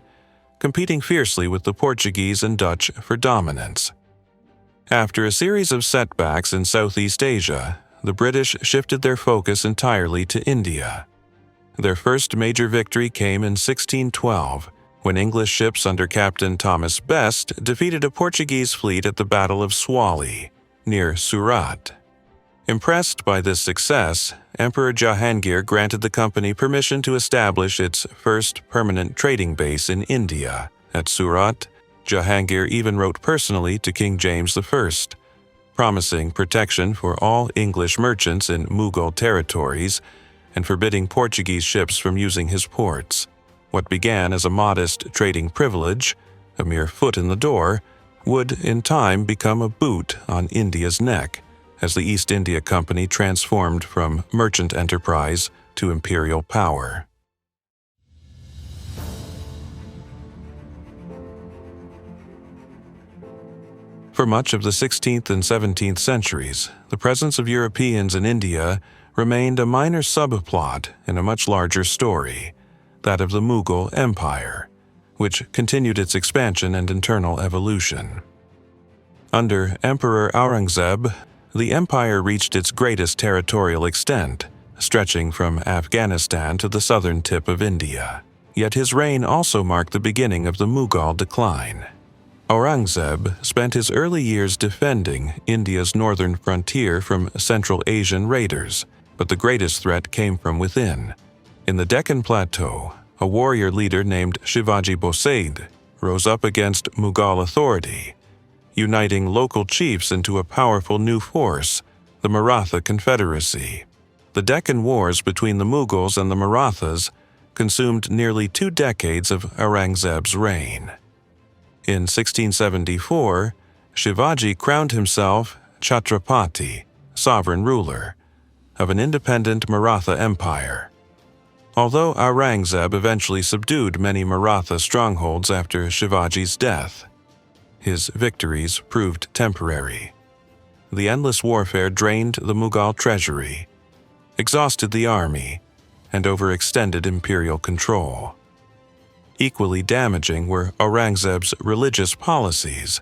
competing fiercely with the Portuguese and Dutch for dominance. After a series of setbacks in Southeast Asia, the British shifted their focus entirely to India. Their first major victory came in 1612, when English ships under Captain Thomas Best defeated a Portuguese fleet at the Battle of Swali, near Surat. Impressed by this success, Emperor Jahangir granted the company permission to establish its first permanent trading base in India. At Surat, Jahangir even wrote personally to King James I, promising protection for all English merchants in Mughal territories and forbidding Portuguese ships from using his ports. What began as a modest trading privilege, a mere foot in the door, would in time become a boot on India's neck as the East India Company transformed from merchant enterprise to imperial power. For much of the 16th and 17th centuries, the presence of Europeans in India remained a minor subplot in a much larger story, that of the Mughal Empire, which continued its expansion and internal evolution. Under Emperor Aurangzeb, the empire reached its greatest territorial extent, stretching from Afghanistan to the southern tip of India. Yet his reign also marked the beginning of the Mughal decline. Aurangzeb spent his early years defending India's northern frontier from Central Asian raiders, but the greatest threat came from within. In the Deccan Plateau, a warrior leader named Shivaji Bhosale rose up against Mughal authority, uniting local chiefs into a powerful new force, the Maratha Confederacy. The Deccan Wars between the Mughals and the Marathas consumed nearly 2 decades of Aurangzeb's reign. In 1674, Shivaji crowned himself Chhatrapati, sovereign ruler, of an independent Maratha Empire. Although Aurangzeb eventually subdued many Maratha strongholds after Shivaji's death, his victories proved temporary. The endless warfare drained the Mughal treasury, exhausted the army, and overextended imperial control. Equally damaging were Aurangzeb's religious policies,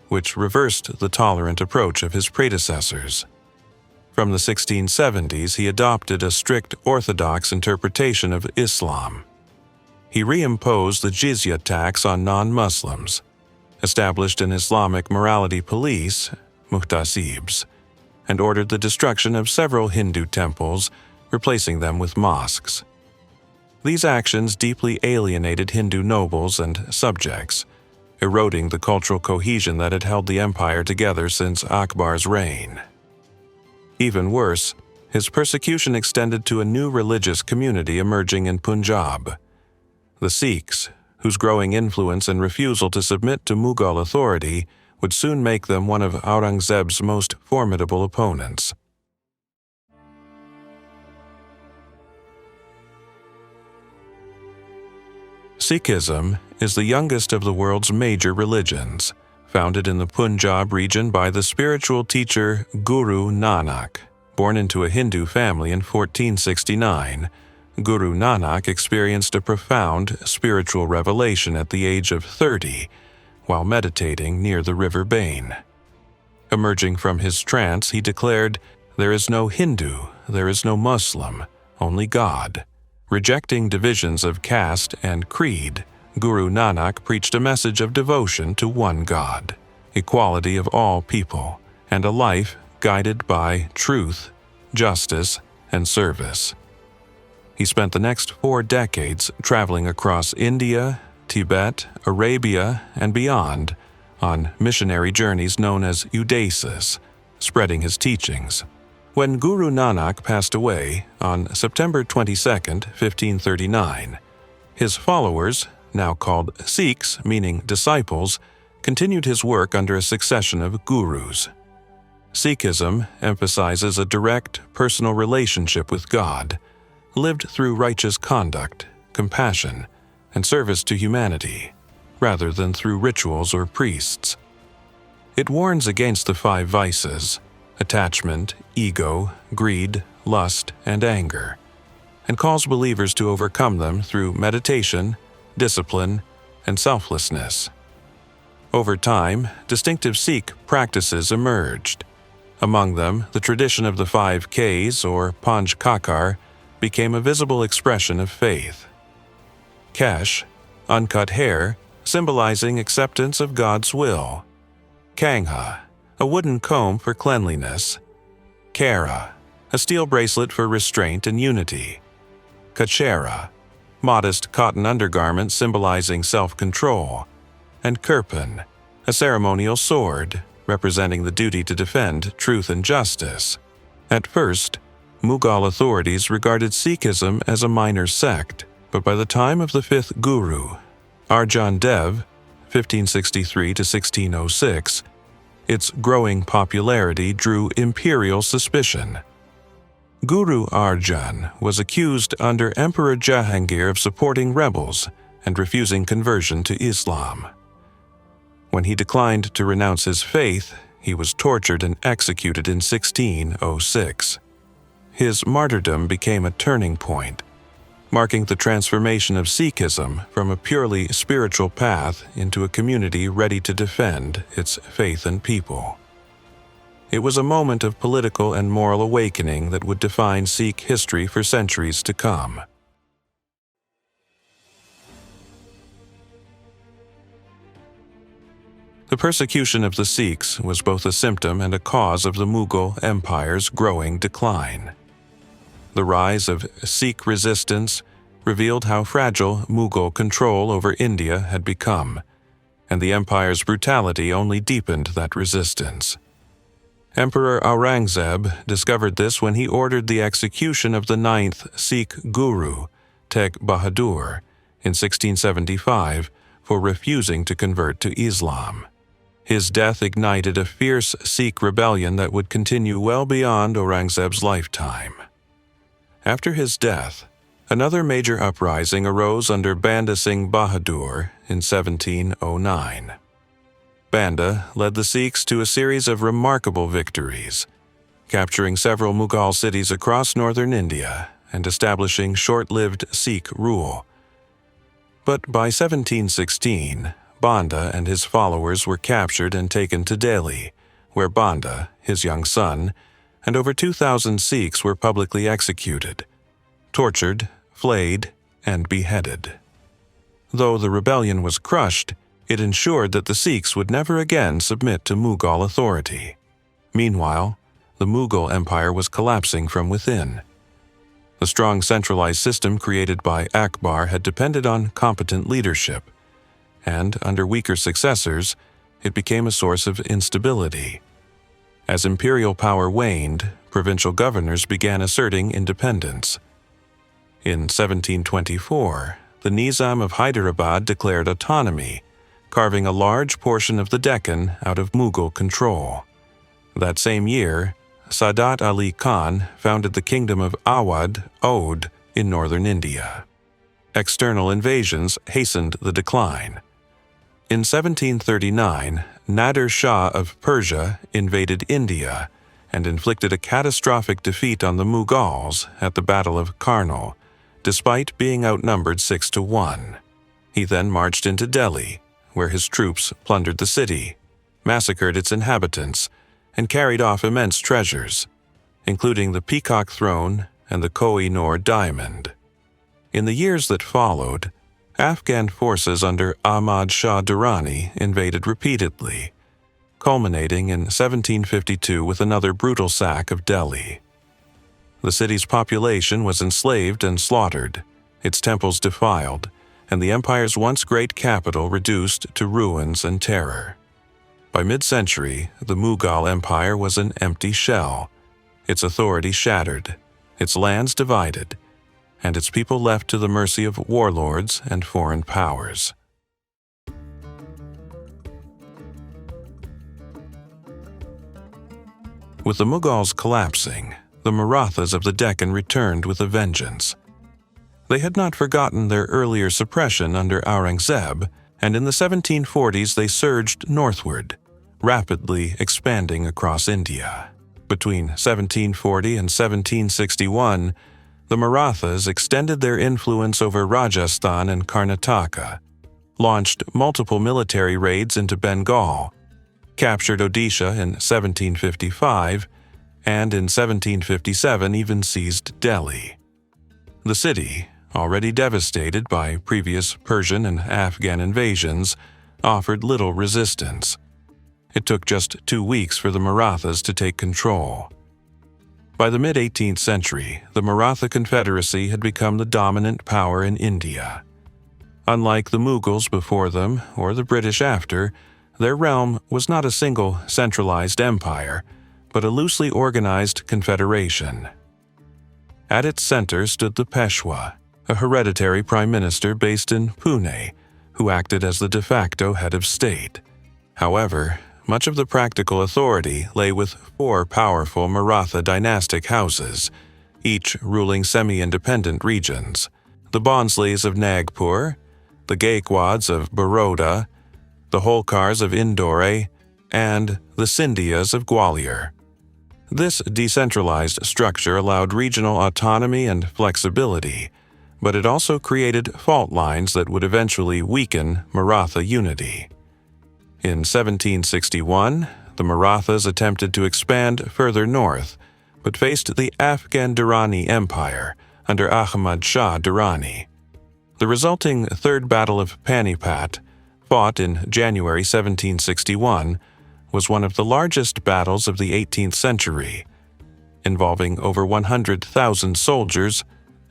which reversed the tolerant approach of his predecessors. From the 1670s, he adopted a strict orthodox interpretation of Islam. He reimposed the jizya tax on non-Muslims, established an Islamic morality police, muhtasibs, and ordered the destruction of several Hindu temples, replacing them with mosques. These actions deeply alienated Hindu nobles and subjects, eroding the cultural cohesion that had held the empire together since Akbar's reign. Even worse, his persecution extended to a new religious community emerging in Punjab, the Sikhs, whose growing influence and refusal to submit to Mughal authority would soon make them one of Aurangzeb's most formidable opponents. Sikhism is the youngest of the world's major religions, founded in the Punjab region by the spiritual teacher Guru Nanak. Born into a Hindu family in 1469, Guru Nanak experienced a profound spiritual revelation at the age of 30 while meditating near the river Bain. Emerging from his trance, he declared, "There is no Hindu, there is no Muslim, only God." Rejecting divisions of caste and creed, Guru Nanak preached a message of devotion to one God, equality of all people, and a life guided by truth, justice, and service. He spent the next 4 decades traveling across India, Tibet, Arabia, and beyond on missionary journeys known as Udasis, spreading his teachings. When Guru Nanak passed away on September 22, 1539, his followers, now called Sikhs, meaning disciples, continued his work under a succession of gurus. Sikhism emphasizes a direct, personal relationship with God, lived through righteous conduct, compassion, and service to humanity, rather than through rituals or priests. It warns against the five vices: attachment, ego, greed, lust, and anger, and calls believers to overcome them through meditation, discipline, and selflessness. Over time, distinctive Sikh practices emerged. Among them, the tradition of the 5 Ks, or Panj Kakar, became a visible expression of faith. Kesh, uncut hair, symbolizing acceptance of God's will. Kangha, a wooden comb for cleanliness. Kara, a steel bracelet for restraint and unity. Kachera, modest cotton undergarment symbolizing self-control. And Kirpan, a ceremonial sword representing the duty to defend truth and justice. At first, Mughal authorities regarded Sikhism as a minor sect, but by the time of the 5th Guru, Arjan Dev, 1563 to 1606, its growing popularity drew imperial suspicion. Guru Arjan was accused under Emperor Jahangir of supporting rebels and refusing conversion to Islam. When he declined to renounce his faith, he was tortured and executed in 1606. His martyrdom became a turning point, marking the transformation of Sikhism from a purely spiritual path into a community ready to defend its faith and people. It was a moment of political and moral awakening that would define Sikh history for centuries to come. The persecution of the Sikhs was both a symptom and a cause of the Mughal Empire's growing decline. The rise of Sikh resistance revealed how fragile Mughal control over India had become, and the empire's brutality only deepened that resistance. Emperor Aurangzeb discovered this when he ordered the execution of the 9th Sikh Guru, Tegh Bahadur, in 1675 for refusing to convert to Islam. His death ignited a fierce Sikh rebellion that would continue well beyond Aurangzeb's lifetime. After his death, another major uprising arose under Banda Singh Bahadur in 1709. Banda led the Sikhs to a series of remarkable victories, capturing several Mughal cities across northern India and establishing short-lived Sikh rule. But by 1716, Banda and his followers were captured and taken to Delhi, where Banda, his young son, and over 2,000 Sikhs were publicly executed, tortured, flayed, and beheaded. Though the rebellion was crushed, it ensured that the Sikhs would never again submit to Mughal authority. Meanwhile, the Mughal Empire was collapsing from within. The strong centralized system created by Akbar had depended on competent leadership, and under weaker successors, it became a source of instability. As imperial power waned, provincial governors began asserting independence. In 1724, the Nizam of Hyderabad declared autonomy, carving a large portion of the Deccan out of Mughal control. That same year, Sadat Ali Khan founded the kingdom of Awadh in northern India. External invasions hastened the decline. In 1739, Nader Shah of Persia invaded India and inflicted a catastrophic defeat on the Mughals at the Battle of Karnal, despite being outnumbered 6-1. He then marched into Delhi, where his troops plundered the city, massacred its inhabitants, and carried off immense treasures, including the Peacock Throne and the Koh-i-Noor diamond. In the years that followed, Afghan forces under Ahmad Shah Durrani invaded repeatedly, culminating in 1752 with another brutal sack of Delhi. The city's population was enslaved and slaughtered, its temples defiled, and the empire's once great capital reduced to ruins and terror. By mid-century, the Mughal Empire was an empty shell, its authority shattered, its lands divided, and its people left to the mercy of warlords and foreign powers. With the Mughals collapsing, the Marathas of the Deccan returned with a vengeance. They had not forgotten their earlier suppression under Aurangzeb, and in the 1740s they surged northward, rapidly expanding across India. Between 1740 and 1761, the Marathas extended their influence over Rajasthan and Karnataka, launched multiple military raids into Bengal, captured Odisha in 1755, and in 1757 even seized Delhi. The city, already devastated by previous Persian and Afghan invasions, offered little resistance. It took just 2 weeks for the Marathas to take control. By the mid-18th century, the Maratha Confederacy had become the dominant power in India. Unlike the Mughals before them or the British after, their realm was not a single centralized empire, but a loosely organized confederation. At its center stood the Peshwa, a hereditary prime minister based in Pune, who acted as the de facto head of state. However, much of the practical authority lay with 4 powerful Maratha dynastic houses, each ruling semi-independent regions: the Bhonsles of Nagpur, the Gaikwads of Baroda, the Holkars of Indore, and the Scindias of Gwalior. This decentralized structure allowed regional autonomy and flexibility, but it also created fault lines that would eventually weaken Maratha unity. In 1761, the Marathas attempted to expand further north, but faced the Afghan Durrani Empire under Ahmad Shah Durrani. The resulting Third Battle of Panipat, fought in January 1761, was one of the largest battles of the 18th century, involving over 100,000 soldiers,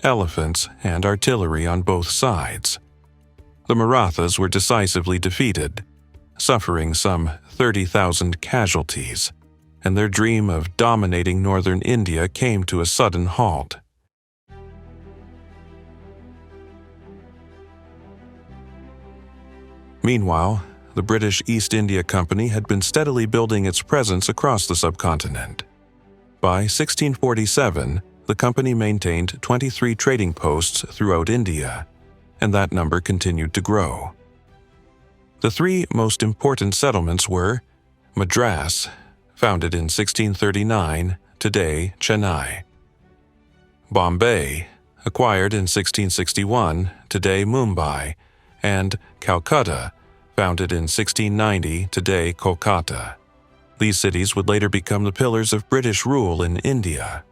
elephants, and artillery on both sides. The Marathas were decisively defeated, suffering some 30,000 casualties, and their dream of dominating northern India came to a sudden halt. Meanwhile, the British East India Company had been steadily building its presence across the subcontinent. By 1647, the company maintained 23 trading posts throughout India, and that number continued to grow. The 3 most important settlements were Madras, founded in 1639, today Chennai; Bombay, acquired in 1661, today Mumbai; and Calcutta, founded in 1690, today Kolkata. These cities would later become the pillars of British rule in India.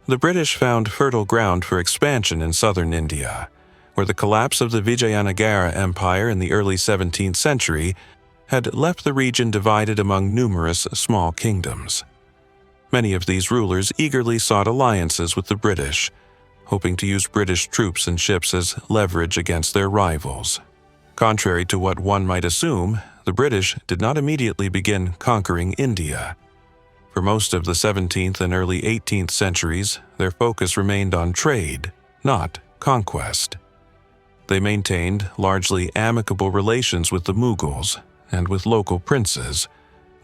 The British found fertile ground for expansion in southern India, where the collapse of the Vijayanagara Empire in the early 17th century had left the region divided among numerous small kingdoms. Many of these rulers eagerly sought alliances with the British, hoping to use British troops and ships as leverage against their rivals. Contrary to what one might assume, the British did not immediately begin conquering India. For most of the 17th and early 18th centuries, their focus remained on trade, not conquest. They maintained largely amicable relations with the Mughals and with local princes,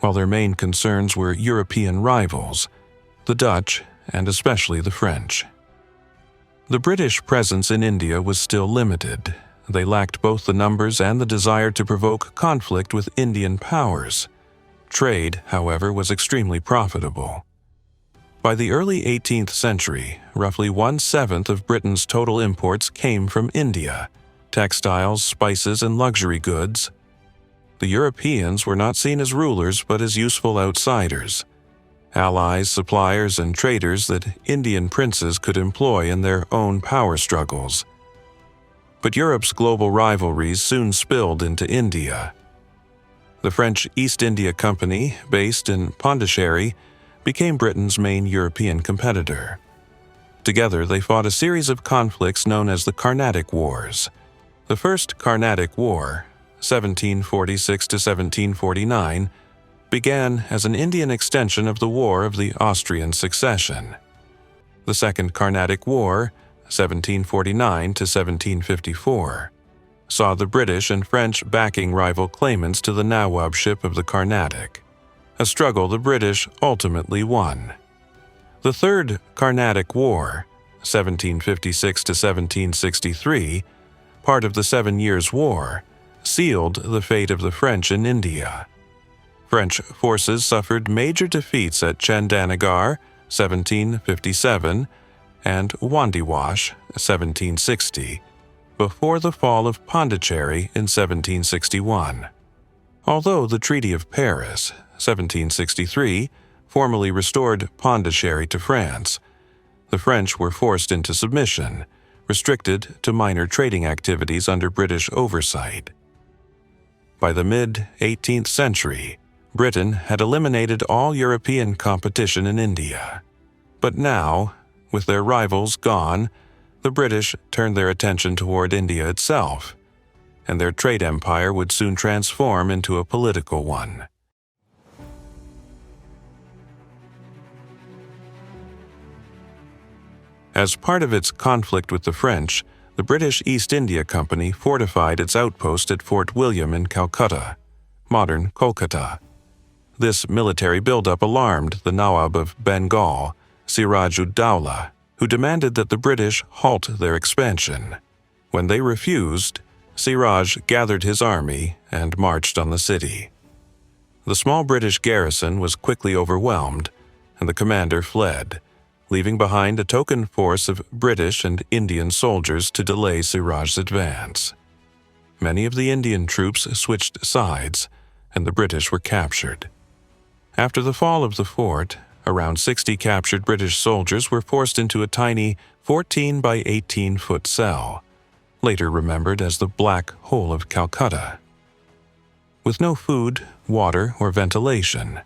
while their main concerns were European rivals, the Dutch and especially the French. The British presence in India was still limited. They lacked both the numbers and the desire to provoke conflict with Indian powers. Trade, however, was extremely profitable. By the early 18th century, roughly 1/7 of Britain's total imports came from India: textiles, spices, and luxury goods. The Europeans were not seen as rulers but as useful outsiders, allies, suppliers, and traders that Indian princes could employ in their own power struggles. But Europe's global rivalries soon spilled into India. The French East India Company, based in Pondicherry, became Britain's main European competitor. Together, they fought a series of conflicts known as the Carnatic Wars. The First Carnatic War, 1746 to 1749, began as an Indian extension of the War of the Austrian Succession. The Second Carnatic War, (1749 to 1754), saw the British and French backing rival claimants to the Nawabship of the Carnatic, a struggle the British ultimately won. The Third Carnatic War, 1756 to 1763, part of the 7 Years' War, sealed the fate of the French in India. French forces suffered major defeats at Chandanagar, 1757, and Wandiwash, 1760, before the fall of Pondicherry in 1761. Although the Treaty of Paris, 1763, formally restored Pondicherry to France, the French were forced into submission, restricted to minor trading activities under British oversight. By the mid-18th century, Britain had eliminated all European competition in India. But now, with their rivals gone, the British turned their attention toward India itself, and their trade empire would soon transform into a political one. As part of its conflict with the French, the British East India Company fortified its outpost at Fort William in Calcutta, modern Kolkata. This military buildup alarmed the Nawab of Bengal, Siraj-ud-Dowlah, who demanded that the British halt their expansion. When they refused, Siraj gathered his army and marched on the city. The small British garrison was quickly overwhelmed, and the commander fled, leaving behind a token force of British and Indian soldiers to delay Siraj's advance. Many of the Indian troops switched sides, and the British were captured. After the fall of the fort, around 60 captured British soldiers were forced into a tiny 14 by 18-foot cell, later remembered as the Black Hole of Calcutta. With no food, water, or ventilation,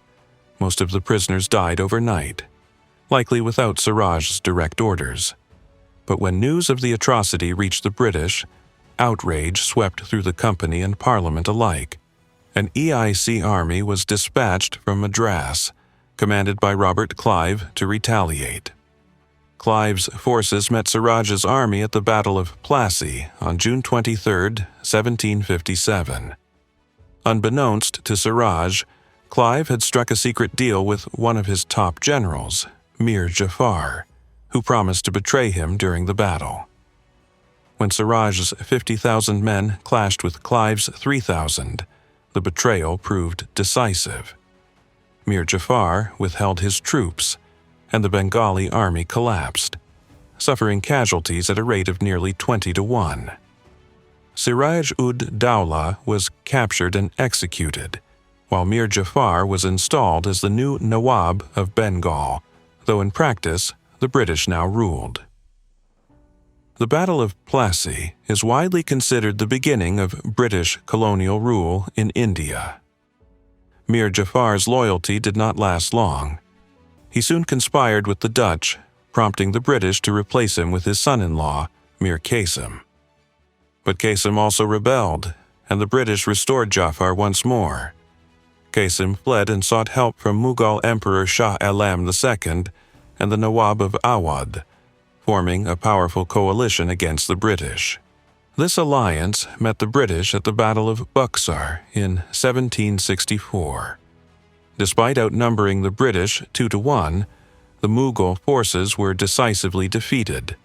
most of the prisoners died overnight, likely without Siraj's direct orders. But when news of the atrocity reached the British, outrage swept through the company and Parliament alike. An EIC army was dispatched from Madras, commanded by Robert Clive, to retaliate. Clive's forces met Siraj's army at the Battle of Plassey on June 23, 1757. Unbeknownst to Siraj, Clive had struck a secret deal with one of his top generals, Mir Jafar, who promised to betray him during the battle. When Siraj's 50,000 men clashed with Clive's 3,000, the betrayal proved decisive. Mir Jafar withheld his troops, and the Bengali army collapsed, suffering casualties at a rate of nearly 20-1. Siraj-ud-Dowlah was captured and executed, while Mir Jafar was installed as the new Nawab of Bengal, though in practice the British now ruled. The Battle of Plassey is widely considered the beginning of British colonial rule in India. Mir Jafar's loyalty did not last long. He soon conspired with the Dutch, prompting the British to replace him with his son-in-law, Mir Qasim. But Qasim also rebelled, and the British restored Jafar once more. Qasim fled and sought help from Mughal Emperor Shah Alam II and the Nawab of Awadh, forming a powerful coalition against the British. This alliance met the British at the Battle of Buxar in 1764. Despite outnumbering the British 2-1, the Mughal forces were decisively defeated.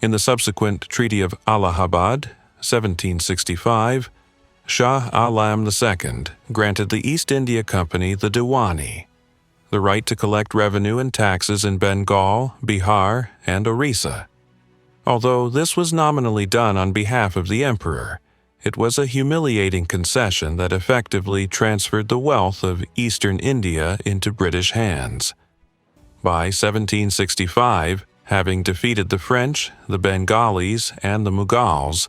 In the subsequent Treaty of Allahabad, 1765, Shah Alam II granted the East India Company the Diwani, the right to collect revenue and taxes in Bengal, Bihar, and Orissa. Although this was nominally done on behalf of the emperor, it was a humiliating concession that effectively transferred the wealth of eastern India into British hands. By 1765, having defeated the French, the Bengalis, and the Mughals,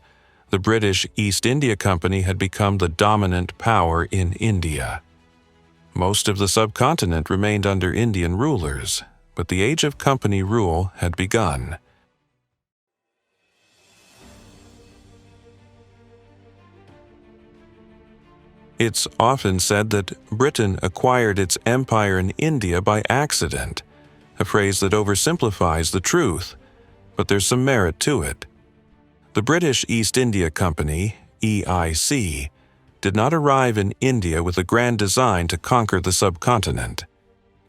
the British East India Company had become the dominant power in India. Most of the subcontinent remained under Indian rulers, but the age of company rule had begun. It's often said that Britain acquired its empire in India by accident, a phrase that oversimplifies the truth. but there's some merit to it. The British East India Company, EIC, did not arrive in India with a grand design to conquer the subcontinent.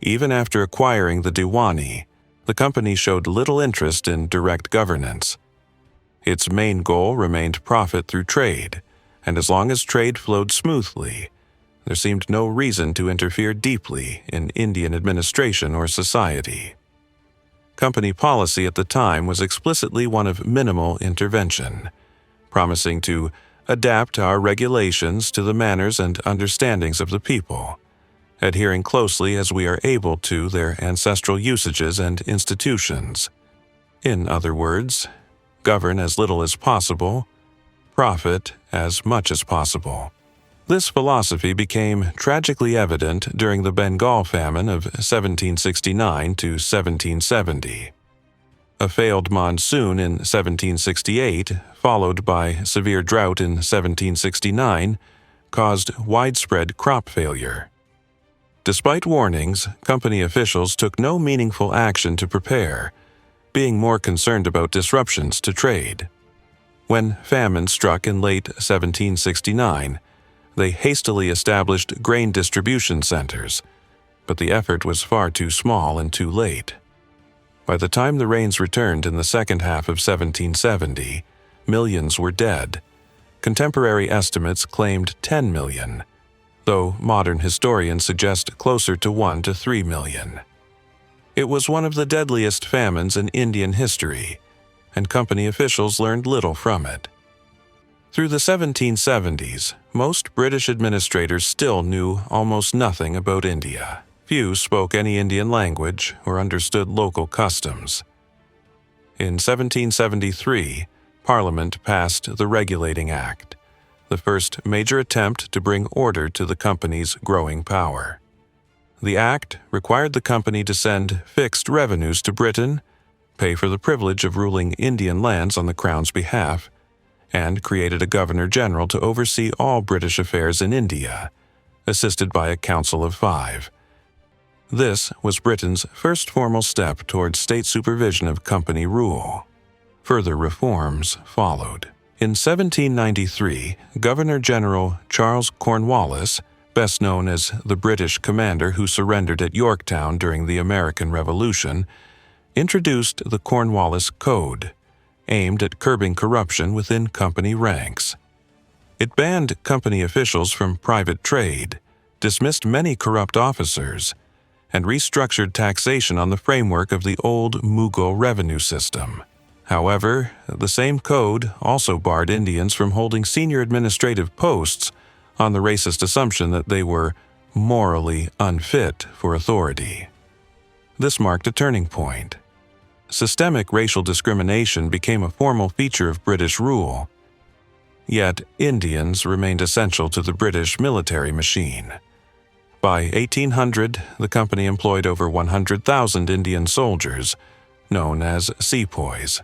Even after acquiring the Diwani, the company showed little interest in direct governance. Its main goal remained profit through trade, and as long as trade flowed smoothly, there seemed no reason to interfere deeply in Indian administration or society. Company policy at the time was explicitly one of minimal intervention, promising to adapt our regulations to the manners and understandings of the people, adhering closely as we are able to their ancestral usages and institutions. In other words, govern as little as possible, profit as much as possible. This philosophy became tragically evident during the Bengal famine of 1769 to 1770. A failed monsoon in 1768, followed by severe drought in 1769, caused widespread crop failure. Despite warnings, company officials took no meaningful action to prepare, being more concerned about disruptions to trade. When famine struck in late 1769, they hastily established grain distribution centers, but the effort was far too small and too late. By the time the rains returned in the second half of 1770, millions were dead. Contemporary estimates claimed 10 million, though modern historians suggest closer to 1 to 3 million. It was one of the deadliest famines in Indian history, and company officials learned little from it. Through the 1770s, most British administrators still knew almost nothing about India. Few spoke any Indian language or understood local customs. In 1773, Parliament passed the Regulating Act, the first major attempt to bring order to the company's growing power. The act required the company to send fixed revenues to Britain, pay for the privilege of ruling Indian lands on the Crown's behalf, and created a Governor-General to oversee all British affairs in India, assisted by a Council of Five. This was Britain's first formal step towards state supervision of company rule. Further reforms followed. In 1793, Governor-General Charles Cornwallis, best known as the British commander who surrendered at Yorktown during the American Revolution, introduced the Cornwallis Code, aimed at curbing corruption within company ranks. It banned company officials from private trade, dismissed many corrupt officers, and restructured taxation on the framework of the old Mughal revenue system. However, the same code also barred Indians from holding senior administrative posts on the racist assumption that they were morally unfit for authority. This marked a turning point. Systemic racial discrimination became a formal feature of British rule. Yet, Indians remained essential to the British military machine. By 1800, the company employed over 100,000 Indian soldiers, known as sepoys,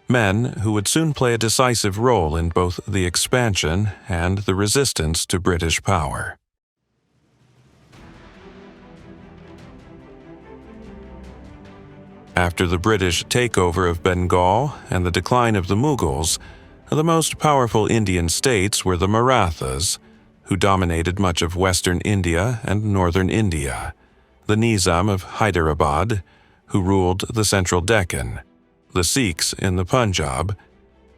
men who would soon play a decisive role in both the expansion and the resistance to British power. After the British takeover of Bengal and the decline of the Mughals, the most powerful Indian states were the Marathas, who dominated much of western India and northern India, the Nizam of Hyderabad, who ruled the central Deccan, the Sikhs in the Punjab,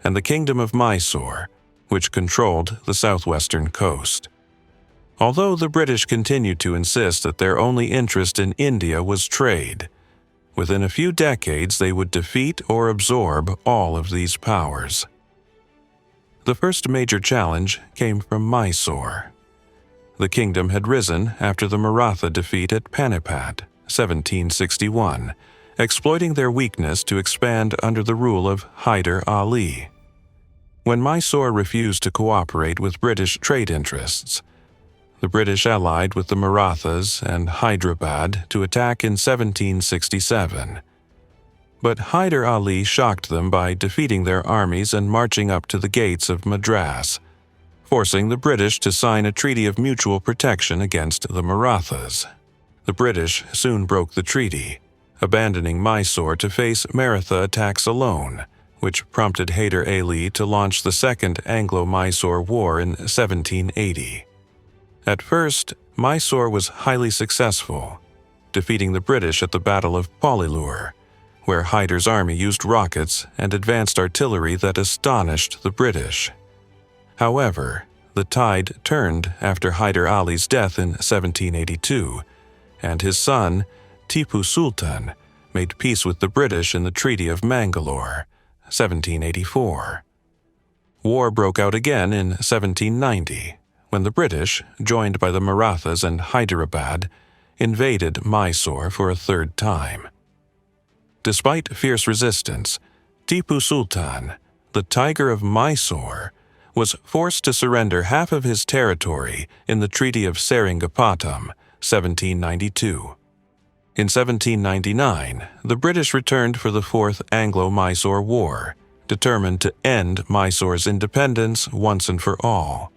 and the Kingdom of Mysore, which controlled the southwestern coast. Although the British continued to insist that their only interest in India was trade, within a few decades they would defeat or absorb all of these powers. The first major challenge came from Mysore. The kingdom had risen after the Maratha defeat at Panipat, 1761, exploiting their weakness to expand under the rule of Hyder Ali. When Mysore refused to cooperate with British trade interests, the British allied with the Marathas and Hyderabad to attack in 1767. But Hyder Ali shocked them by defeating their armies and marching up to the gates of Madras, forcing the British to sign a treaty of mutual protection against the Marathas. The British soon broke the treaty, abandoning Mysore to face Maratha attacks alone, which prompted Hyder Ali to launch the Second Anglo-Mysore War in 1780. At first, Mysore was highly successful, defeating the British at the Battle of Pollilur, where Hyder's army used rockets and advanced artillery that astonished the British. However, the tide turned after Hyder Ali's death in 1782, and his son, Tipu Sultan, made peace with the British in the Treaty of Mangalore, 1784. War broke out again in 1790, when the British, joined by the Marathas and Hyderabad, invaded Mysore for a third time. Despite fierce resistance, Tipu Sultan, the Tiger of Mysore, was forced to surrender half of his territory in the Treaty of Seringapatam, 1792. In 1799, the British returned for the Fourth Anglo-Mysore War, determined to end Mysore's independence once and for all.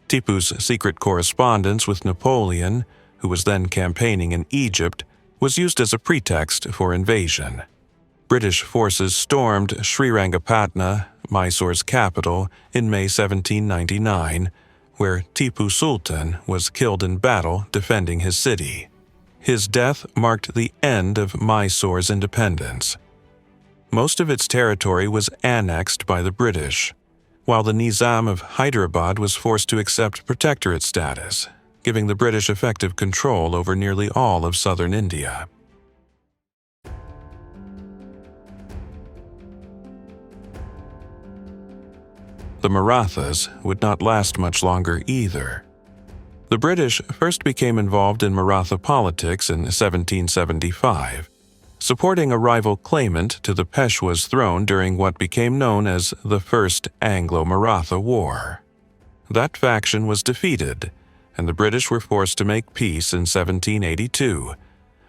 Tipu's secret correspondence with Napoleon, who was then campaigning in Egypt, was used as a pretext for invasion. British forces stormed Srirangapatna, Mysore's capital, in May 1799, where Tipu Sultan was killed in battle defending his city. His death marked the end of Mysore's independence. Most of its territory was annexed by the British, while the Nizam of Hyderabad was forced to accept protectorate status, giving the British effective control over nearly all of southern India. The Marathas would not last much longer either. The British first became involved in Maratha politics in 1775, supporting a rival claimant to the Peshwa's throne during what became known as the First Anglo-Maratha War. That faction was defeated, and the British were forced to make peace in 1782,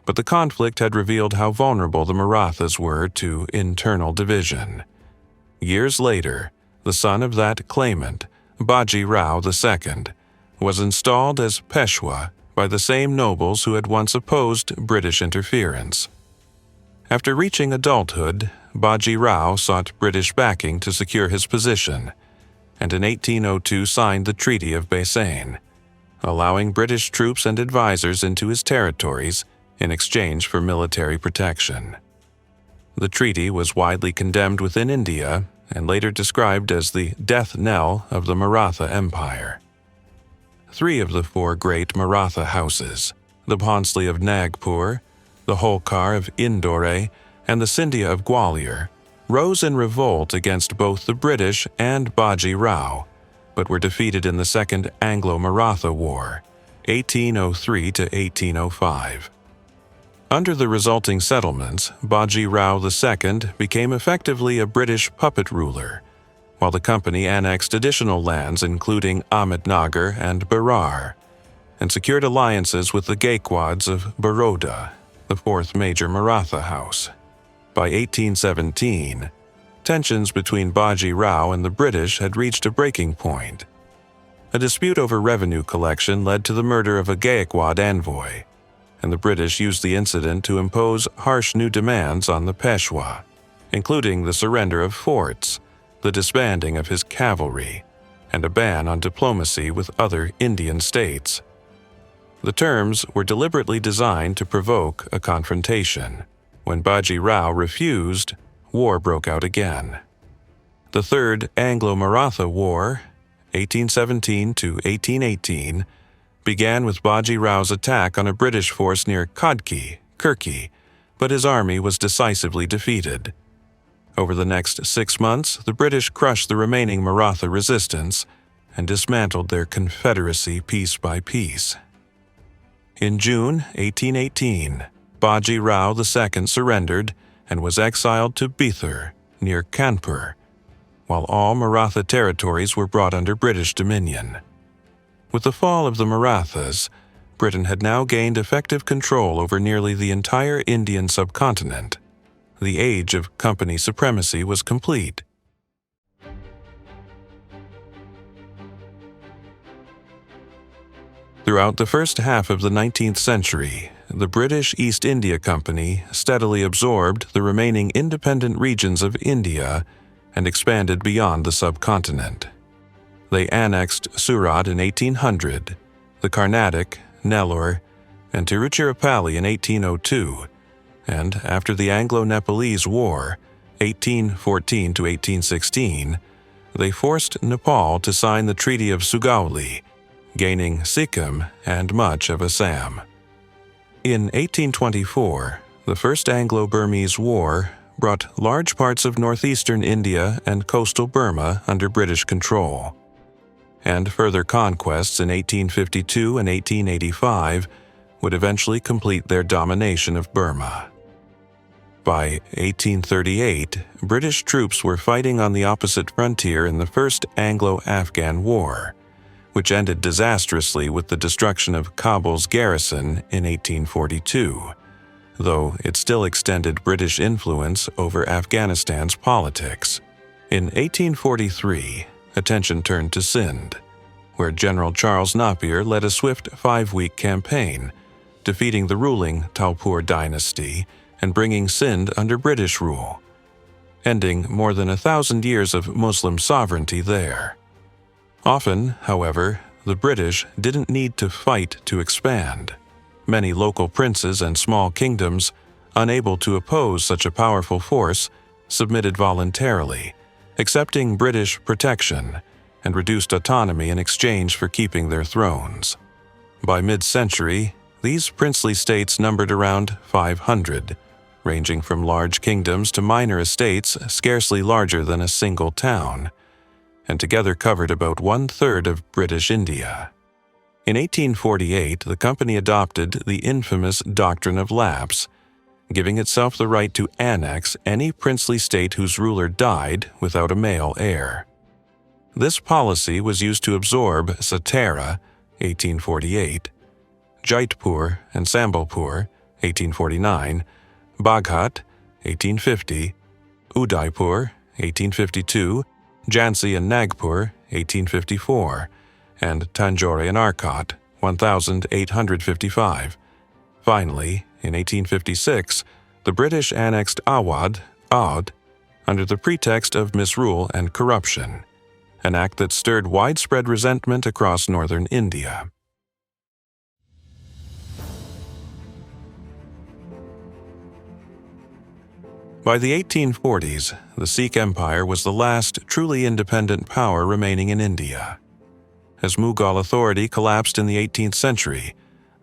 but the conflict had revealed how vulnerable the Marathas were to internal division. Years later, the son of that claimant, Baji Rao II, was installed as Peshwa by the same nobles who had once opposed British interference. After reaching adulthood, Baji Rao sought British backing to secure his position, and in 1802 signed the Treaty of Bassein, allowing British troops and advisors into his territories in exchange for military protection. The treaty was widely condemned within India and later described as the death knell of the Maratha Empire. 3 of the 4 great Maratha houses, the Bhonsle of Nagpur, the Holkar of Indore, and the Scindia of Gwalior, rose in revolt against both the British and Baji Rao, but were defeated in the Second Anglo-Maratha War, 1803 to 1805. Under the resulting settlements, Baji Rao II became effectively a British puppet ruler, while the company annexed additional lands including Ahmednagar and Berar, and secured alliances with the Gaekwads of Baroda, the 4th major Maratha house. By 1817, tensions between Baji Rao and the British had reached a breaking point. A dispute over revenue collection led to the murder of a Gaekwad envoy, and the British used the incident to impose harsh new demands on the Peshwa, including the surrender of forts, the disbanding of his cavalry, and a ban on diplomacy with other Indian states. The terms were deliberately designed to provoke a confrontation. When Baji Rao refused, war broke out again. The Third Anglo-Maratha War, 1817 to 1818, began with Baji Rao's attack on a British force near Khadki, Kirki, but his army was decisively defeated. Over the next 6 months, the British crushed the remaining Maratha resistance and dismantled their confederacy piece by piece. In June 1818, Baji Rao II surrendered and was exiled to Bithur, near Kanpur, while all Maratha territories were brought under British dominion. With the fall of the Marathas, Britain had now gained effective control over nearly the entire Indian subcontinent. The age of company supremacy was complete. Throughout the first half of the 19th century, the British East India Company steadily absorbed the remaining independent regions of India and expanded beyond the subcontinent. They annexed Surat in 1800, the Carnatic, Nellore, and Tiruchirappalli in 1802, and after the Anglo-Nepalese War, 1814 to 1816, they forced Nepal to sign the Treaty of Sugauli, gaining Sikkim and much of Assam. In 1824, the First Anglo-Burmese War brought large parts of northeastern India and coastal Burma under British control, and further conquests in 1852 and 1885 would eventually complete their domination of Burma. By 1838, British troops were fighting on the opposite frontier in the First Anglo-Afghan War, which ended disastrously with the destruction of Kabul's garrison in 1842, though it still extended British influence over Afghanistan's politics. In 1843, attention turned to Sindh, where General Charles Napier led a swift 5-week campaign, defeating the ruling Taupur dynasty and bringing Sindh under British rule, ending more than 1,000 years of Muslim sovereignty there. Often, however, the British didn't need to fight to expand. Many local princes and small kingdoms, unable to oppose such a powerful force, submitted voluntarily, accepting British protection and reduced autonomy in exchange for keeping their thrones. By mid-century, these princely states numbered around 500, ranging from large kingdoms to minor estates scarcely larger than a single town, and together covered about 1/3 of British India. In 1848, the company adopted the infamous Doctrine of Lapse, giving itself the right to annex any princely state whose ruler died without a male heir. This policy was used to absorb Satara, 1848, Jaitpur and Sambalpur, 1849, Baghat, 1850, Udaipur, 1852, Jhansi and Nagpur, 1854, and Tanjore and Arcot, 1855. Finally, in 1856, the British annexed Awadh, Oudh, under the pretext of misrule and corruption, an act that stirred widespread resentment across northern India. By the 1840s, the Sikh Empire was the last truly independent power remaining in India. As Mughal authority collapsed in the 18th century,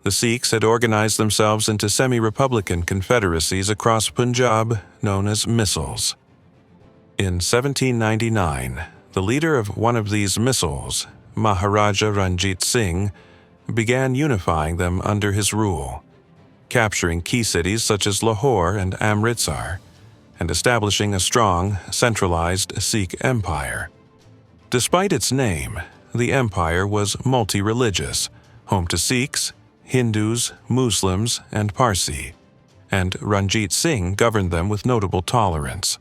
the Sikhs had organized themselves into semi-republican confederacies across Punjab known as Missals. In 1799, the leader of one of these Missals, Maharaja Ranjit Singh, began unifying them under his rule, capturing key cities such as Lahore and Amritsar, and establishing a strong, centralized Sikh empire. Despite its name, the empire was multi-religious, home to Sikhs, Hindus, Muslims, and Parsi, and Ranjit Singh governed them with notable tolerance.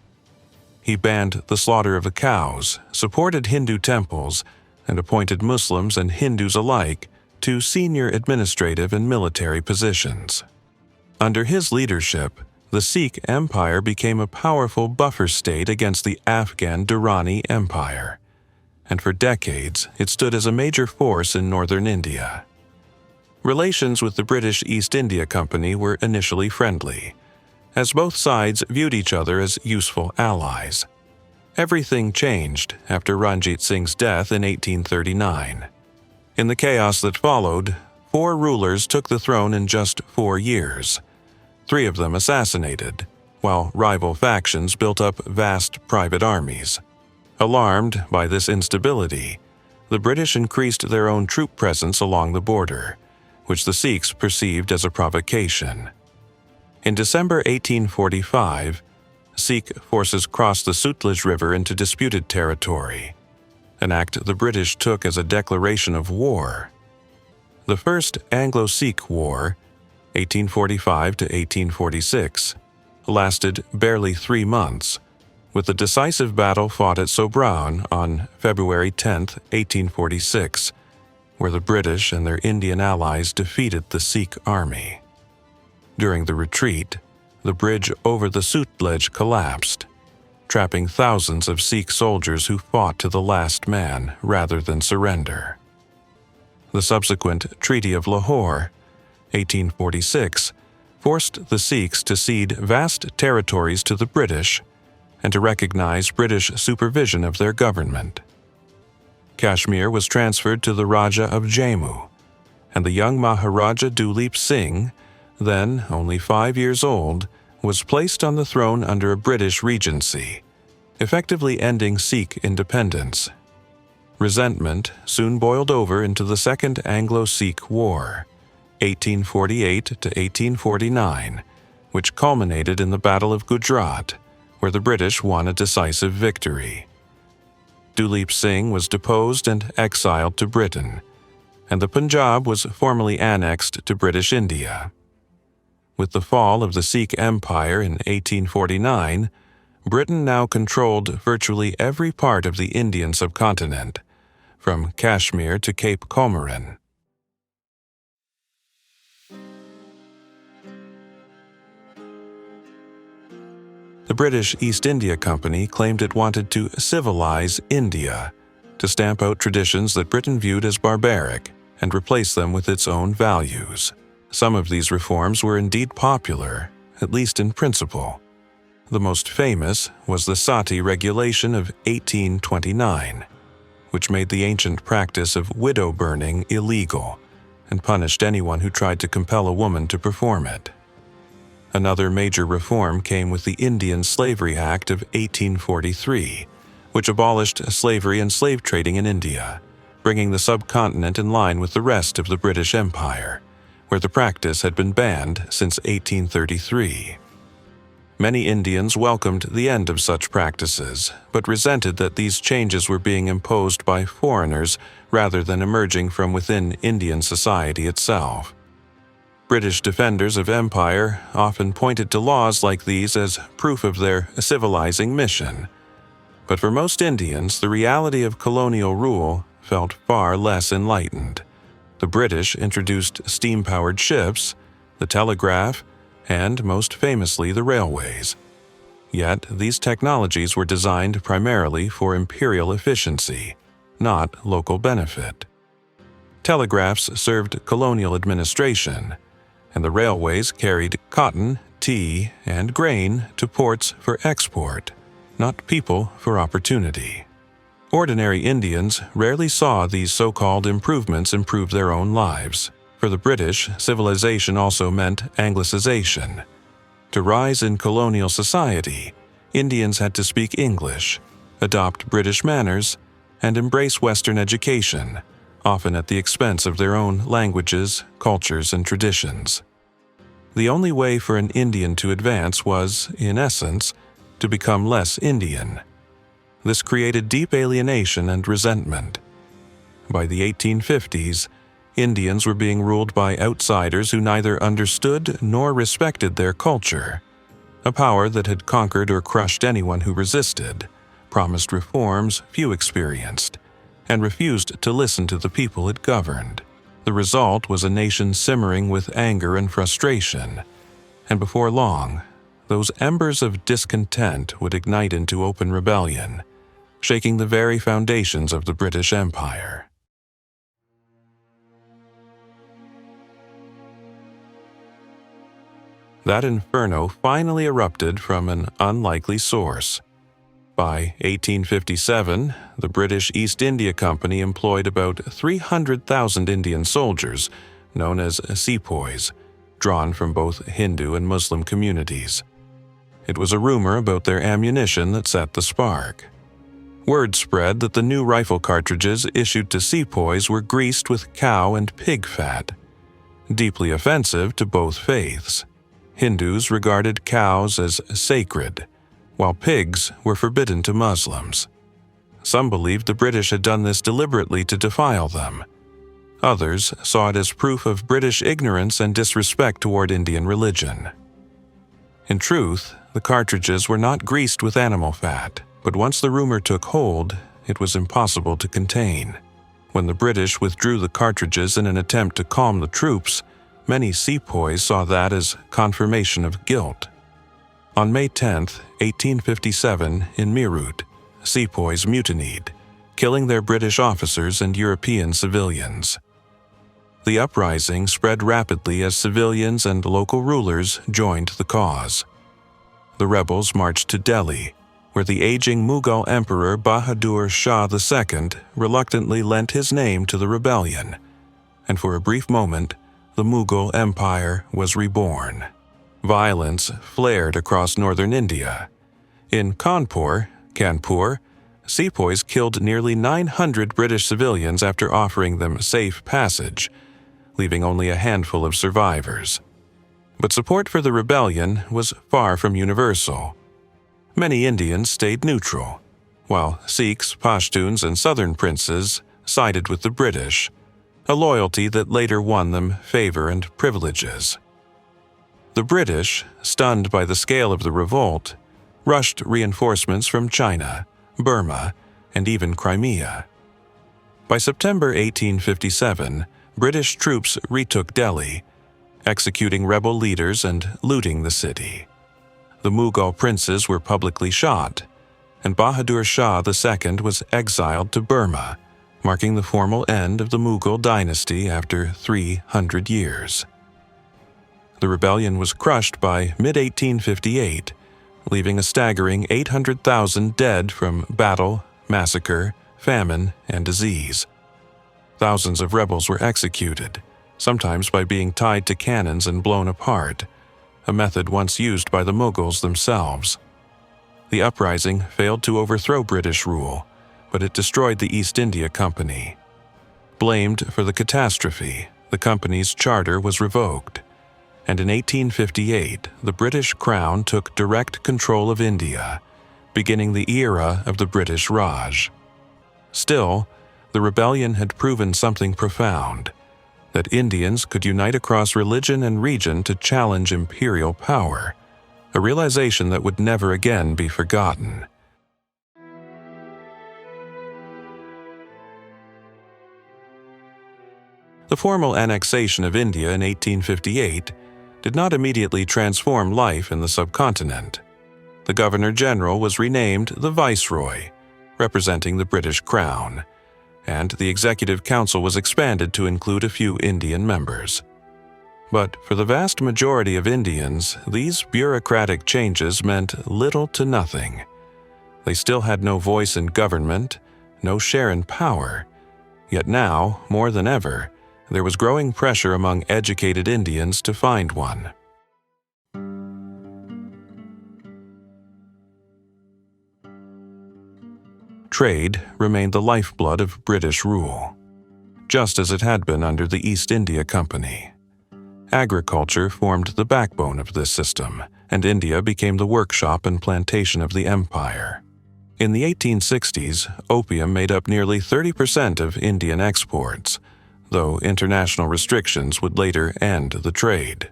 He banned the slaughter of the cows, supported Hindu temples, and appointed Muslims and Hindus alike to senior administrative and military positions. Under his leadership, the Sikh Empire became a powerful buffer state against the Afghan Durrani Empire, and for decades it stood as a major force in northern India. Relations with the British East India Company were initially friendly, as both sides viewed each other as useful allies. Everything changed after Ranjit Singh's death in 1839. In the chaos that followed, 4 rulers took the throne in just 4 years. 3 of them assassinated, while rival factions built up vast private armies. Alarmed by this instability, the British increased their own troop presence along the border, which the Sikhs perceived as a provocation. In December 1845, Sikh forces crossed the Sutlej River into disputed territory, an act the British took as a declaration of war. The First Anglo-Sikh War, 1845 to 1846, lasted barely 3 months, with the decisive battle fought at Sobraon on February 10, 1846, where the British and their Indian allies defeated the Sikh army. During the retreat, the bridge over the Sutlej collapsed, trapping thousands of Sikh soldiers who fought to the last man rather than surrender. The subsequent Treaty of Lahore, 1846, forced the Sikhs to cede vast territories to the British and to recognize British supervision of their government. Kashmir was transferred to the Raja of Jammu, and the young Maharaja Duleep Singh, then only 5 years old, was placed on the throne under a British regency, effectively ending Sikh independence. Resentment soon boiled over into the Second Anglo-Sikh War, 1848 to 1849, which culminated in the Battle of Gujarat, where the British won a decisive victory. Duleep Singh was deposed and exiled to Britain, and the Punjab was formally annexed to British India. With the fall of the Sikh Empire in 1849, Britain now controlled virtually every part of the Indian subcontinent, from Kashmir to Cape Comorin. The British East India Company claimed it wanted to civilize India, to stamp out traditions that Britain viewed as barbaric and replace them with its own values. Some of these reforms were indeed popular, at least in principle. The most famous was the Sati Regulation of 1829, which made the ancient practice of widow burning illegal and punished anyone who tried to compel a woman to perform it. Another major reform came with the Indian Slavery Act of 1843, which abolished slavery and slave trading in India, bringing the subcontinent in line with the rest of the British Empire, where the practice had been banned since 1833. Many Indians welcomed the end of such practices, but resented that these changes were being imposed by foreigners rather than emerging from within Indian society itself. British defenders of empire often pointed to laws like these as proof of their civilizing mission. But for most Indians, the reality of colonial rule felt far less enlightened. The British introduced steam-powered ships, the telegraph, and most famously the railways. Yet these technologies were designed primarily for imperial efficiency, not local benefit. Telegraphs served colonial administration, and the railways carried cotton, tea, and grain to ports for export, not people for opportunity. Ordinary Indians rarely saw these so-called improvements improve their own lives. For the British, civilization also meant Anglicization. To rise in colonial society, Indians had to speak English, adopt British manners, and embrace Western education, often at the expense of their own languages, cultures, and traditions. The only way for an Indian to advance was, in essence, to become less Indian. This created deep alienation and resentment. By the 1850s, Indians were being ruled by outsiders who neither understood nor respected their culture, a power that had conquered or crushed anyone who resisted, promised reforms few experienced, and refused to listen to the people it governed. The result was a nation simmering with anger and frustration, and before long, those embers of discontent would ignite into open rebellion, shaking the very foundations of the British Empire. That inferno finally erupted from an unlikely source. By 1857, the British East India Company employed about 300,000 Indian soldiers, known as sepoys, drawn from both Hindu and Muslim communities. It was a rumor about their ammunition that set the spark. Word spread that the new rifle cartridges issued to sepoys were greased with cow and pig fat, deeply offensive to both faiths. Hindus regarded cows as sacred, while pigs were forbidden to Muslims. Some believed the British had done this deliberately to defile them. Others saw it as proof of British ignorance and disrespect toward Indian religion. In truth, the cartridges were not greased with animal fat, but once the rumor took hold, it was impossible to contain. When the British withdrew the cartridges in an attempt to calm the troops, many sepoys saw that as confirmation of guilt. On May 10, 1857, in Meerut, sepoys mutinied, killing their British officers and European civilians. The uprising spread rapidly as civilians and local rulers joined the cause. The rebels marched to Delhi, where the aging Mughal Emperor Bahadur Shah II reluctantly lent his name to the rebellion, and for a brief moment, the Mughal Empire was reborn. Violence flared across northern India. In Kanpur, sepoys killed nearly 900 British civilians after offering them safe passage, leaving only a handful of survivors. But support for the rebellion was far from universal. Many Indians stayed neutral, while Sikhs, Pashtuns, and southern princes sided with the British, a loyalty that later won them favor and privileges. The British, stunned by the scale of the revolt, rushed reinforcements from China, Burma, and even Crimea. By September 1857, British troops retook Delhi, executing rebel leaders and looting the city. The Mughal princes were publicly shot, and Bahadur Shah II was exiled to Burma, marking the formal end of the Mughal dynasty after 300 years. The rebellion was crushed by mid-1858, leaving a staggering 800,000 dead from battle, massacre, famine, and disease. Thousands of rebels were executed, sometimes by being tied to cannons and blown apart, a method once used by the Mughals themselves. The uprising failed to overthrow British rule, but it destroyed the East India Company. Blamed for the catastrophe, the company's charter was revoked, and in 1858 the British Crown took direct control of India, beginning the era of the British Raj. Still, the rebellion had proven something profound: that Indians could unite across religion and region to challenge imperial power, a realization that would never again be forgotten. The formal annexation of India in 1858 did not immediately transform life in the subcontinent. The Governor-General was renamed the Viceroy, representing the British Crown, and the Executive Council was expanded to include a few Indian members. But for the vast majority of Indians, these bureaucratic changes meant little to nothing. They still had no voice in government, no share in power. Yet now, more than ever, there was growing pressure among educated Indians to find one. Trade remained the lifeblood of British rule, just as it had been under the East India Company. Agriculture formed the backbone of this system, and India became the workshop and plantation of the empire. In the 1860s, opium made up nearly 30% of Indian exports, though international restrictions would later end the trade.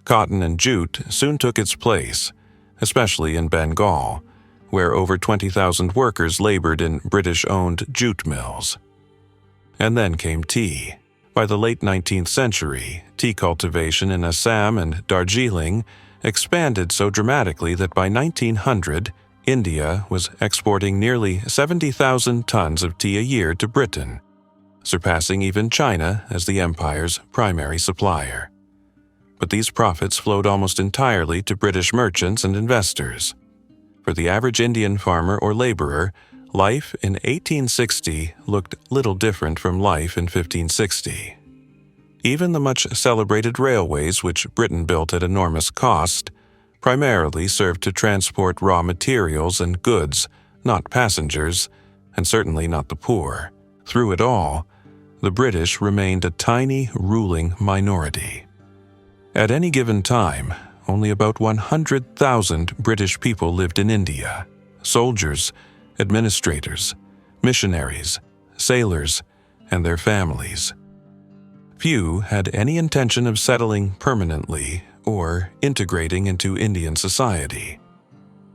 Cotton and jute soon took its place, especially in Bengal, where over 20,000 workers labored in British-owned jute mills. And then came tea. By the late 19th century, tea cultivation in Assam and Darjeeling expanded so dramatically that by 1900, India was exporting nearly 70,000 tons of tea a year to Britain, surpassing even China as the empire's primary supplier. But these profits flowed almost entirely to British merchants and investors. For the average Indian farmer or laborer, life in 1860 looked little different from life in 1560. Even the much-celebrated railways, which Britain built at enormous cost, primarily served to transport raw materials and goods, not passengers, and certainly not the poor. Through it all, the British remained a tiny ruling minority. At any given time, only about 100,000 British people lived in India: soldiers, administrators, missionaries, sailors, and their families. Few had any intention of settling permanently or integrating into Indian society.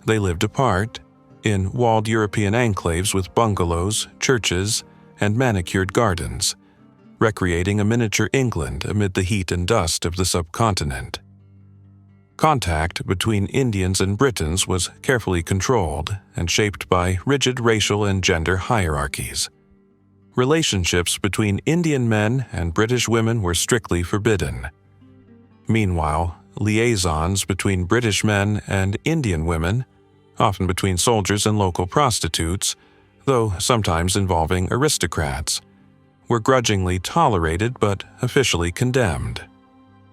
They lived apart, in walled European enclaves with bungalows, churches, and manicured gardens, recreating a miniature England amid the heat and dust of the subcontinent. Contact between Indians and Britons was carefully controlled and shaped by rigid racial and gender hierarchies. Relationships between Indian men and British women were strictly forbidden. Meanwhile, liaisons between British men and Indian women, often between soldiers and local prostitutes, though sometimes involving aristocrats, were grudgingly tolerated but officially condemned.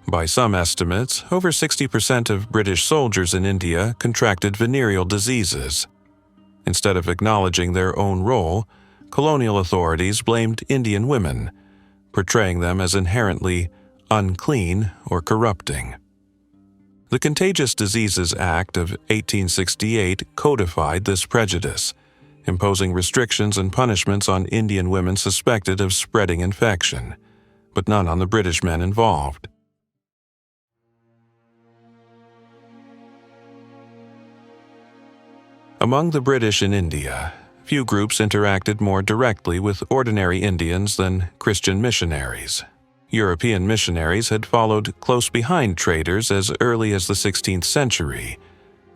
By some estimates, over 60% of British soldiers in India contracted venereal diseases. Instead of acknowledging their own role, colonial authorities blamed Indian women, portraying them as inherently unclean or corrupting. The Contagious Diseases Act of 1868 codified this prejudice, imposing restrictions and punishments on Indian women suspected of spreading infection, but none on the British men involved. Among the British in India, few groups interacted more directly with ordinary Indians than Christian missionaries. European missionaries had followed close behind traders as early as the 16th century,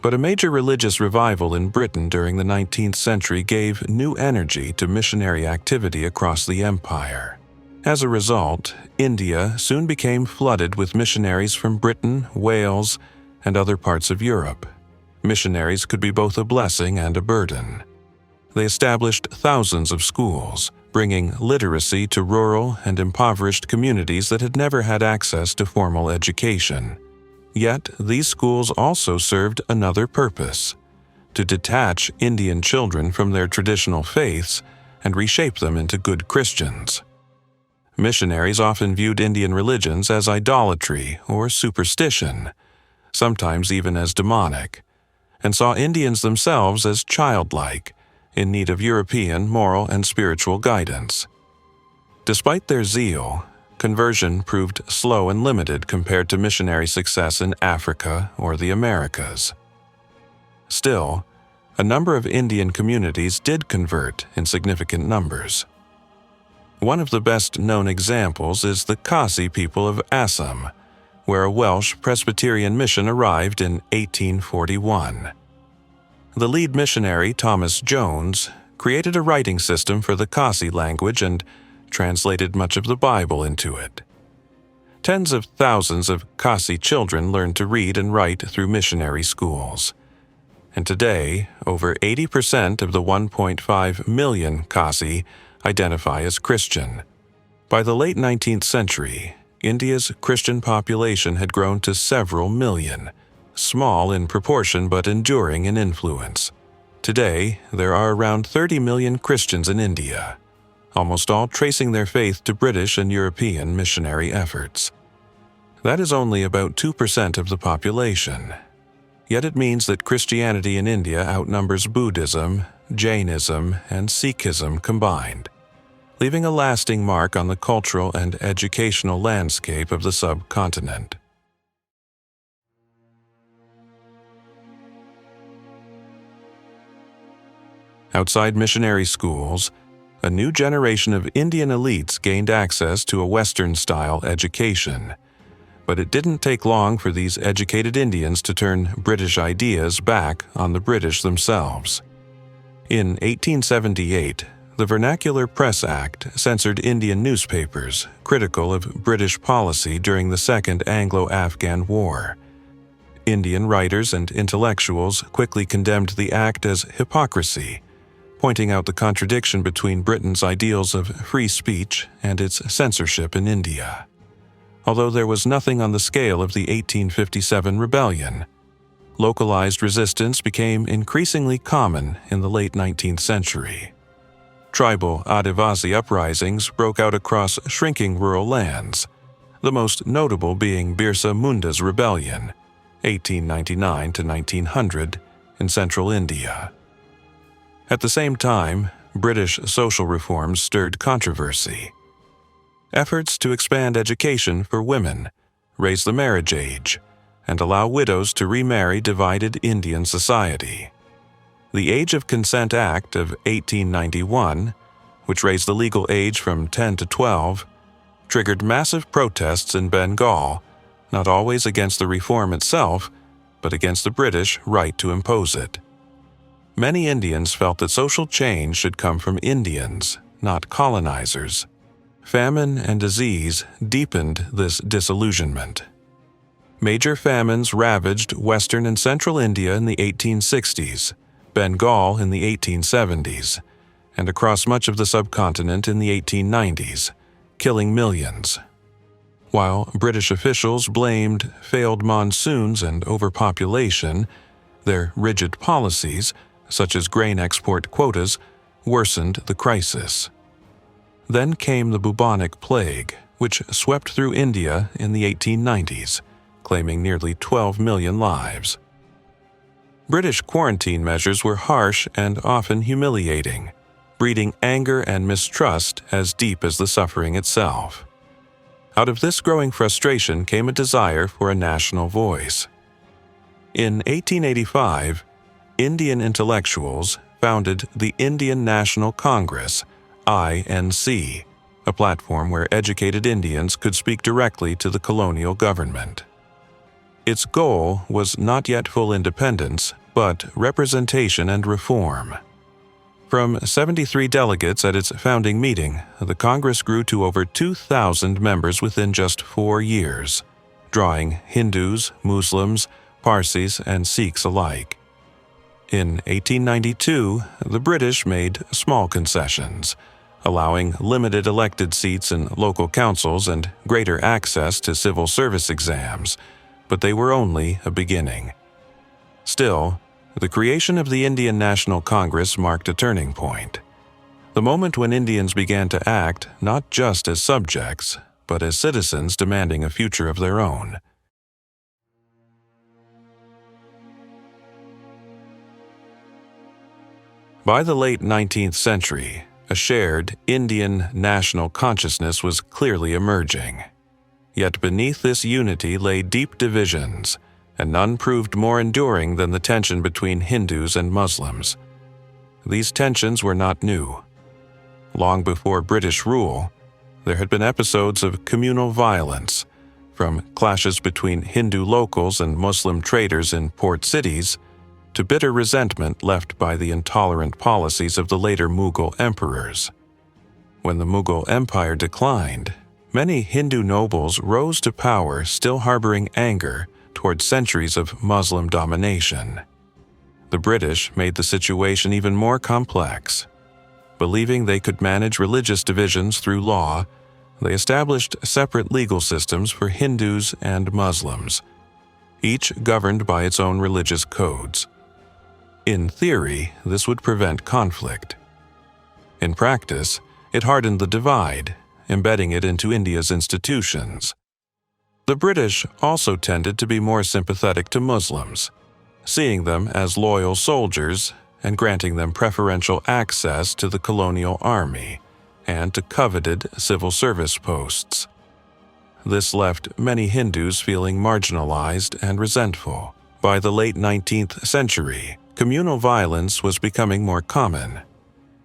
but a major religious revival in Britain during the 19th century gave new energy to missionary activity across the empire. As a result, India soon became flooded with missionaries from Britain, Wales, and other parts of Europe. Missionaries could be both a blessing and a burden. They established thousands of schools, bringing literacy to rural and impoverished communities that had never had access to formal education. Yet, these schools also served another purpose: to detach Indian children from their traditional faiths and reshape them into good Christians. Missionaries often viewed Indian religions as idolatry or superstition, sometimes even as demonic, and saw Indians themselves as childlike, in need of European moral and spiritual guidance. Despite their zeal, conversion proved slow and limited compared to missionary success in Africa or the Americas. Still, a number of Indian communities did convert in significant numbers. One of the best-known examples is the Khasi people of Assam, where a Welsh Presbyterian mission arrived in 1841. The lead missionary, Thomas Jones, created a writing system for the Khasi language and translated much of the Bible into it. Tens of thousands of Khasi children learned to read and write through missionary schools. And today, over 80% of the 1.5 million Khasi identify as Christian. By the late 19th century, India's Christian population had grown to several million, small in proportion but enduring in influence. Today, there are around 30 million Christians in India, almost all tracing their faith to British and European missionary efforts. That is only about 2% of the population. Yet it means that Christianity in India outnumbers Buddhism, Jainism, and Sikhism combined, leaving a lasting mark on the cultural and educational landscape of the subcontinent. Outside missionary schools, a new generation of Indian elites gained access to a Western-style education. But it didn't take long for these educated Indians to turn British ideas back on the British themselves. In 1878, the Vernacular Press Act censored Indian newspapers critical of British policy during the Second Anglo-Afghan War. Indian writers and intellectuals quickly condemned the act as hypocrisy, pointing out the contradiction between Britain's ideals of free speech and its censorship in India. Although there was nothing on the scale of the 1857 rebellion, localized resistance became increasingly common in the late 19th century. Tribal Adivasi uprisings broke out across shrinking rural lands, the most notable being Birsa Munda's rebellion, 1899 to 1900, in central India. At the same time, British social reforms stirred controversy. Efforts to expand education for women, raise the marriage age, and allow widows to remarry divided Indian society. The Age of Consent Act of 1891, which raised the legal age from 10 to 12, triggered massive protests in Bengal, not always against the reform itself, but against the British right to impose it. Many Indians felt that social change should come from Indians, not colonizers. Famine and disease deepened this disillusionment. Major famines ravaged western and central India in the 1860s, Bengal in the 1870s, and across much of the subcontinent in the 1890s, killing millions. While British officials blamed failed monsoons and overpopulation, their rigid policies, such as grain export quotas, worsened the crisis. Then came the bubonic plague, which swept through India in the 1890s, claiming nearly 12 million lives. British quarantine measures were harsh and often humiliating, breeding anger and mistrust as deep as the suffering itself. Out of this growing frustration came a desire for a national voice. In 1885, Indian intellectuals founded the Indian National Congress, INC, a platform where educated Indians could speak directly to the colonial government. Its goal was not yet full independence, but representation and reform. From 73 delegates at its founding meeting, the Congress grew to over 2,000 members within just 4 years, drawing Hindus, Muslims, Parsis, and Sikhs alike. In 1892, the British made small concessions, allowing limited elected seats in local councils and greater access to civil service exams, but they were only a beginning. Still, the creation of the Indian National Congress marked a turning point. The moment when Indians began to act not just as subjects, but as citizens demanding a future of their own. By the late 19th century, a shared Indian national consciousness was clearly emerging. Yet beneath this unity lay deep divisions, and none proved more enduring than the tension between Hindus and Muslims. These tensions were not new. Long before British rule, there had been episodes of communal violence, from clashes between Hindu locals and Muslim traders in port cities, to bitter resentment left by the intolerant policies of the later Mughal emperors. When the Mughal Empire declined, many Hindu nobles rose to power still harboring anger toward centuries of Muslim domination. The British made the situation even more complex. Believing they could manage religious divisions through law, they established separate legal systems for Hindus and Muslims, each governed by its own religious codes. In theory, this would prevent conflict. In practice, it hardened the divide, embedding it into India's institutions. The British also tended to be more sympathetic to Muslims, seeing them as loyal soldiers and granting them preferential access to the colonial army and to coveted civil service posts. This left many Hindus feeling marginalized and resentful. By the late 19th century, communal violence was becoming more common.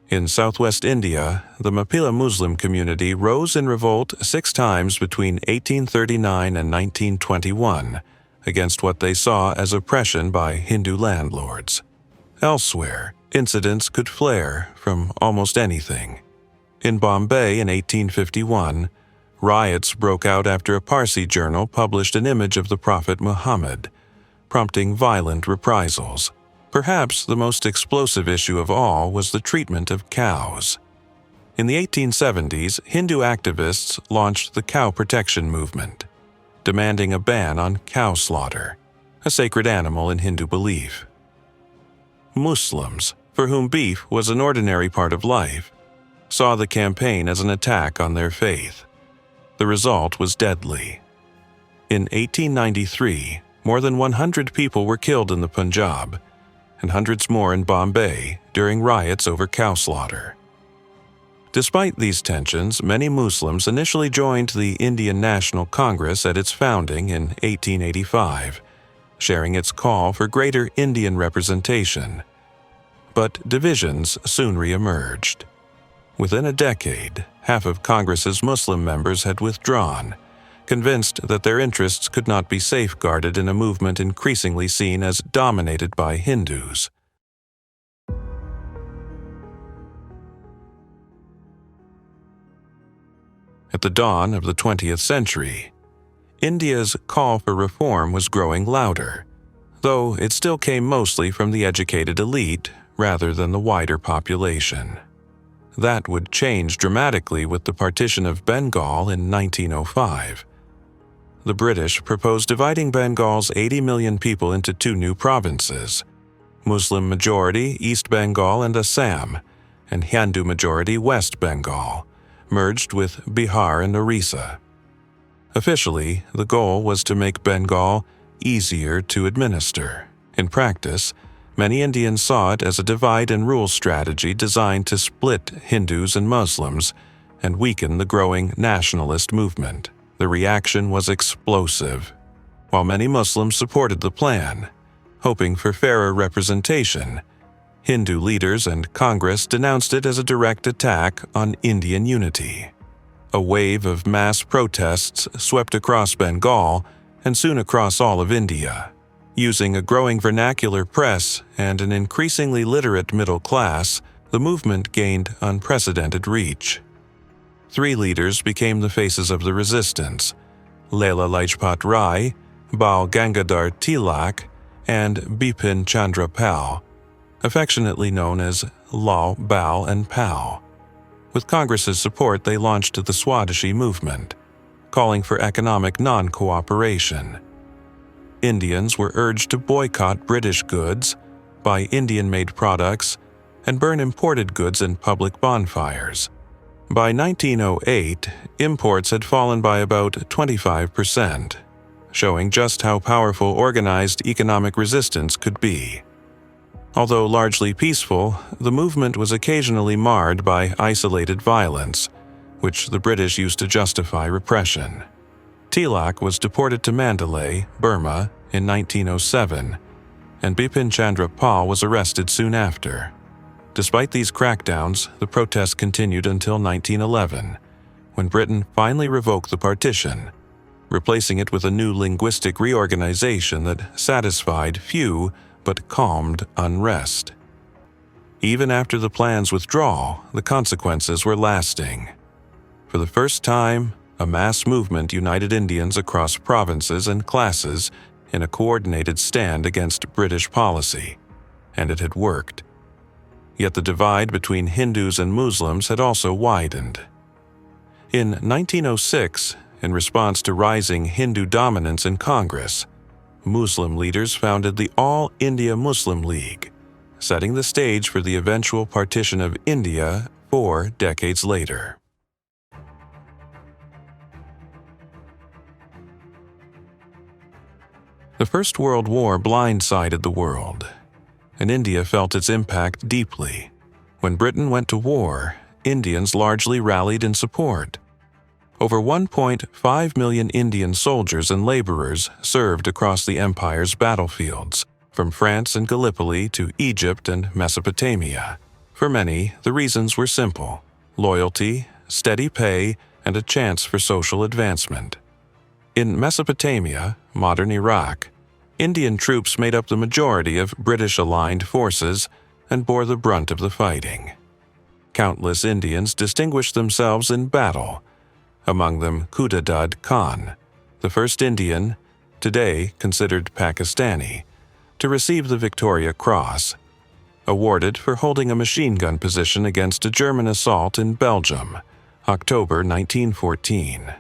In southwest India, the Mappila Muslim community rose in revolt 6 times between 1839 and 1921 against what they saw as oppression by Hindu landlords. Elsewhere, incidents could flare from almost anything. In Bombay in 1851, riots broke out after a Parsi journal published an image of the Prophet Muhammad, prompting violent reprisals. Perhaps the most explosive issue of all was the treatment of cows. In the 1870s, Hindu activists launched the cow protection movement, demanding a ban on cow slaughter, a sacred animal in Hindu belief. Muslims, for whom beef was an ordinary part of life, saw the campaign as an attack on their faith. The result was deadly. In 1893, more than 100 people were killed in the Punjab, and hundreds more in Bombay during riots over cow slaughter. Despite these tensions, many Muslims initially joined the Indian National Congress at its founding in 1885, sharing its call for greater Indian representation. But divisions soon re-emerged. Within a decade, half of Congress's Muslim members had withdrawn, convinced that their interests could not be safeguarded in a movement increasingly seen as dominated by Hindus. At the dawn of the 20th century, India's call for reform was growing louder, though it still came mostly from the educated elite rather than the wider population. That would change dramatically with the partition of Bengal in 1905. The British proposed dividing Bengal's 80 million people into two new provinces, Muslim-majority East Bengal and Assam, and Hindu-majority West Bengal, merged with Bihar and Orissa. Officially, the goal was to make Bengal easier to administer. In practice, many Indians saw it as a divide-and-rule strategy designed to split Hindus and Muslims and weaken the growing nationalist movement. The reaction was explosive. While many Muslims supported the plan, hoping for fairer representation, Hindu leaders and Congress denounced it as a direct attack on Indian unity. A wave of mass protests swept across Bengal and soon across all of India. Using a growing vernacular press and an increasingly literate middle class, the movement gained unprecedented reach. Three leaders became the faces of the resistance: Lala Lajpat Rai, Bal Gangadhar Tilak, and Bipin Chandra Pal, affectionately known as Lal, Bal, and Pal. With Congress's support, they launched the Swadeshi movement, calling for economic non-cooperation. Indians were urged to boycott British goods, buy Indian-made products, and burn imported goods in public bonfires. By 1908, imports had fallen by about 25%, showing just how powerful organized economic resistance could be. Although largely peaceful, the movement was occasionally marred by isolated violence, which the British used to justify repression. Tilak was deported to Mandalay, Burma, in 1907, and Bipin Chandra Pal was arrested soon after. Despite these crackdowns, the protests continued until 1911, when Britain finally revoked the partition, replacing it with a new linguistic reorganization that satisfied few but calmed unrest. Even after the plan's withdrawal, the consequences were lasting. For the first time, a mass movement united Indians across provinces and classes in a coordinated stand against British policy, and it had worked. Yet the divide between Hindus and Muslims had also widened. In 1906, in response to rising Hindu dominance in Congress, Muslim leaders founded the All India Muslim League, setting the stage for the eventual partition of India 4 decades later. The First World War blindsided the world, and India felt its impact deeply. When Britain went to war, Indians largely rallied in support. Over 1.5 million Indian soldiers and laborers served across the empire's battlefields, from France and Gallipoli to Egypt and Mesopotamia. For many, the reasons were simple: loyalty, steady pay, and a chance for social advancement. In Mesopotamia, modern Iraq, Indian troops made up the majority of British-aligned forces and bore the brunt of the fighting. Countless Indians distinguished themselves in battle, among them Khudadad Khan, the first Indian, today considered Pakistani, to receive the Victoria Cross, awarded for holding a machine gun position against a German assault in Belgium, October 1914.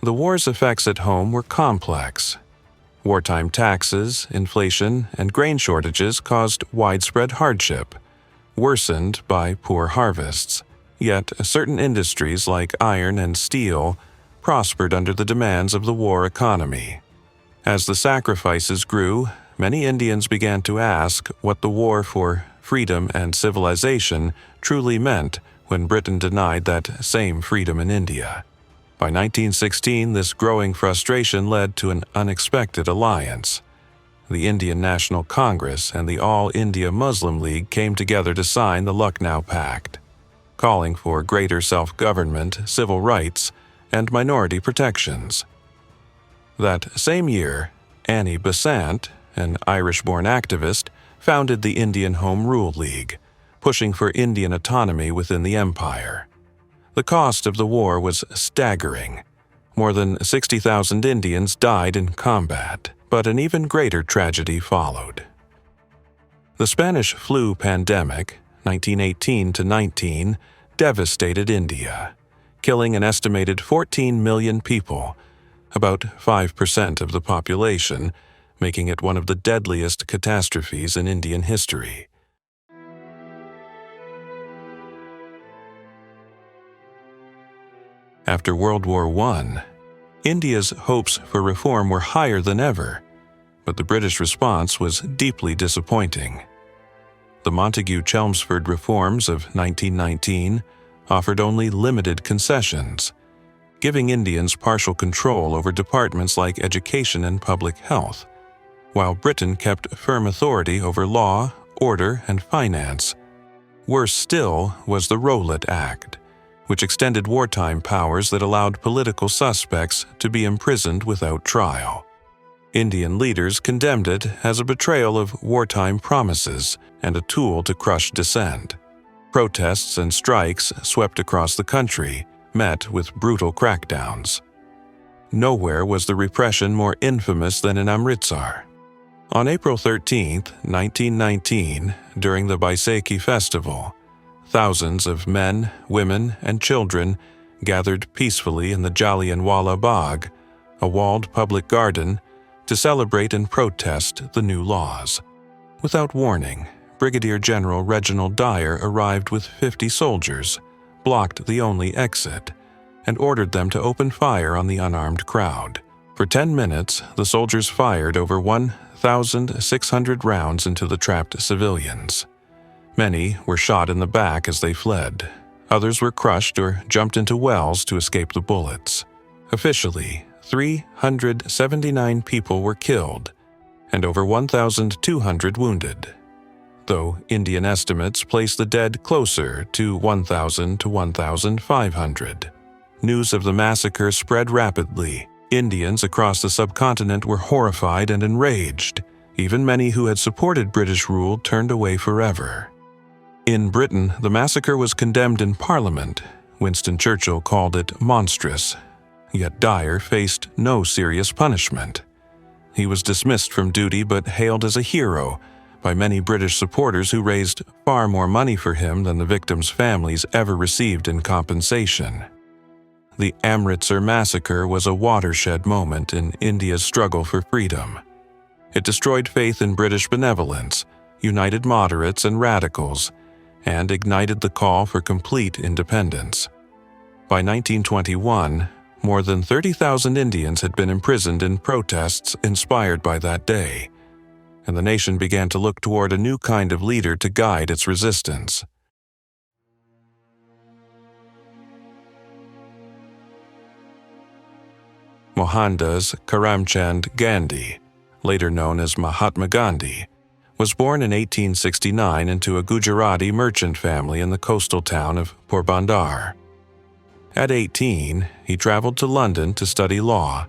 The war's effects at home were complex. Wartime taxes, inflation, and grain shortages caused widespread hardship, worsened by poor harvests. Yet certain industries like iron and steel prospered under the demands of the war economy. As the sacrifices grew, many Indians began to ask what the war for freedom and civilization truly meant when Britain denied that same freedom in India. By 1916, this growing frustration led to an unexpected alliance. The Indian National Congress and the All India Muslim League came together to sign the Lucknow Pact. calling for greater self-government, civil rights, and minority protections. That same year, Annie Besant, an Irish-born activist, founded the Indian Home Rule League, pushing for Indian autonomy within the empire. The cost of the war was staggering. More than 60,000 Indians died in combat, but an even greater tragedy followed. The Spanish flu pandemic, 1918-19, devastated India, killing an estimated 14 million people, about 5% of the population, making it one of the deadliest catastrophes in Indian history. After World War I, India's hopes for reform were higher than ever, but the British response was deeply disappointing. The Montagu-Chelmsford reforms of 1919 offered only limited concessions, giving Indians partial control over departments like education and public health, while Britain kept firm authority over law, order, and finance. Worse still was the Rowlatt Act, which extended wartime powers that allowed political suspects to be imprisoned without trial. Indian leaders condemned it as a betrayal of wartime promises and a tool to crush dissent. Protests and strikes swept across the country, met with brutal crackdowns. Nowhere was the repression more infamous than in Amritsar. On April 13, 1919, during the Baisakhi festival, thousands of men, women, and children gathered peacefully in the Jallianwala Bagh, a walled public garden, to celebrate and protest the new laws. Without warning, Brigadier General Reginald Dyer arrived with 50 soldiers, blocked the only exit, and ordered them to open fire on the unarmed crowd. For 10 minutes, the soldiers fired over 1,600 rounds into the trapped civilians. Many were shot in the back as they fled. Others were crushed or jumped into wells to escape the bullets. Officially, 379 people were killed and over 1,200 wounded, though Indian estimates place the dead closer to 1,000 to 1,500. News of the massacre spread rapidly. Indians across the subcontinent were horrified and enraged. Even many who had supported British rule turned away forever. In Britain, the massacre was condemned in Parliament. Winston Churchill called it monstrous. Yet Dyer faced no serious punishment. He was dismissed from duty but hailed as a hero by many British supporters who raised far more money for him than the victims' families ever received in compensation. The Amritsar Massacre was a watershed moment in India's struggle for freedom. It destroyed faith in British benevolence, united moderates and radicals, and ignited the call for complete independence. By 1921, more than 30,000 Indians had been imprisoned in protests inspired by that day, and the nation began to look toward a new kind of leader to guide its resistance. Mohandas Karamchand Gandhi, later known as Mahatma Gandhi, was born in 1869 into a Gujarati merchant family in the coastal town of Porbandar. At 18, he traveled to London to study law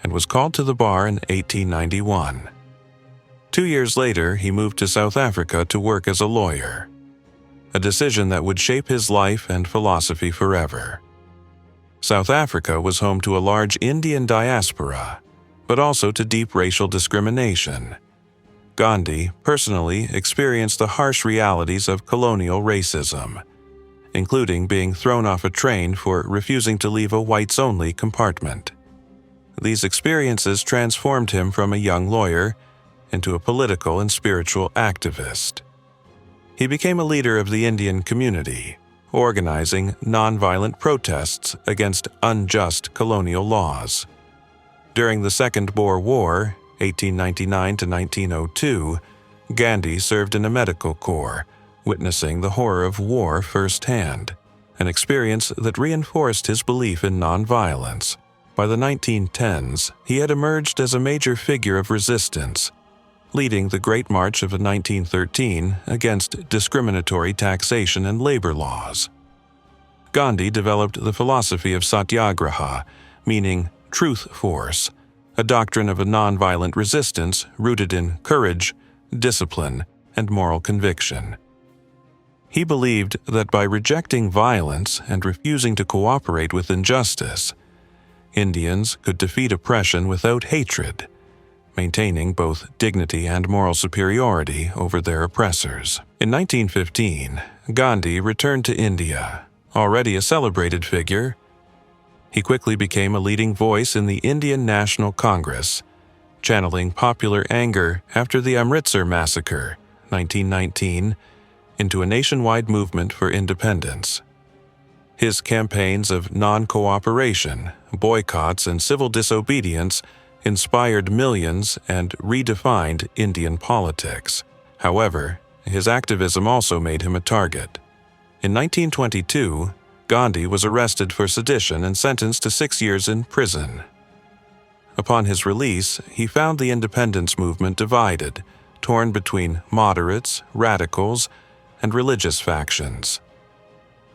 and was called to the bar in 1891. 2 years later, he moved to South Africa to work as a lawyer, a decision that would shape his life and philosophy forever. South Africa was home to a large Indian diaspora, but also to deep racial discrimination. Gandhi personally experienced the harsh realities of colonial racism, including being thrown off a train for refusing to leave a whites-only compartment. These experiences transformed him from a young lawyer into a political and spiritual activist. He became a leader of the Indian community, organizing nonviolent protests against unjust colonial laws. During the Second Boer War, 1899 to 1902, Gandhi served in a medical corps, witnessing the horror of war firsthand, an experience that reinforced his belief in nonviolence. By the 1910s, he had emerged as a major figure of resistance, leading the Great March of 1913 against discriminatory taxation and labor laws. Gandhi developed the philosophy of satyagraha, meaning truth force, a doctrine of a nonviolent resistance rooted in courage, discipline, and moral conviction. He believed that by rejecting violence and refusing to cooperate with injustice, Indians could defeat oppression without hatred, maintaining both dignity and moral superiority over their oppressors. In 1915, Gandhi returned to India. Already a celebrated figure, he quickly became a leading voice in the Indian National Congress, channeling popular anger after the Amritsar Massacre, 1919, into a nationwide movement for independence. His campaigns of non-cooperation, boycotts, and civil disobedience inspired millions and redefined Indian politics. However, his activism also made him a target. In 1922, Gandhi was arrested for sedition and sentenced to 6 years in prison. Upon his release, he found the independence movement divided, torn between moderates, radicals, and religious factions.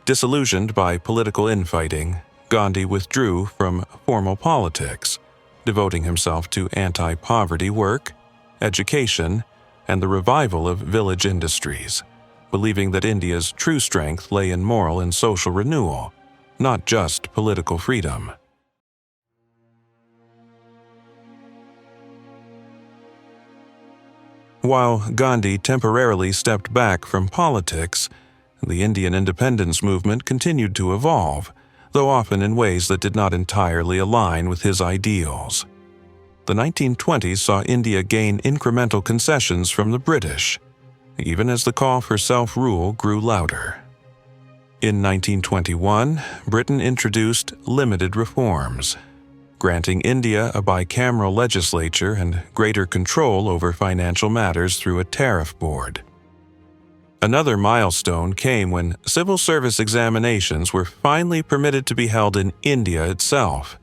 Disillusioned by political infighting, Gandhi withdrew from formal politics, devoting himself to anti-poverty work, education, and the revival of village industries, believing that India's true strength lay in moral and social renewal, not just political freedom. While Gandhi temporarily stepped back from politics, the Indian independence movement continued to evolve, though often in ways that did not entirely align with his ideals. The 1920s saw India gain incremental concessions from the British, even as the call for self-rule grew louder. In 1921, Britain introduced limited reforms, granting India a bicameral legislature and greater control over financial matters through a tariff board. Another milestone came when civil service examinations were finally permitted to be held in India itself,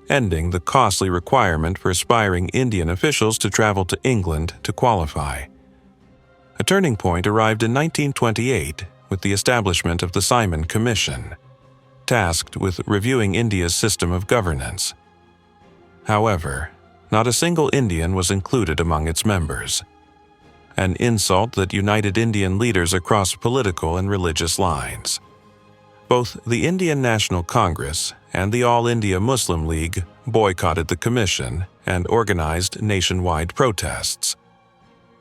ending the costly requirement for aspiring Indian officials to travel to England to qualify. A turning point arrived in 1928 with the establishment of the Simon Commission, tasked with reviewing India's system of governance. However, not a single Indian was included among its members, an insult that united Indian leaders across political and religious lines. Both the Indian National Congress and the All India Muslim League boycotted the commission and organized nationwide protests.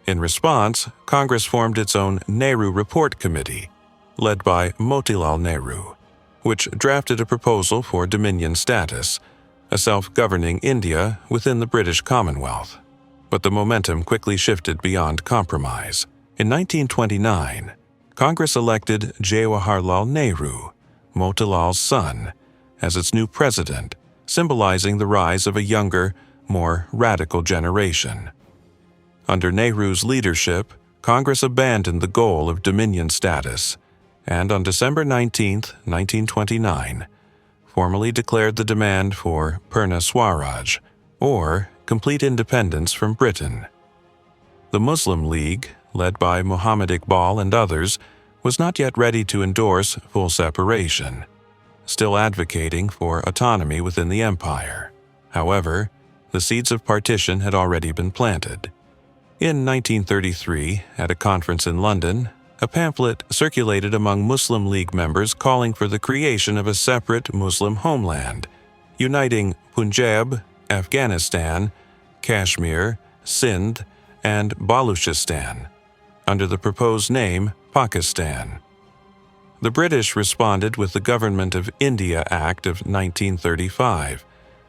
In response, Congress formed its own Nehru Report Committee, led by Motilal Nehru, which drafted a proposal for Dominion status, a self-governing India within the British Commonwealth. But the momentum quickly shifted beyond compromise. In 1929, Congress elected Jawaharlal Nehru, Motilal's son, as its new president, symbolizing the rise of a younger, more radical generation. Under Nehru's leadership, Congress abandoned the goal of Dominion status, and on December 19, 1929, formally declared the demand for Purna Swaraj, or complete independence from Britain. The Muslim League, led by Muhammad Iqbal and others, was not yet ready to endorse full separation, still advocating for autonomy within the empire. However, the seeds of partition had already been planted. In 1933, at a conference in London, a pamphlet circulated among Muslim League members calling for the creation of a separate Muslim homeland, uniting Punjab, Afghanistan, Kashmir, Sindh, and Baluchistan, under the proposed name Pakistan. The British responded with the Government of India Act of 1935,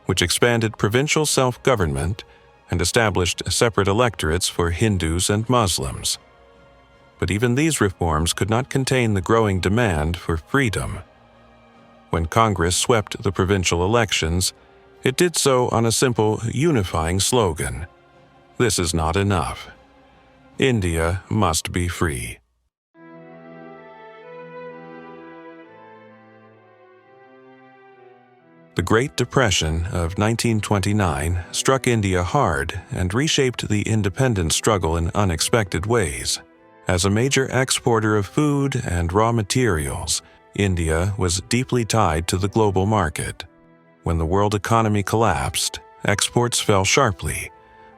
which expanded provincial self-government and established separate electorates for Hindus and Muslims. But even these reforms could not contain the growing demand for freedom. When Congress swept the provincial elections, it did so on a simple, unifying slogan: "This is not enough. India must be free." The Great Depression of 1929 struck India hard and reshaped the independence struggle in unexpected ways. As a major exporter of food and raw materials, India was deeply tied to the global market. When the world economy collapsed, exports fell sharply,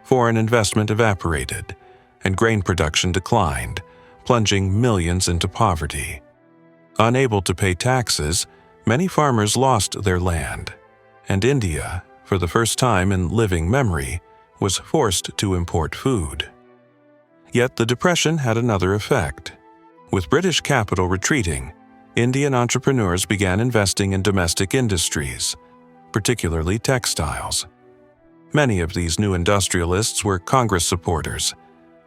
foreign investment evaporated, and grain production declined, plunging millions into poverty. Unable to pay taxes, many farmers lost their land, and India, for the first time in living memory, was forced to import food. Yet the Depression had another effect. With British capital retreating, Indian entrepreneurs began investing in domestic industries, particularly textiles. Many of these new industrialists were Congress supporters,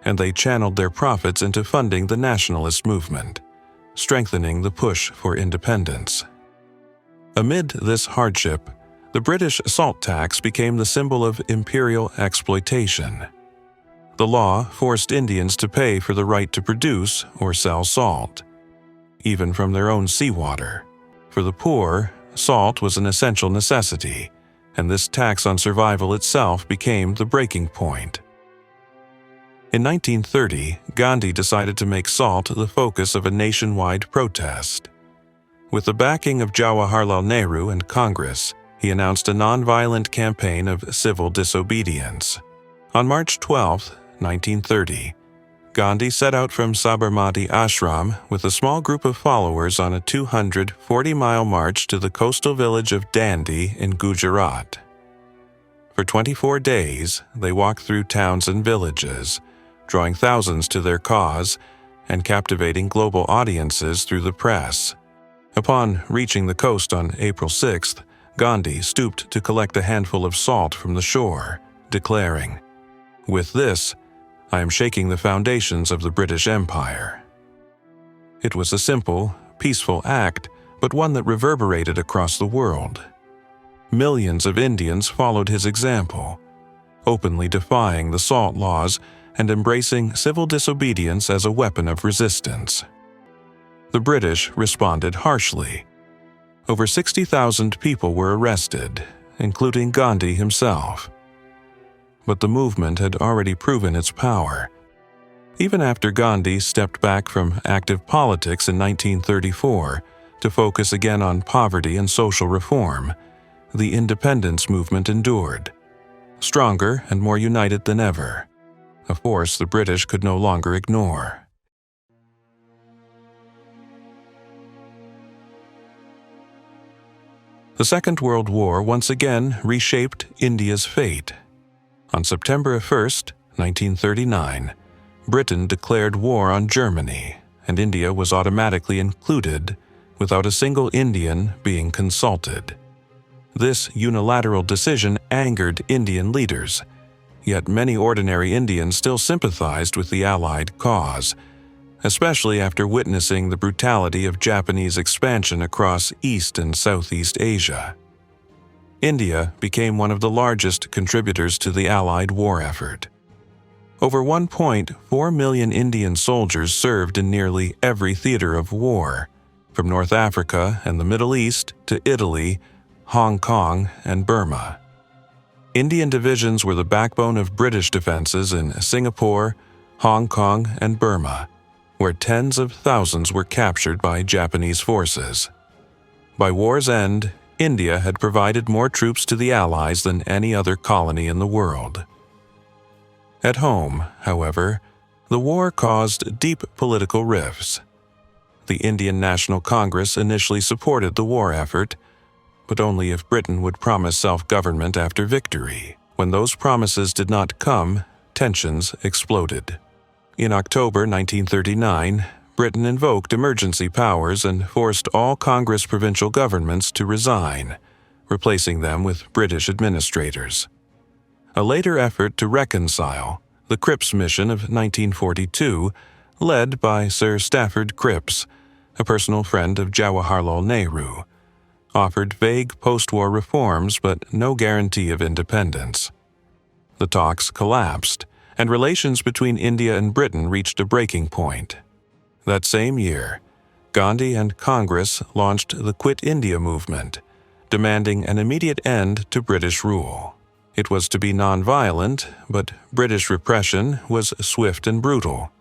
and they channeled their profits into funding the nationalist movement, strengthening the push for independence. Amid this hardship, the British salt tax became the symbol of imperial exploitation. The law forced Indians to pay for the right to produce or sell salt, even from their own seawater. For the poor, salt was an essential necessity, and this tax on survival itself became the breaking point. In 1930, Gandhi decided to make salt the focus of a nationwide protest. With the backing of Jawaharlal Nehru and Congress, he announced a nonviolent campaign of civil disobedience. On March 12, 1930, Gandhi set out from Sabarmati Ashram with a small group of followers on a 240-mile march to the coastal village of Dandi in Gujarat. For 24 days, they walked through towns and villages, drawing thousands to their cause and captivating global audiences through the press. Upon reaching the coast on April 6th, Gandhi stooped to collect a handful of salt from the shore, declaring, "With this, I am shaking the foundations of the British Empire." It was a simple, peaceful act, but one that reverberated across the world. Millions of Indians followed his example, openly defying the salt laws and embracing civil disobedience as a weapon of resistance. The British responded harshly. Over 60,000 people were arrested, including Gandhi himself. But the movement had already proven its power. Even after Gandhi stepped back from active politics in 1934 to focus again on poverty and social reform, the independence movement endured, stronger and more united than ever, a force the British could no longer ignore. The Second World War once again reshaped India's fate. On September 1, 1939, Britain declared war on Germany, and India was automatically included without a single Indian being consulted. This unilateral decision angered Indian leaders, yet many ordinary Indians still sympathized with the Allied cause, especially after witnessing the brutality of Japanese expansion across East and Southeast Asia. India became one of the largest contributors to the Allied war effort. Over 1.4 million Indian soldiers served in nearly every theater of war, from North Africa and the Middle East to Italy, Hong Kong, and Burma. Indian divisions were the backbone of British defenses in Singapore, Hong Kong, and Burma, where tens of thousands were captured by Japanese forces. By war's end, India had provided more troops to the Allies than any other colony in the world. At home, however, the war caused deep political rifts. The Indian National Congress initially supported the war effort, but only if Britain would promise self-government after victory. When those promises did not come, tensions exploded. In October 1939, Britain invoked emergency powers and forced all Congress provincial governments to resign, replacing them with British administrators. A later effort to reconcile, the Cripps Mission of 1942, led by Sir Stafford Cripps, a personal friend of Jawaharlal Nehru, offered vague post-war reforms but no guarantee of independence. The talks collapsed, and relations between India and Britain reached a breaking point. That same year, Gandhi and Congress launched the Quit India movement, demanding an immediate end to British rule. It was to be non-violent, but British repression was swift and brutal.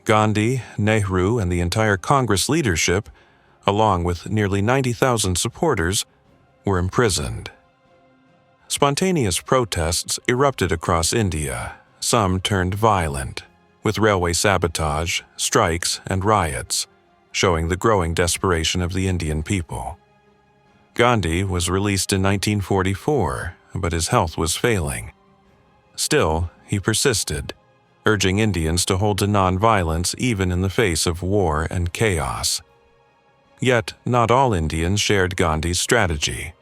Gandhi, Nehru, and the entire Congress leadership along with nearly 90,000 supporters, were imprisoned. Spontaneous protests erupted across India. Some turned violent, with railway sabotage, strikes, and riots, showing the growing desperation of the Indian people. Gandhi was released in 1944, but his health was failing. Still, he persisted, urging Indians to hold to nonviolence even in the face of war and chaos. Yet, not all Indians shared Gandhi's strategy.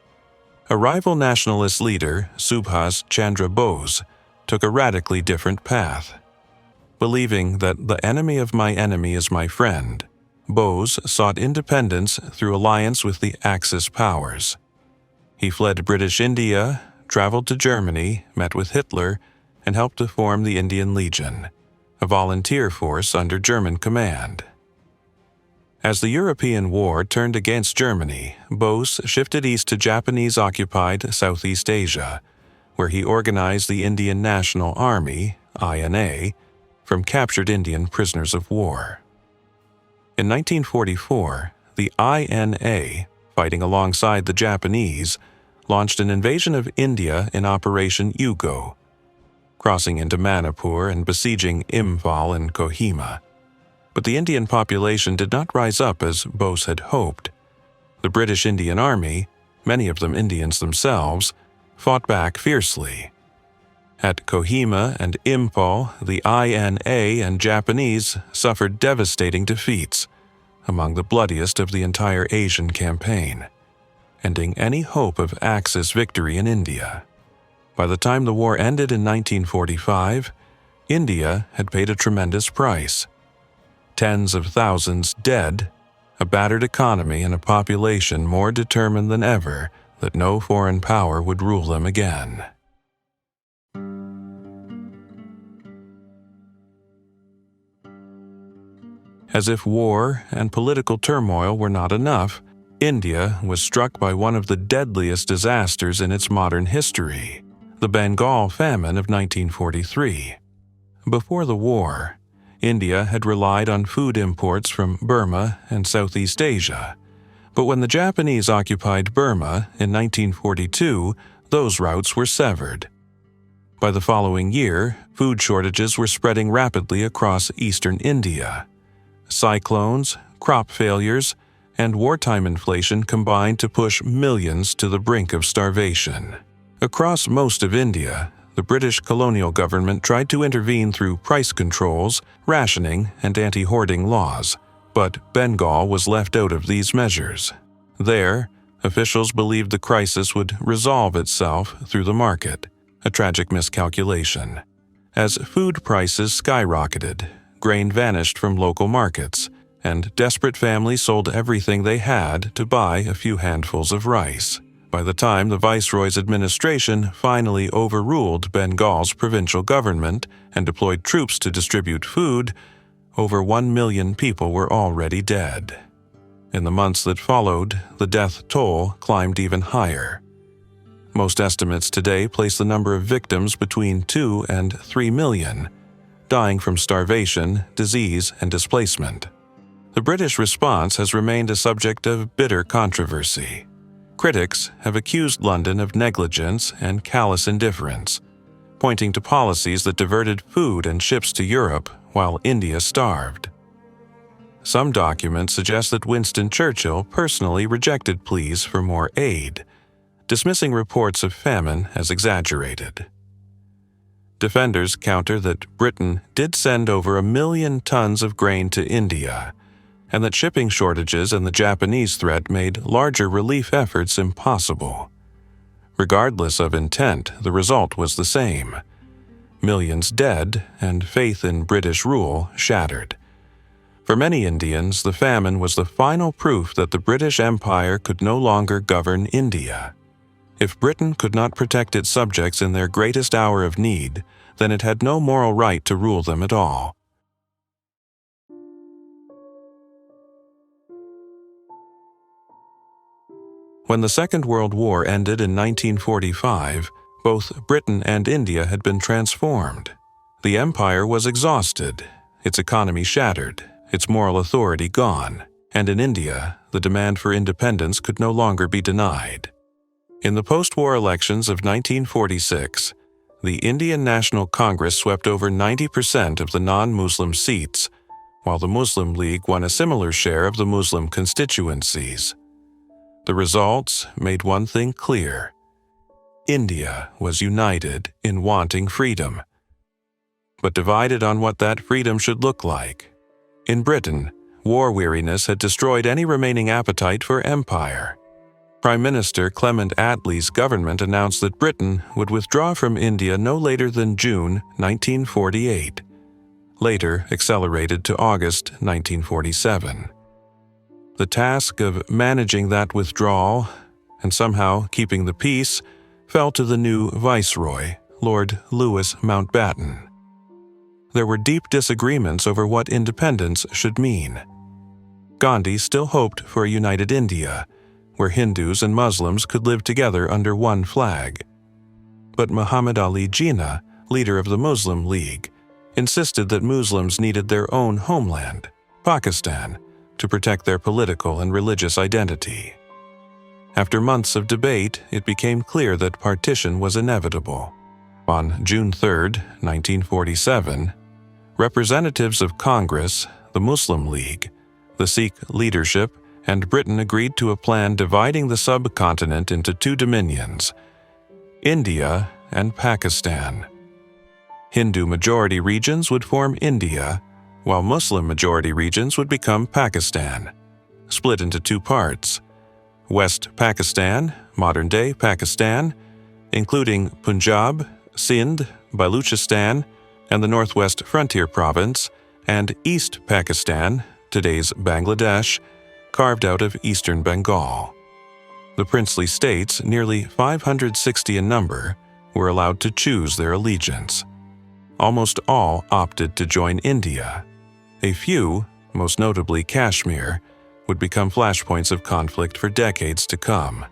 A rival nationalist leader, Subhas Chandra Bose, took a radically different path. Believing that the enemy of my enemy is my friend, Bose sought independence through alliance with the Axis powers. He fled British India, traveled to Germany, met with Hitler, and helped to form the Indian Legion, a volunteer force under German command. As the European War turned against Germany, Bose shifted east to Japanese-occupied Southeast Asia, where he organized the Indian National Army, INA, from captured Indian prisoners of war. In 1944, the INA, fighting alongside the Japanese, launched an invasion of India in Operation Yugo, crossing into Manipur and besieging Imphal and Kohima. But the Indian population did not rise up as Bose had hoped. The British Indian Army, many of them Indians themselves, fought back fiercely. At Kohima and Imphal, the INA and Japanese suffered devastating defeats, among the bloodiest of the entire Asian campaign, ending any hope of Axis victory in India. By the time the war ended in 1945, India had paid a tremendous price. Tens of thousands dead, a battered economy, and a population more determined than ever that no foreign power would rule them again. As if war and political turmoil were not enough, India was struck by one of the deadliest disasters in its modern history, the Bengal famine of 1943. Before the war, India had relied on food imports from Burma and Southeast Asia, but when the Japanese occupied Burma in 1942, those routes were severed. By the following year, food shortages were spreading rapidly across eastern India. Cyclones, crop failures, and wartime inflation combined to push millions to the brink of starvation. Across most of India, the British colonial government tried to intervene through price controls, rationing, and anti-hoarding laws, but Bengal was left out of these measures. There, officials believed the crisis would resolve itself through the market, a tragic miscalculation. As food prices skyrocketed, grain vanished from local markets, and desperate families sold everything they had to buy a few handfuls of rice. By the time the Viceroy's administration finally overruled Bengal's provincial government and deployed troops to distribute food, over 1 million people were already dead. In the months that followed, the death toll climbed even higher. Most estimates today place the number of victims between 2 and 3 million, dying from starvation, disease, and displacement. The British response has remained a subject of bitter controversy. Critics have accused London of negligence and callous indifference, pointing to policies that diverted food and ships to Europe while India starved. Some documents suggest that Winston Churchill personally rejected pleas for more aid, dismissing reports of famine as exaggerated. Defenders counter that Britain did send over 1 million tons of grain to India, and that shipping shortages and the Japanese threat made larger relief efforts impossible. Regardless of intent, the result was the same: millions dead and faith in British rule shattered. For many Indians, the famine was the final proof that the British Empire could no longer govern India. If Britain could not protect its subjects in their greatest hour of need, then it had no moral right to rule them at all. When the Second World War ended in 1945, both Britain and India had been transformed. The empire was exhausted, its economy shattered, its moral authority gone, and in India, the demand for independence could no longer be denied. In the post-war elections of 1946, the Indian National Congress swept over 90% of the non-Muslim seats, while the Muslim League won a similar share of the Muslim constituencies. The results made one thing clear: India was united in wanting freedom, but divided on what that freedom should look like. In Britain, war weariness had destroyed any remaining appetite for empire. Prime Minister Clement Attlee's government announced that Britain would withdraw from India no later than June 1948, later accelerated to August 1947. The task of managing that withdrawal and somehow keeping the peace fell to the new viceroy, Lord Louis Mountbatten. There were deep disagreements over what independence should mean. Gandhi still hoped for a united India, where Hindus and Muslims could live together under one flag. But Muhammad Ali Jinnah, leader of the Muslim League, insisted that Muslims needed their own homeland, Pakistan, to protect their political and religious identity. After months of debate, it became clear that partition was inevitable. On June 3, 1947, representatives of Congress, the Muslim League, the Sikh leadership, and Britain agreed to a plan dividing the subcontinent into two dominions, India and Pakistan. Hindu-majority regions would form India, while Muslim-majority regions would become Pakistan, split into two parts: West Pakistan, modern-day Pakistan, including Punjab, Sindh, Baluchistan, and the Northwest Frontier Province, and East Pakistan, today's Bangladesh, carved out of eastern Bengal. The princely states, nearly 560 in number, were allowed to choose their allegiance. Almost all opted to join India. A few, most notably Kashmir, would become flashpoints of conflict for decades to come.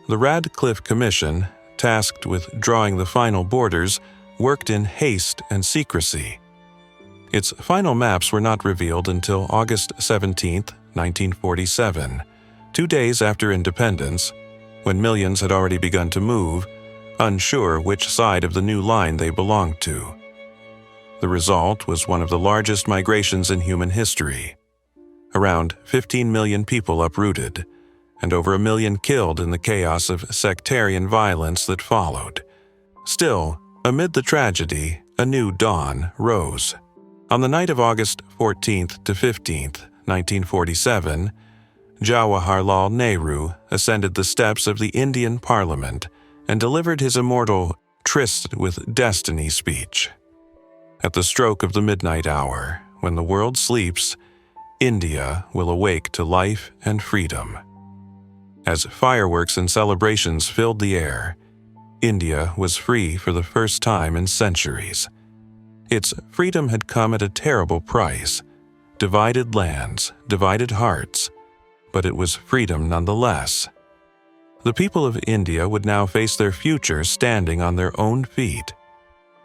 The Radcliffe Commission, tasked with drawing the final borders, worked in haste and secrecy. Its final maps were not revealed until August 17, 1947, 2 days after independence, when millions had already begun to move, unsure which side of the new line they belonged to. The result was one of the largest migrations in human history. Around 15 million people uprooted, and over 1 million killed in the chaos of sectarian violence that followed. Still, amid the tragedy, a new dawn rose. On the night of August 14th to 15th, 1947, Jawaharlal Nehru ascended the steps of the Indian Parliament and delivered his immortal Tryst with Destiny speech. At the stroke of the midnight hour, when the world sleeps, India will awake to life and freedom. As fireworks and celebrations filled the air, India was free for the first time in centuries. Its freedom had come at a terrible price: divided lands, divided hearts, but it was freedom nonetheless. The people of India would now face their future standing on their own feet,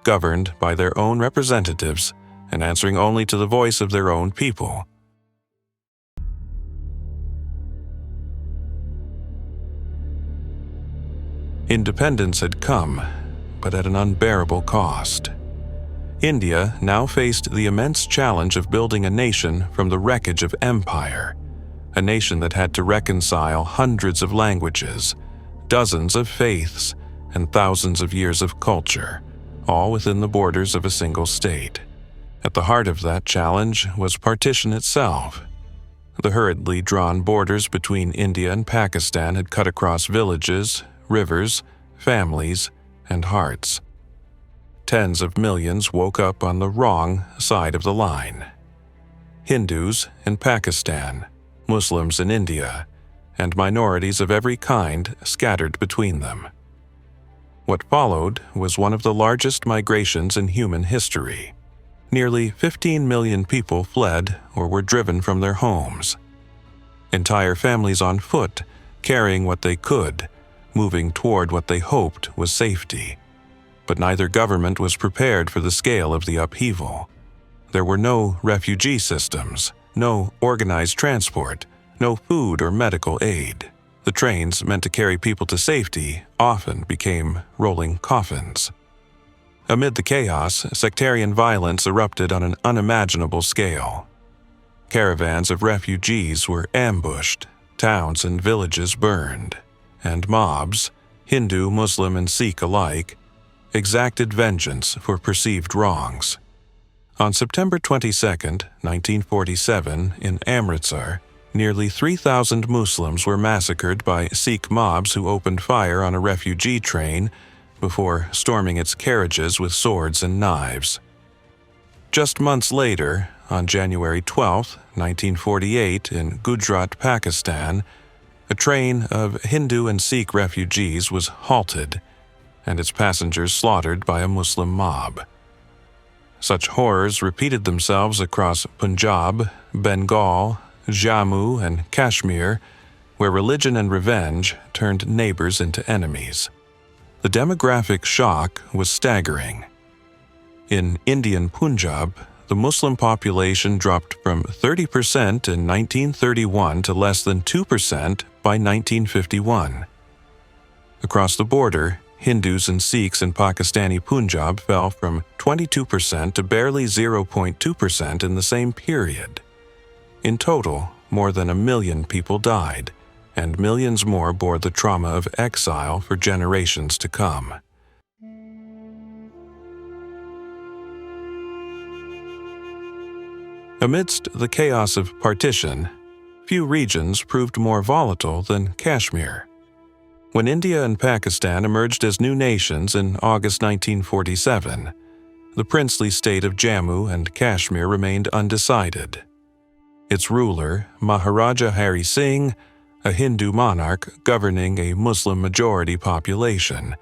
governed by their own representatives and answering only to the voice of their own people. Independence had come, but at an unbearable cost. India now faced the immense challenge of building a nation from the wreckage of empire, a nation that had to reconcile hundreds of languages, dozens of faiths, and thousands of years of culture, all within the borders of a single state. At the heart of that challenge was partition itself. The hurriedly drawn borders between India and Pakistan had cut across villages, rivers, families, and hearts. Tens of millions woke up on the wrong side of the line. Hindus in Pakistan, Muslims in India, and minorities of every kind scattered between them. What followed was one of the largest migrations in human history. Nearly 15 million people fled or were driven from their homes. Entire families on foot, carrying what they could, moving toward what they hoped was safety. But neither government was prepared for the scale of the upheaval. There were no refugee systems, no organized transport, no food or medical aid. The trains meant to carry people to safety often became rolling coffins. Amid the chaos, sectarian violence erupted on an unimaginable scale. Caravans of refugees were ambushed, towns and villages burned, and mobs, Hindu, Muslim, and Sikh alike, exacted vengeance for perceived wrongs. On September 22, 1947, in Amritsar, nearly 3,000 Muslims were massacred by Sikh mobs who opened fire on a refugee train before storming its carriages with swords and knives. Just months later, on January 12, 1948, in Gujarat, Pakistan, a train of Hindu and Sikh refugees was halted and its passengers slaughtered by a Muslim mob. Such horrors repeated themselves across Punjab, Bengal, Jammu, and Kashmir, where religion and revenge turned neighbors into enemies. The demographic shock was staggering. In Indian Punjab, the Muslim population dropped from 30% in 1931 to less than 2% by 1951. Across the border, Hindus and Sikhs in Pakistani Punjab fell from 22% to barely 0.2% in the same period. In total, more than 1 million people died, and millions more bore the trauma of exile for generations to come. Amidst the chaos of partition, few regions proved more volatile than Kashmir. When India and Pakistan emerged as new nations in August 1947, the princely state of Jammu and Kashmir remained undecided. Its ruler, Maharaja Hari Singh, a Hindu monarch governing a Muslim-majority population,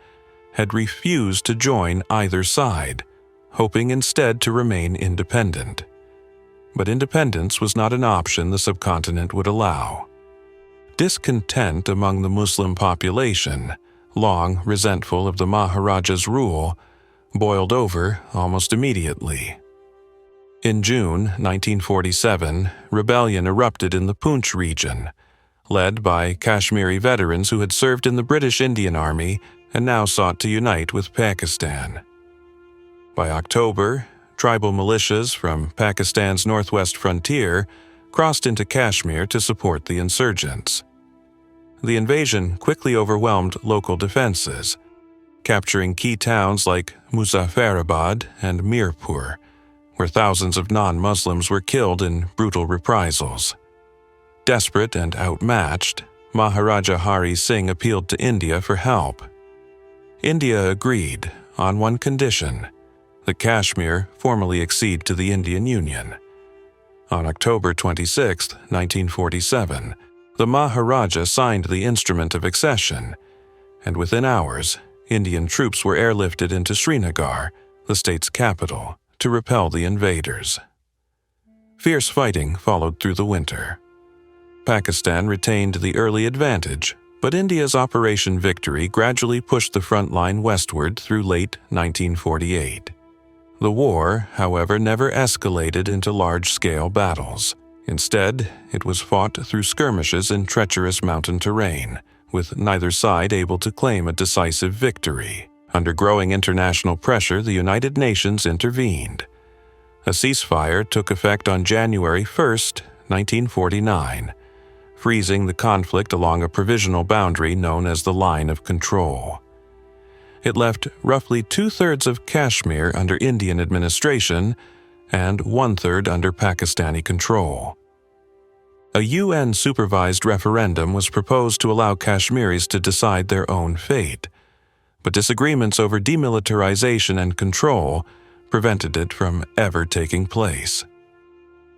had refused to join either side, hoping instead to remain independent. But independence was not an option the subcontinent would allow. Discontent among the Muslim population, long resentful of the Maharaja's rule, boiled over almost immediately. In June 1947, rebellion erupted in the Poonch region, led by Kashmiri veterans who had served in the British Indian Army and now sought to unite with Pakistan. By October, tribal militias from Pakistan's northwest frontier crossed into Kashmir to support the insurgents. The invasion quickly overwhelmed local defenses, capturing key towns like Muzaffarabad and Mirpur, where thousands of non-Muslims were killed in brutal reprisals. Desperate and outmatched, Maharaja Hari Singh appealed to India for help. India agreed on one condition: that Kashmir formally accede to the Indian Union. On October 26, 1947, the Maharaja signed the instrument of accession, and within hours, Indian troops were airlifted into Srinagar, the state's capital, to repel the invaders. Fierce fighting followed through the winter. Pakistan retained the early advantage, but India's Operation Victory gradually pushed the front line westward through late 1948. The war, however, never escalated into large-scale battles. Instead, it was fought through skirmishes in treacherous mountain terrain, with neither side able to claim a decisive victory. Under growing international pressure, the United Nations intervened. A ceasefire took effect on January 1, 1949, freezing the conflict along a provisional boundary known as the Line of Control. It left roughly 2/3 of Kashmir under Indian administration and 1/3 under Pakistani control. A UN-supervised referendum was proposed to allow Kashmiris to decide their own fate, but disagreements over demilitarization and control prevented it from ever taking place.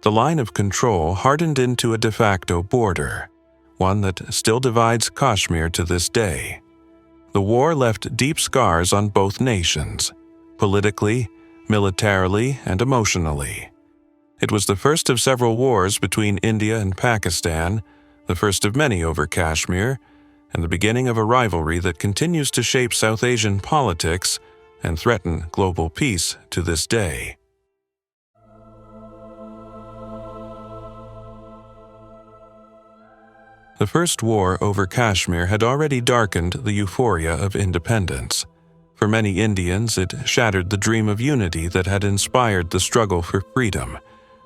The Line of Control hardened into a de facto border, one that still divides Kashmir to this day. The war left deep scars on both nations, politically, militarily, and emotionally. It was the first of several wars between India and Pakistan, the first of many over Kashmir, and the beginning of a rivalry that continues to shape South Asian politics and threaten global peace to this day. The first war over Kashmir had already darkened the euphoria of independence. For many Indians, it shattered the dream of unity that had inspired the struggle for freedom,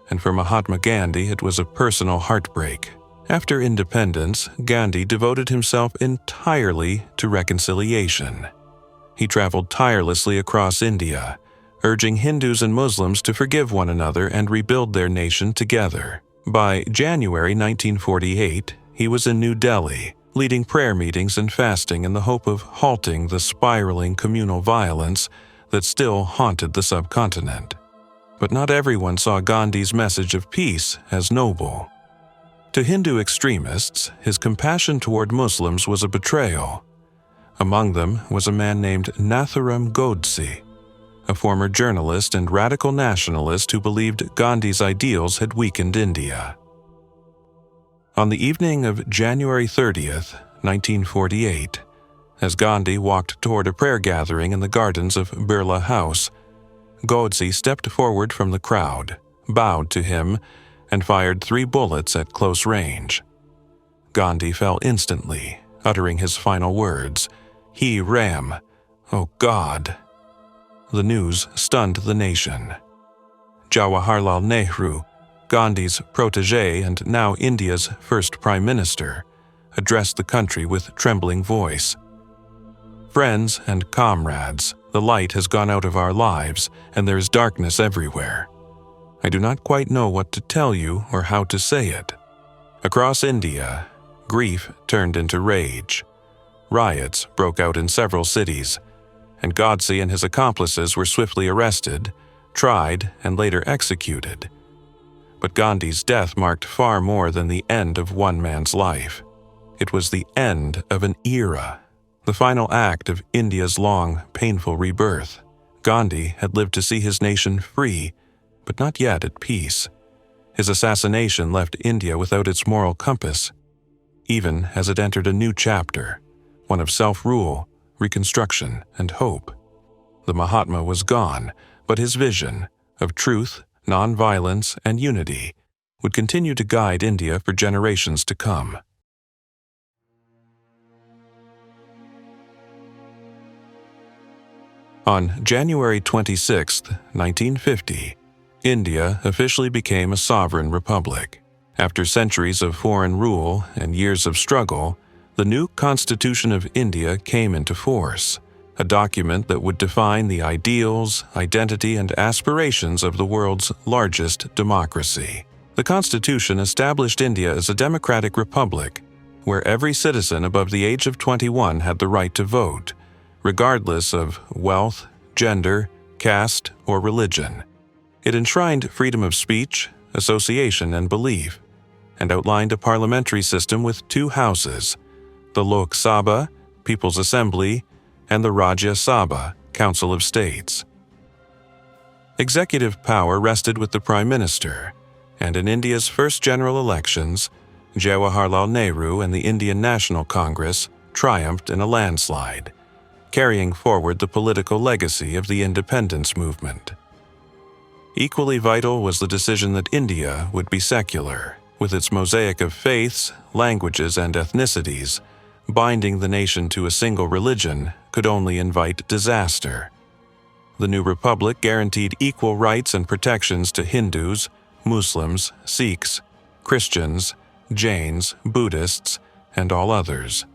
and for Mahatma Gandhi it was a personal heartbreak. After independence, Gandhi devoted himself entirely to reconciliation. He traveled tirelessly across India, urging Hindus and Muslims to forgive one another and rebuild their nation together. By January 1948, he was in New Delhi, leading prayer meetings and fasting in the hope of halting the spiraling communal violence that still haunted the subcontinent. But not everyone saw Gandhi's message of peace as noble. To Hindu extremists, his compassion toward Muslims was a betrayal. Among them was a man named Nathuram Godse, a former journalist and radical nationalist who believed Gandhi's ideals had weakened India. On the evening of January 30th, 1948, as Gandhi walked toward a prayer gathering in the gardens of Birla House, Godse stepped forward from the crowd, bowed to him, and fired 3 bullets at close range. Gandhi fell instantly, uttering his final words, "He Ram, oh God." The news stunned the nation. Jawaharlal Nehru, Gandhi's protege and now India's first prime minister, addressed the country with trembling voice. "Friends and comrades, the light has gone out of our lives, and there is darkness everywhere. I do not quite know what to tell you or how to say it." Across India, grief turned into rage. Riots broke out in several cities, and Godse and his accomplices were swiftly arrested, tried, and later executed. But Gandhi's death marked far more than the end of one man's life. It was the end of an era, the final act of India's long, painful rebirth. Gandhi had lived to see his nation free, but not yet at peace. His assassination left India without its moral compass, even as it entered a new chapter, one of self-rule, reconstruction, and hope. The Mahatma was gone, but his vision of truth, non-violence, and unity would continue to guide India for generations to come. On January 26, 1950, India officially became a sovereign republic. After centuries of foreign rule and years of struggle, the new Constitution of India came into force, a document that would define the ideals, identity, and aspirations of the world's largest democracy. The Constitution established India as a democratic republic, where every citizen above the age of 21 had the right to vote, regardless of wealth, gender, caste, or religion. It enshrined freedom of speech, association, and belief, and outlined a parliamentary system with 2 houses, the Lok Sabha, People's Assembly, and the Rajya Sabha, Council of States. Executive power rested with the Prime Minister, and in India's first general elections, Jawaharlal Nehru and the Indian National Congress triumphed in a landslide, carrying forward the political legacy of the independence movement. Equally vital was the decision that India would be secular, with its mosaic of faiths, languages, and ethnicities. Binding the nation to a single religion could only invite disaster. The new republic guaranteed equal rights and protections to Hindus, Muslims, Sikhs, Christians, Jains, Buddhists, and all others,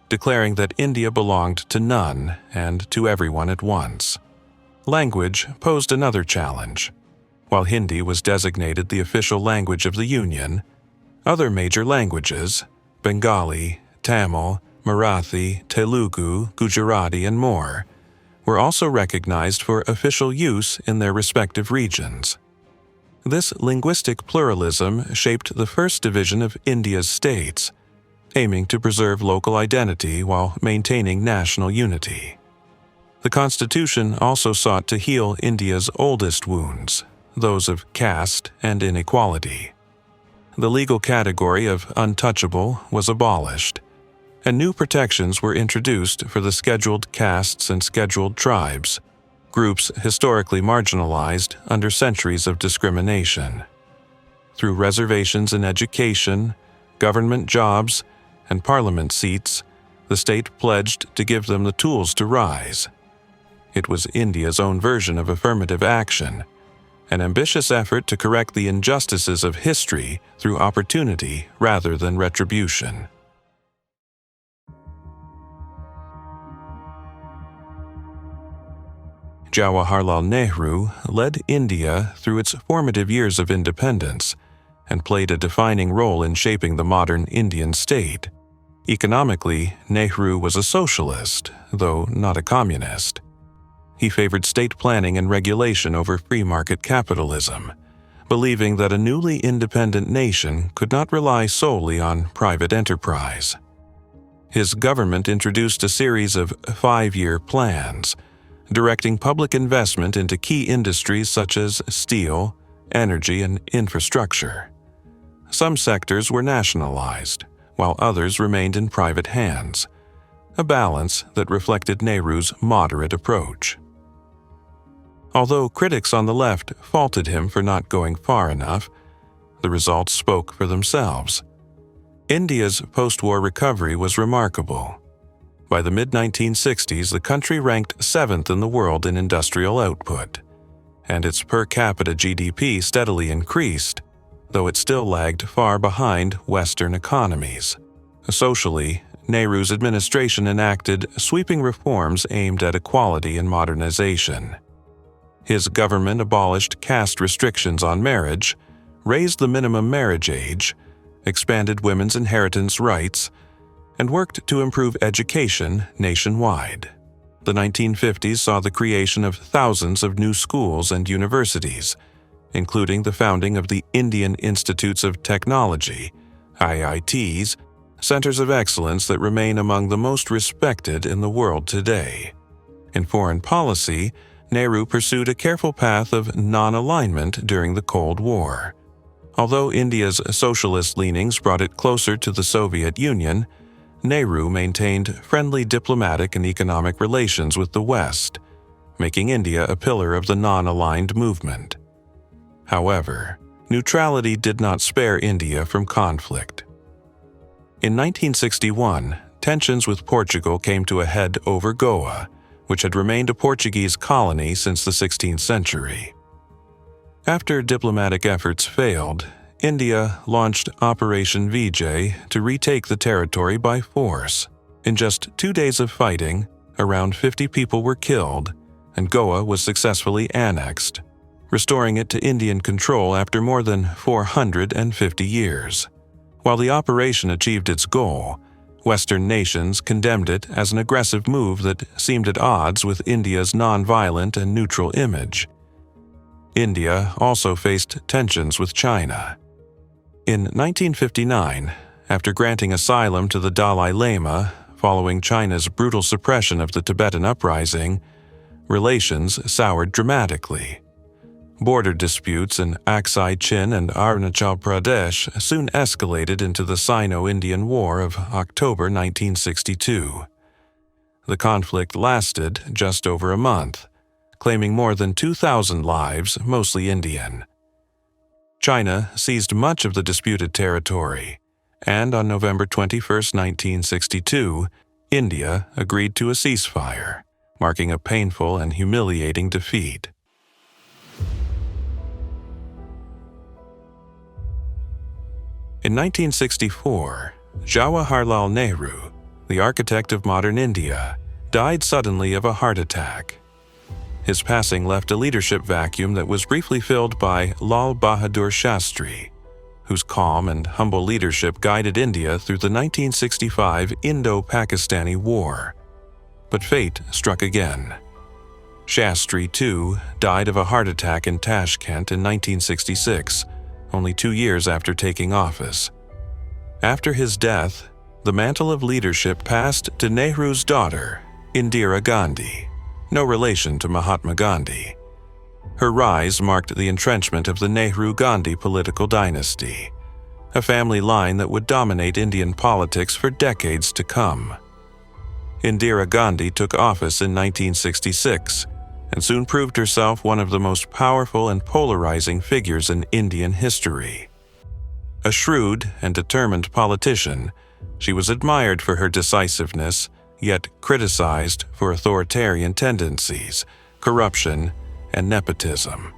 declaring that India belonged to none and to everyone at once. Language posed another challenge. While Hindi was designated the official language of the Union, other major languages, Bengali, Tamil, Marathi, Telugu, Gujarati, and more, were also recognized for official use in their respective regions. This linguistic pluralism shaped the first division of India's states, aiming to preserve local identity while maintaining national unity. The Constitution also sought to heal India's oldest wounds, those of caste and inequality. The legal category of untouchable was abolished, and new protections were introduced for the scheduled castes and scheduled tribes, groups historically marginalized under centuries of discrimination. Through reservations in education, government jobs, and parliament seats, the state pledged to give them the tools to rise. It was India's own version of affirmative action, an ambitious effort to correct the injustices of history through opportunity rather than retribution. Jawaharlal Nehru led India through its formative years of independence and played a defining role in shaping the modern Indian state. Economically, Nehru was a socialist, though not a communist. He favored state planning and regulation over free market capitalism, believing that a newly independent nation could not rely solely on private enterprise. His government introduced a series of 5-year plans, directing public investment into key industries such as steel, energy, and infrastructure. Some sectors were nationalized, while others remained in private hands, a balance that reflected Nehru's moderate approach. Although critics on the left faulted him for not going far enough, the results spoke for themselves. India's post-war recovery was remarkable. By the mid-1960s, the country ranked 7th in the world in industrial output, and its per capita GDP steadily increased, though it still lagged far behind Western economies. Socially, Nehru's administration enacted sweeping reforms aimed at equality and modernization. His government abolished caste restrictions on marriage, raised the minimum marriage age, expanded women's inheritance rights, and worked to improve education nationwide. The 1950s saw the creation of thousands of new schools and universities, including the founding of the Indian Institutes of Technology, IITs, centers of excellence that remain among the most respected in the world today. In foreign policy, Nehru pursued a careful path of non-alignment during the Cold War. Although India's socialist leanings brought it closer to the Soviet Union, Nehru maintained friendly diplomatic and economic relations with the West, making India a pillar of the non-aligned movement. However, neutrality did not spare India from conflict. In 1961, tensions with Portugal came to a head over Goa, which had remained a Portuguese colony since the 16th century. After diplomatic efforts failed, India launched Operation Vijay to retake the territory by force. In just 2 days of fighting, around 50 people were killed, and Goa was successfully annexed, restoring it to Indian control after more than 450 years. While the operation achieved its goal, Western nations condemned it as an aggressive move that seemed at odds with India's nonviolent and neutral image. India also faced tensions with China. In 1959, after granting asylum to the Dalai Lama following China's brutal suppression of the Tibetan uprising, relations soured dramatically. Border disputes in Aksai Chin and Arunachal Pradesh soon escalated into the Sino-Indian War of October 1962. The conflict lasted just over a month, claiming more than 2,000 lives, mostly Indian. China seized much of the disputed territory, and on November 21, 1962, India agreed to a ceasefire, marking a painful and humiliating defeat. In 1964, Jawaharlal Nehru, the architect of modern India, died suddenly of a heart attack. His passing left a leadership vacuum that was briefly filled by Lal Bahadur Shastri, whose calm and humble leadership guided India through the 1965 Indo-Pakistani War. But fate struck again. Shastri, too, died of a heart attack in Tashkent in 1966, only 2 years after taking office. After his death, the mantle of leadership passed to Nehru's daughter, Indira Gandhi, no relation to Mahatma Gandhi. Her rise marked the entrenchment of the Nehru-Gandhi political dynasty, a family line that would dominate Indian politics for decades to come. Indira Gandhi took office in 1966 and soon proved herself one of the most powerful and polarizing figures in Indian history. A shrewd and determined politician, she was admired for her decisiveness, yet criticized for authoritarian tendencies, corruption, and nepotism.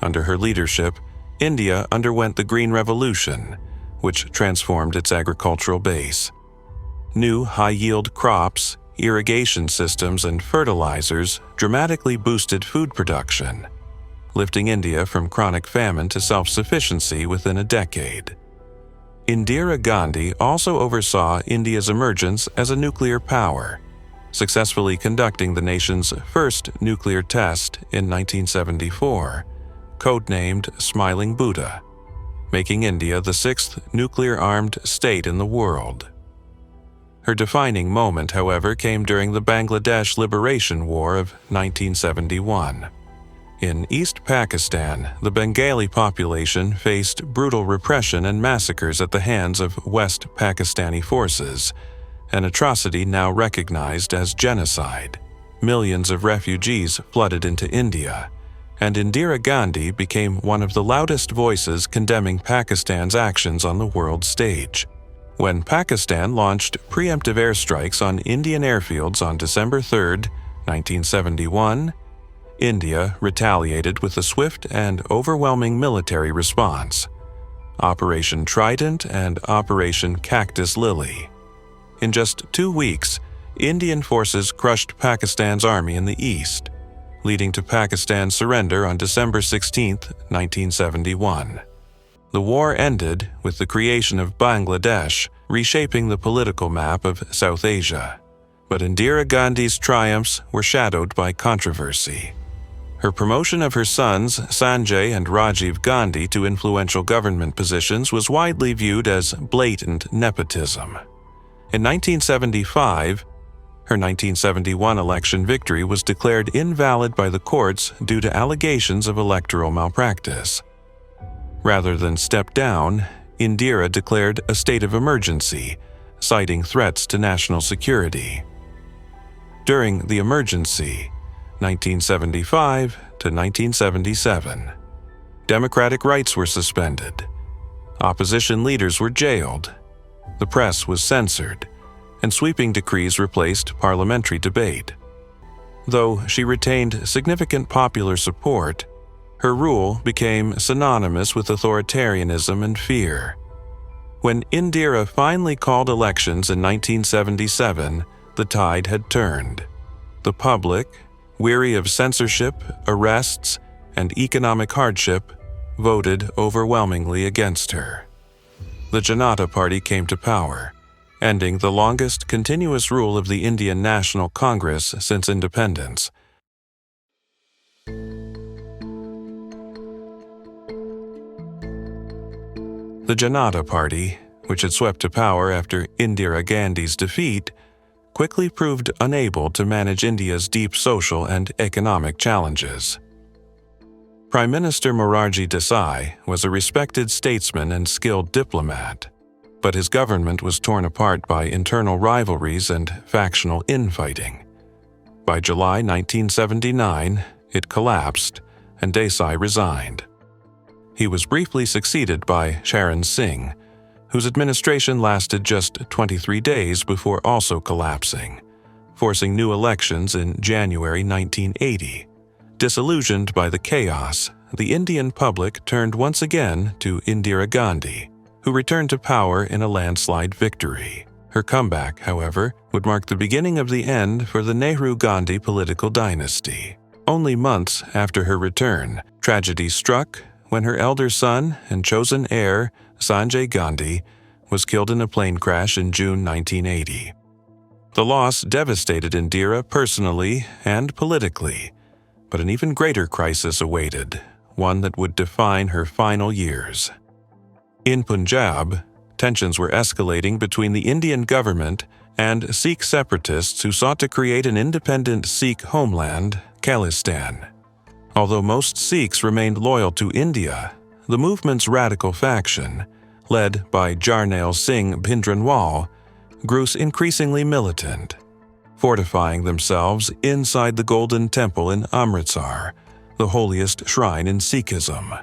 Under her leadership, India underwent the Green Revolution, which transformed its agricultural base. New high-yield crops, irrigation systems, and fertilizers dramatically boosted food production, lifting India from chronic famine to self-sufficiency within a decade. Indira Gandhi also oversaw India's emergence as a nuclear power, successfully conducting the nation's first nuclear test in 1974, codenamed Smiling Buddha, making India the sixth nuclear-armed state in the world. Her defining moment, however, came during the Bangladesh Liberation War of 1971. In East Pakistan, the Bengali population faced brutal repression and massacres at the hands of West Pakistani forces, an atrocity now recognized as genocide. Millions of refugees flooded into India, and Indira Gandhi became one of the loudest voices condemning Pakistan's actions on the world stage. When Pakistan launched preemptive airstrikes on Indian airfields on December 3, 1971, India retaliated with a swift and overwhelming military response, Operation Trident and Operation Cactus Lily. In just 2 weeks, Indian forces crushed Pakistan's army in the east, leading to Pakistan's surrender on December 16, 1971. The war ended with the creation of Bangladesh, reshaping the political map of South Asia. But Indira Gandhi's triumphs were shadowed by controversy. Her promotion of her sons, Sanjay and Rajiv Gandhi, to influential government positions was widely viewed as blatant nepotism. In 1975, her 1971 election victory was declared invalid by the courts due to allegations of electoral malpractice. Rather than step down, Indira declared a state of emergency, citing threats to national security. During the emergency, 1975 to 1977, democratic rights were suspended, opposition leaders were jailed, the press was censored, and sweeping decrees replaced parliamentary debate. Though she retained significant popular support, her rule became synonymous with authoritarianism and fear. When Indira finally called elections in 1977, the tide had turned. The public, weary of censorship, arrests, and economic hardship, voted overwhelmingly against her. The Janata Party came to power, ending the longest continuous rule of the Indian National Congress since independence. The Janata Party, which had swept to power after Indira Gandhi's defeat, quickly proved unable to manage India's deep social and economic challenges. Prime Minister Morarji Desai was a respected statesman and skilled diplomat, but his government was torn apart by internal rivalries and factional infighting. By July 1979, it collapsed, and Desai resigned. He was briefly succeeded by Charan Singh, whose administration lasted just 23 days before also collapsing, forcing new elections in January 1980. Disillusioned by the chaos, the Indian public turned once again to Indira Gandhi, who returned to power in a landslide victory. Her comeback, however, would mark the beginning of the end for the Nehru-Gandhi political dynasty. Only months after her return, tragedy struck when her elder son and chosen heir, Sanjay Gandhi, was killed in a plane crash in June 1980. The loss devastated Indira personally and politically, but an even greater crisis awaited, one that would define her final years. In Punjab, tensions were escalating between the Indian government and Sikh separatists who sought to create an independent Sikh homeland, Khalistan. Although most Sikhs remained loyal to India, the movement's radical faction, led by Jarnail Singh Bhindranwale, grew increasingly militant, fortifying themselves inside the Golden Temple in Amritsar, the holiest shrine in Sikhism.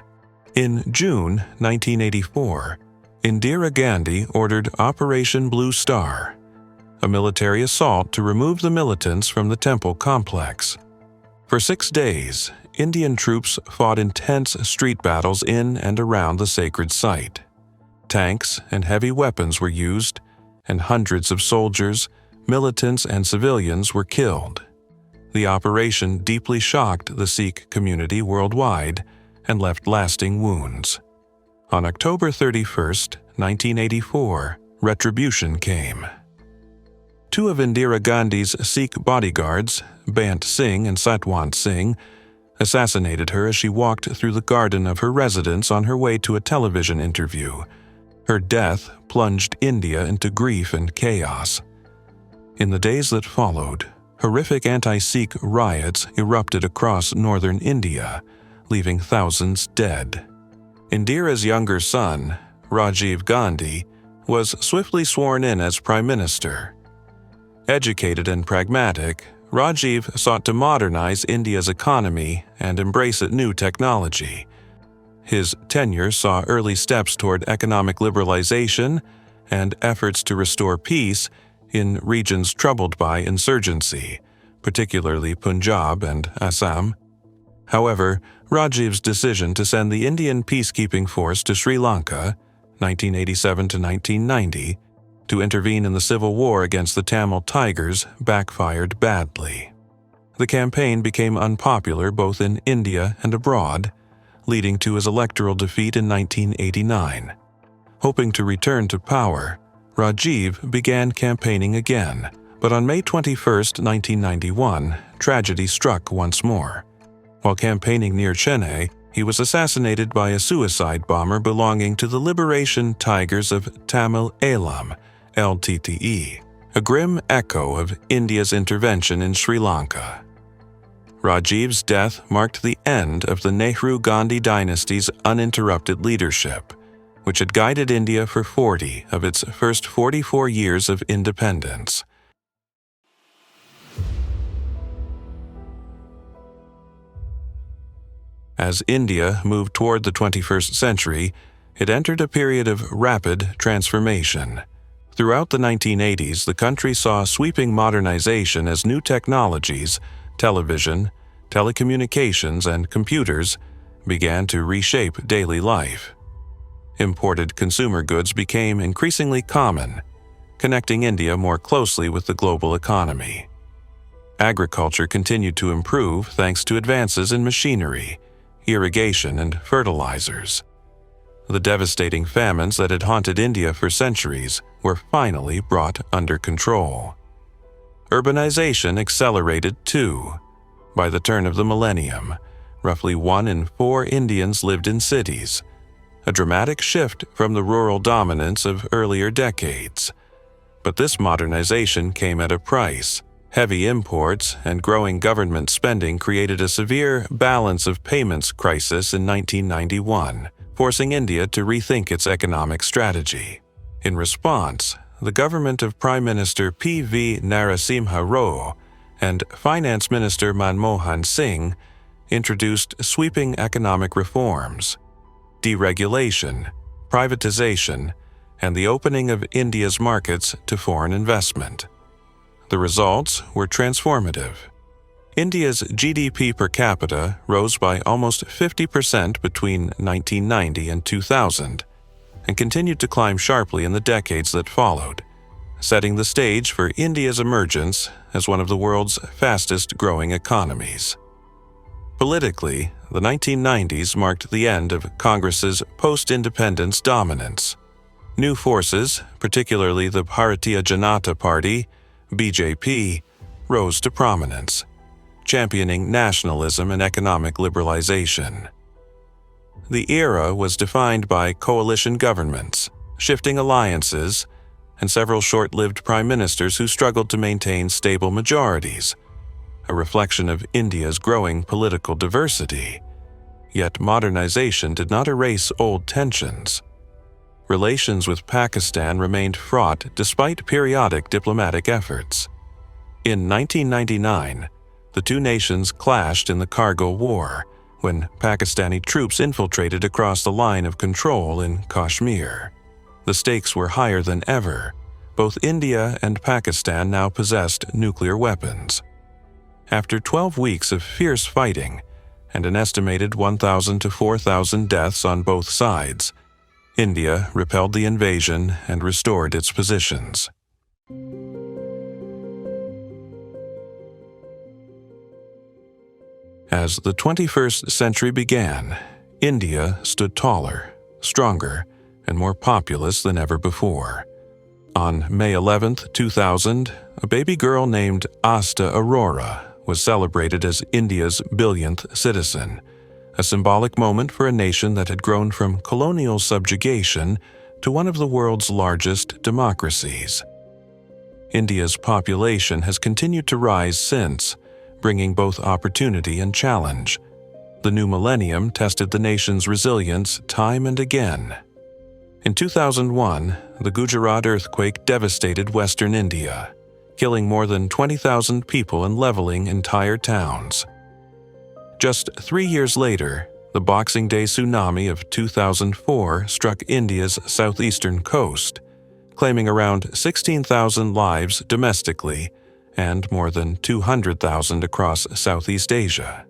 In June 1984, Indira Gandhi ordered Operation Blue Star, a military assault to remove the militants from the temple complex. For 6 days, Indian troops fought intense street battles in and around the sacred site. Tanks and heavy weapons were used, and hundreds of soldiers, militants, and civilians were killed. The operation deeply shocked the Sikh community worldwide and left lasting wounds. On October 31, 1984, retribution came. 2 of Indira Gandhi's Sikh bodyguards, Bant Singh and Satwant Singh, assassinated her as she walked through the garden of her residence on her way to a television interview. Her death plunged India into grief and chaos. In the days that followed, horrific anti-Sikh riots erupted across northern India, leaving thousands dead. Indira's younger son, Rajiv Gandhi, was swiftly sworn in as prime minister. Educated and pragmatic, Rajiv sought to modernize India's economy and embrace new technology. His tenure saw early steps toward economic liberalization and efforts to restore peace in regions troubled by insurgency, particularly Punjab and Assam. However, Rajiv's decision to send the Indian peacekeeping force to Sri Lanka, 1987 to 1990, to intervene in the civil war against the Tamil Tigers backfired badly. The campaign became unpopular both in India and abroad, leading to his electoral defeat in 1989. Hoping to return to power, Rajiv began campaigning again, but on May 21, 1991, tragedy struck once more. While campaigning near Chennai, he was assassinated by a suicide bomber belonging to the Liberation Tigers of Tamil Eelam, LTTE, a grim echo of India's intervention in Sri Lanka. Rajiv's death marked the end of the Nehru-Gandhi dynasty's uninterrupted leadership, which had guided India for 40 of its first 44 years of independence. As India moved toward the 21st century, it entered a period of rapid transformation. Throughout the 1980s, the country saw sweeping modernization as new technologies, television, telecommunications, and computers began to reshape daily life. Imported consumer goods became increasingly common, connecting India more closely with the global economy. Agriculture continued to improve thanks to advances in machinery, irrigation, and fertilizers. The devastating famines that had haunted India for centuries were finally brought under control. Urbanization accelerated too. By the turn of the millennium, roughly 1 in 4 Indians lived in cities, a dramatic shift from the rural dominance of earlier decades. But this modernization came at a price. Heavy imports and growing government spending created a severe balance of payments crisis in 1991, forcing India to rethink its economic strategy. In response, the government of Prime Minister P.V. Narasimha Rao and Finance Minister Manmohan Singh introduced sweeping economic reforms. Deregulation, privatization, and the opening of India's markets to foreign investment. The results were transformative. India's GDP per capita rose by almost 50% between 1990 and 2000, and continued to climb sharply in the decades that followed, setting the stage for India's emergence as one of the world's fastest-growing economies. Politically, the 1990s marked the end of Congress's post-independence dominance. New forces, particularly the Bharatiya Janata Party, BJP, rose to prominence, championing nationalism and economic liberalization. The era was defined by coalition governments, shifting alliances, and several short-lived prime ministers who struggled to maintain stable majorities, a reflection of India's growing political diversity. Yet modernization did not erase old tensions. Relations with Pakistan remained fraught despite periodic diplomatic efforts. In 1999, the two nations clashed in the Kargil War when Pakistani troops infiltrated across the line of control in Kashmir. The stakes were higher than ever. Both India and Pakistan now possessed nuclear weapons. After 12 weeks of fierce fighting and an estimated 1,000 to 4,000 deaths on both sides, India repelled the invasion and restored its positions. As the 21st century began, India stood taller, stronger, and more populous than ever before. On May 11, 2000, a baby girl named Asta Aurora was celebrated as India's billionth citizen, a symbolic moment for a nation that had grown from colonial subjugation to one of the world's largest democracies. India's population has continued to rise since, bringing both opportunity and challenge. The new millennium tested the nation's resilience time and again. In 2001, the Gujarat earthquake devastated western India, killing more than 20,000 people and leveling entire towns. Just 3 years later, the Boxing Day tsunami of 2004 struck India's southeastern coast, claiming around 16,000 lives domestically and more than 200,000 across Southeast Asia.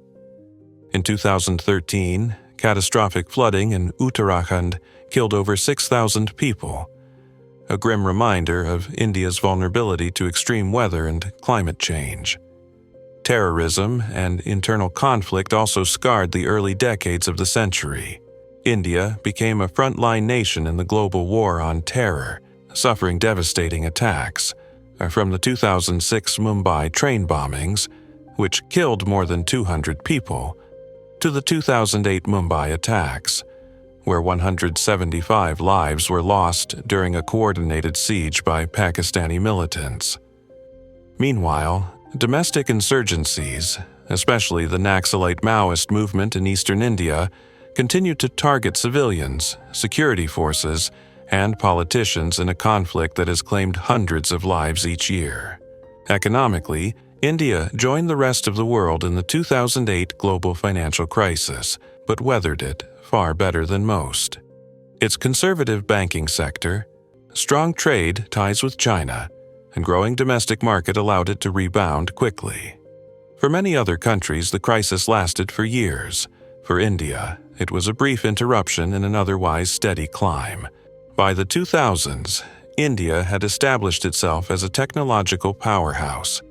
In 2013, catastrophic flooding in Uttarakhand killed over 6,000 people, a grim reminder of India's vulnerability to extreme weather and climate change. Terrorism and internal conflict also scarred the early decades of the century. India became a frontline nation in the global war on terror, suffering devastating attacks, from the 2006 Mumbai train bombings, which killed more than 200 people, to the 2008 Mumbai attacks, where 175 lives were lost during a coordinated siege by Pakistani militants. Meanwhile, domestic insurgencies, especially the Naxalite Maoist movement in eastern India, continued to target civilians, security forces, and politicians in a conflict that has claimed hundreds of lives each year. Economically, India joined the rest of the world in the 2008 global financial crisis, but weathered it far better than most. Its conservative banking sector, strong trade ties with China, and growing domestic market allowed it to rebound quickly. For many other countries, the crisis lasted for years. For India, it was a brief interruption in an otherwise steady climb. By the 2000s, India had established itself as a technological powerhouse.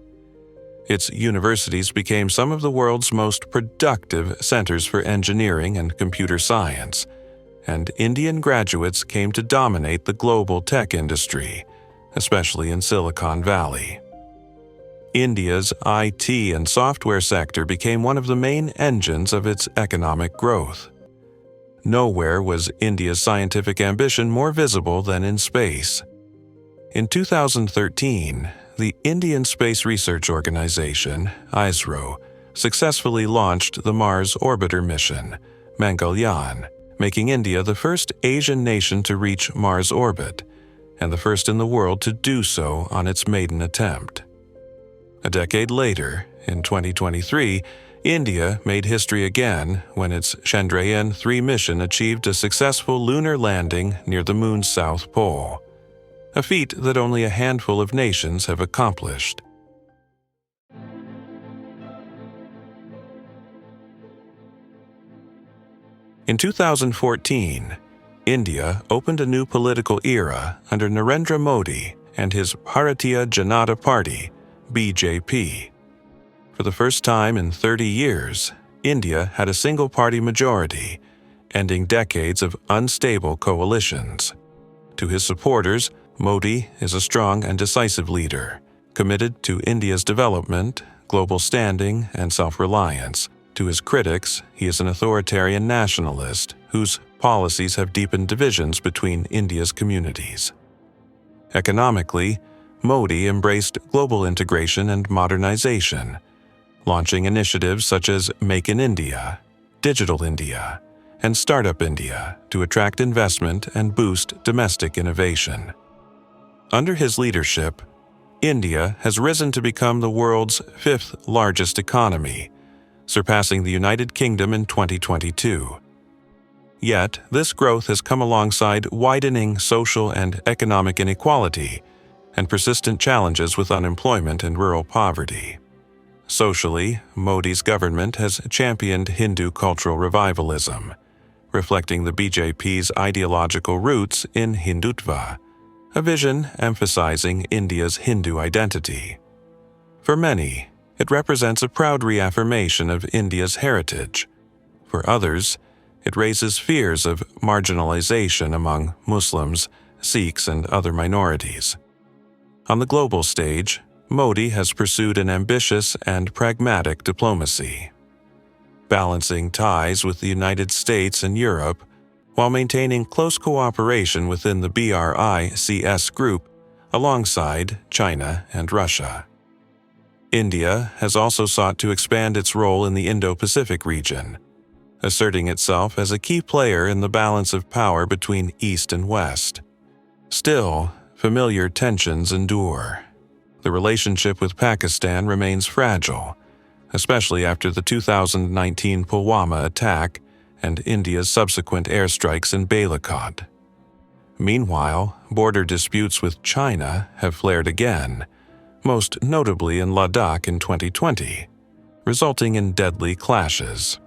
Its universities became some of the world's most productive centers for engineering and computer science, and Indian graduates came to dominate the global tech industry, especially in Silicon Valley. India's IT and software sector became one of the main engines of its economic growth. Nowhere was India's scientific ambition more visible than in space. In 2013, the Indian Space Research Organization, ISRO, successfully launched the Mars Orbiter mission, Mangalyaan, making India the first Asian nation to reach Mars orbit, and the first in the world to do so on its maiden attempt. A decade later, in 2023, India made history again when its Chandrayaan-3 mission achieved a successful lunar landing near the Moon's south pole, a feat that only a handful of nations have accomplished. In 2014, India opened a new political era under Narendra Modi and his Bharatiya Janata Party, BJP. For the first time in 30 years, India had a single-party majority, ending decades of unstable coalitions. To his supporters, Modi is a strong and decisive leader, committed to India's development, global standing, and self-reliance. To his critics, he is an authoritarian nationalist whose policies have deepened divisions between India's communities. Economically, Modi embraced global integration and modernization, launching initiatives such as Make in India, Digital India, and Startup India to attract investment and boost domestic innovation. Under his leadership, India has risen to become the world's fifth largest economy, surpassing the United Kingdom in 2022. Yet, this growth has come alongside widening social and economic inequality and persistent challenges with unemployment and rural poverty. Socially, Modi's government has championed Hindu cultural revivalism, reflecting the BJP's ideological roots in Hindutva, a vision emphasizing India's Hindu identity. For many, it represents a proud reaffirmation of India's heritage. For others, it raises fears of marginalization among Muslims, Sikhs, and other minorities. On the global stage, Modi has pursued an ambitious and pragmatic diplomacy, balancing ties with the United States and Europe while maintaining close cooperation within the BRICS group alongside China and Russia. India has also sought to expand its role in the Indo-Pacific region, asserting itself as a key player in the balance of power between East and West. Still, familiar tensions endure. The relationship with Pakistan remains fragile, especially after the 2019 Pulwama attack and India's subsequent airstrikes in Balakot. Meanwhile, border disputes with China have flared again, most notably in Ladakh in 2020, resulting in deadly clashes.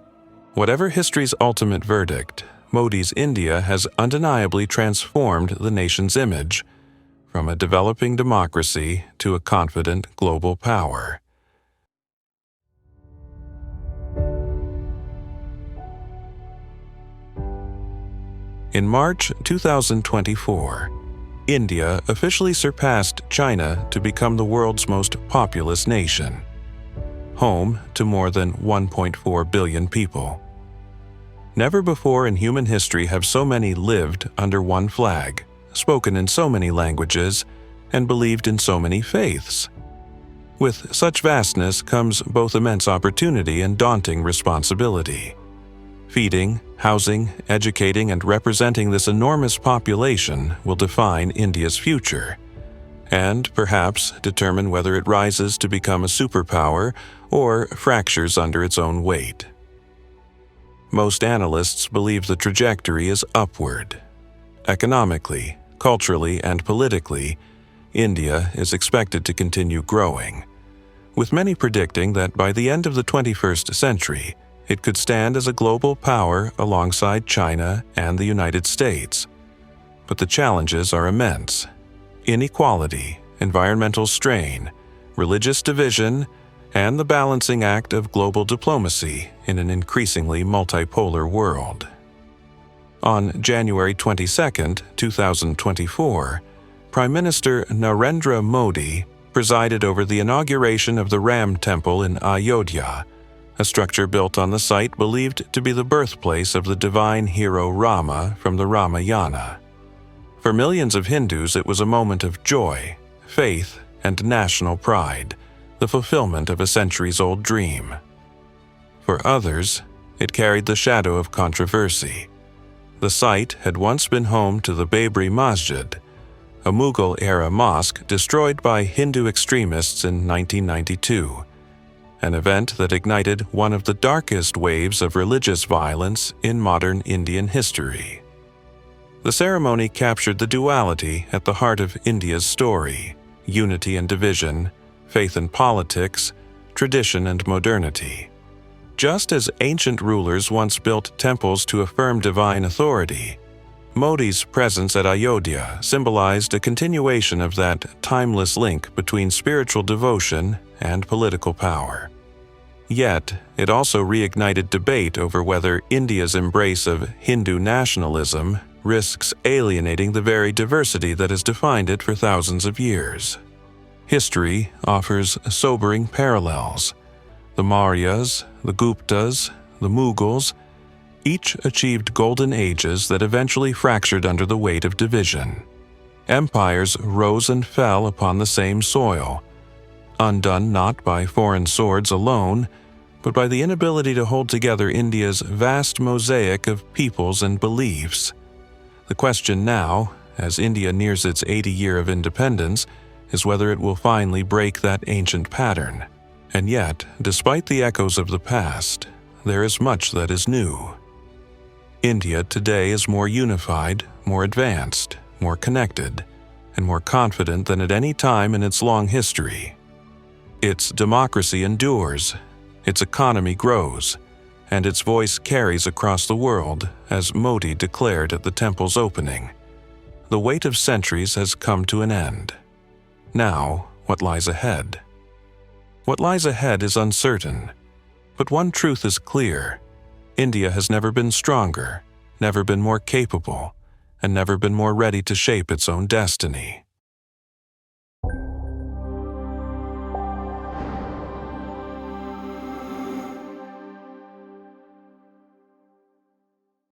Whatever history's ultimate verdict, Modi's India has undeniably transformed the nation's image, from a developing democracy to a confident global power. In March 2024, India officially surpassed China to become the world's most populous nation, home to more than 1.4 billion people. Never before in human history have so many lived under one flag, spoken in so many languages, and believed in so many faiths. With such vastness comes both immense opportunity and daunting responsibility. Feeding, housing, educating, and representing this enormous population will define India's future, and perhaps determine whether it rises to become a superpower or fractures under its own weight. Most analysts believe the trajectory is upward. Economically, culturally, and politically, India is expected to continue growing, with many predicting that by the end of the 21st century, it could stand as a global power alongside China and the United States. But the challenges are immense: inequality, environmental strain, religious division, and the balancing act of global diplomacy in an increasingly multipolar world. On January 22, 2024, Prime Minister Narendra Modi presided over the inauguration of the Ram Temple in Ayodhya, a structure built on the site believed to be the birthplace of the divine hero Rama from the Ramayana. For millions of Hindus, it was a moment of joy, faith, and national pride, the fulfillment of a centuries-old dream. For others, it carried the shadow of controversy. The site had once been home to the Babri Masjid, a Mughal-era mosque destroyed by Hindu extremists in 1992, an event that ignited one of the darkest waves of religious violence in modern Indian history. The ceremony captured the duality at the heart of India's story: unity and division, faith and politics, tradition and modernity. Just as ancient rulers once built temples to affirm divine authority, Modi's presence at Ayodhya symbolized a continuation of that timeless link between spiritual devotion and political power. Yet, it also reignited debate over whether India's embrace of Hindu nationalism risks alienating the very diversity that has defined it for thousands of years. History offers sobering parallels. The Mauryas, the Guptas, the Mughals, each achieved golden ages that eventually fractured under the weight of division. Empires rose and fell upon the same soil, undone not by foreign swords alone, but by the inability to hold together India's vast mosaic of peoples and beliefs. The question now, as India nears its 80th year of independence, is whether it will finally break that ancient pattern. And yet, despite the echoes of the past, there is much that is new. India today is more unified, more advanced, more connected, and more confident than at any time in its long history. Its democracy endures, its economy grows, and its voice carries across the world, as Modi declared at the temple's opening. The wait of centuries has come to an end. Now, what lies ahead? What lies ahead is uncertain, but one truth is clear. India has never been stronger, never been more capable, and never been more ready to shape its own destiny.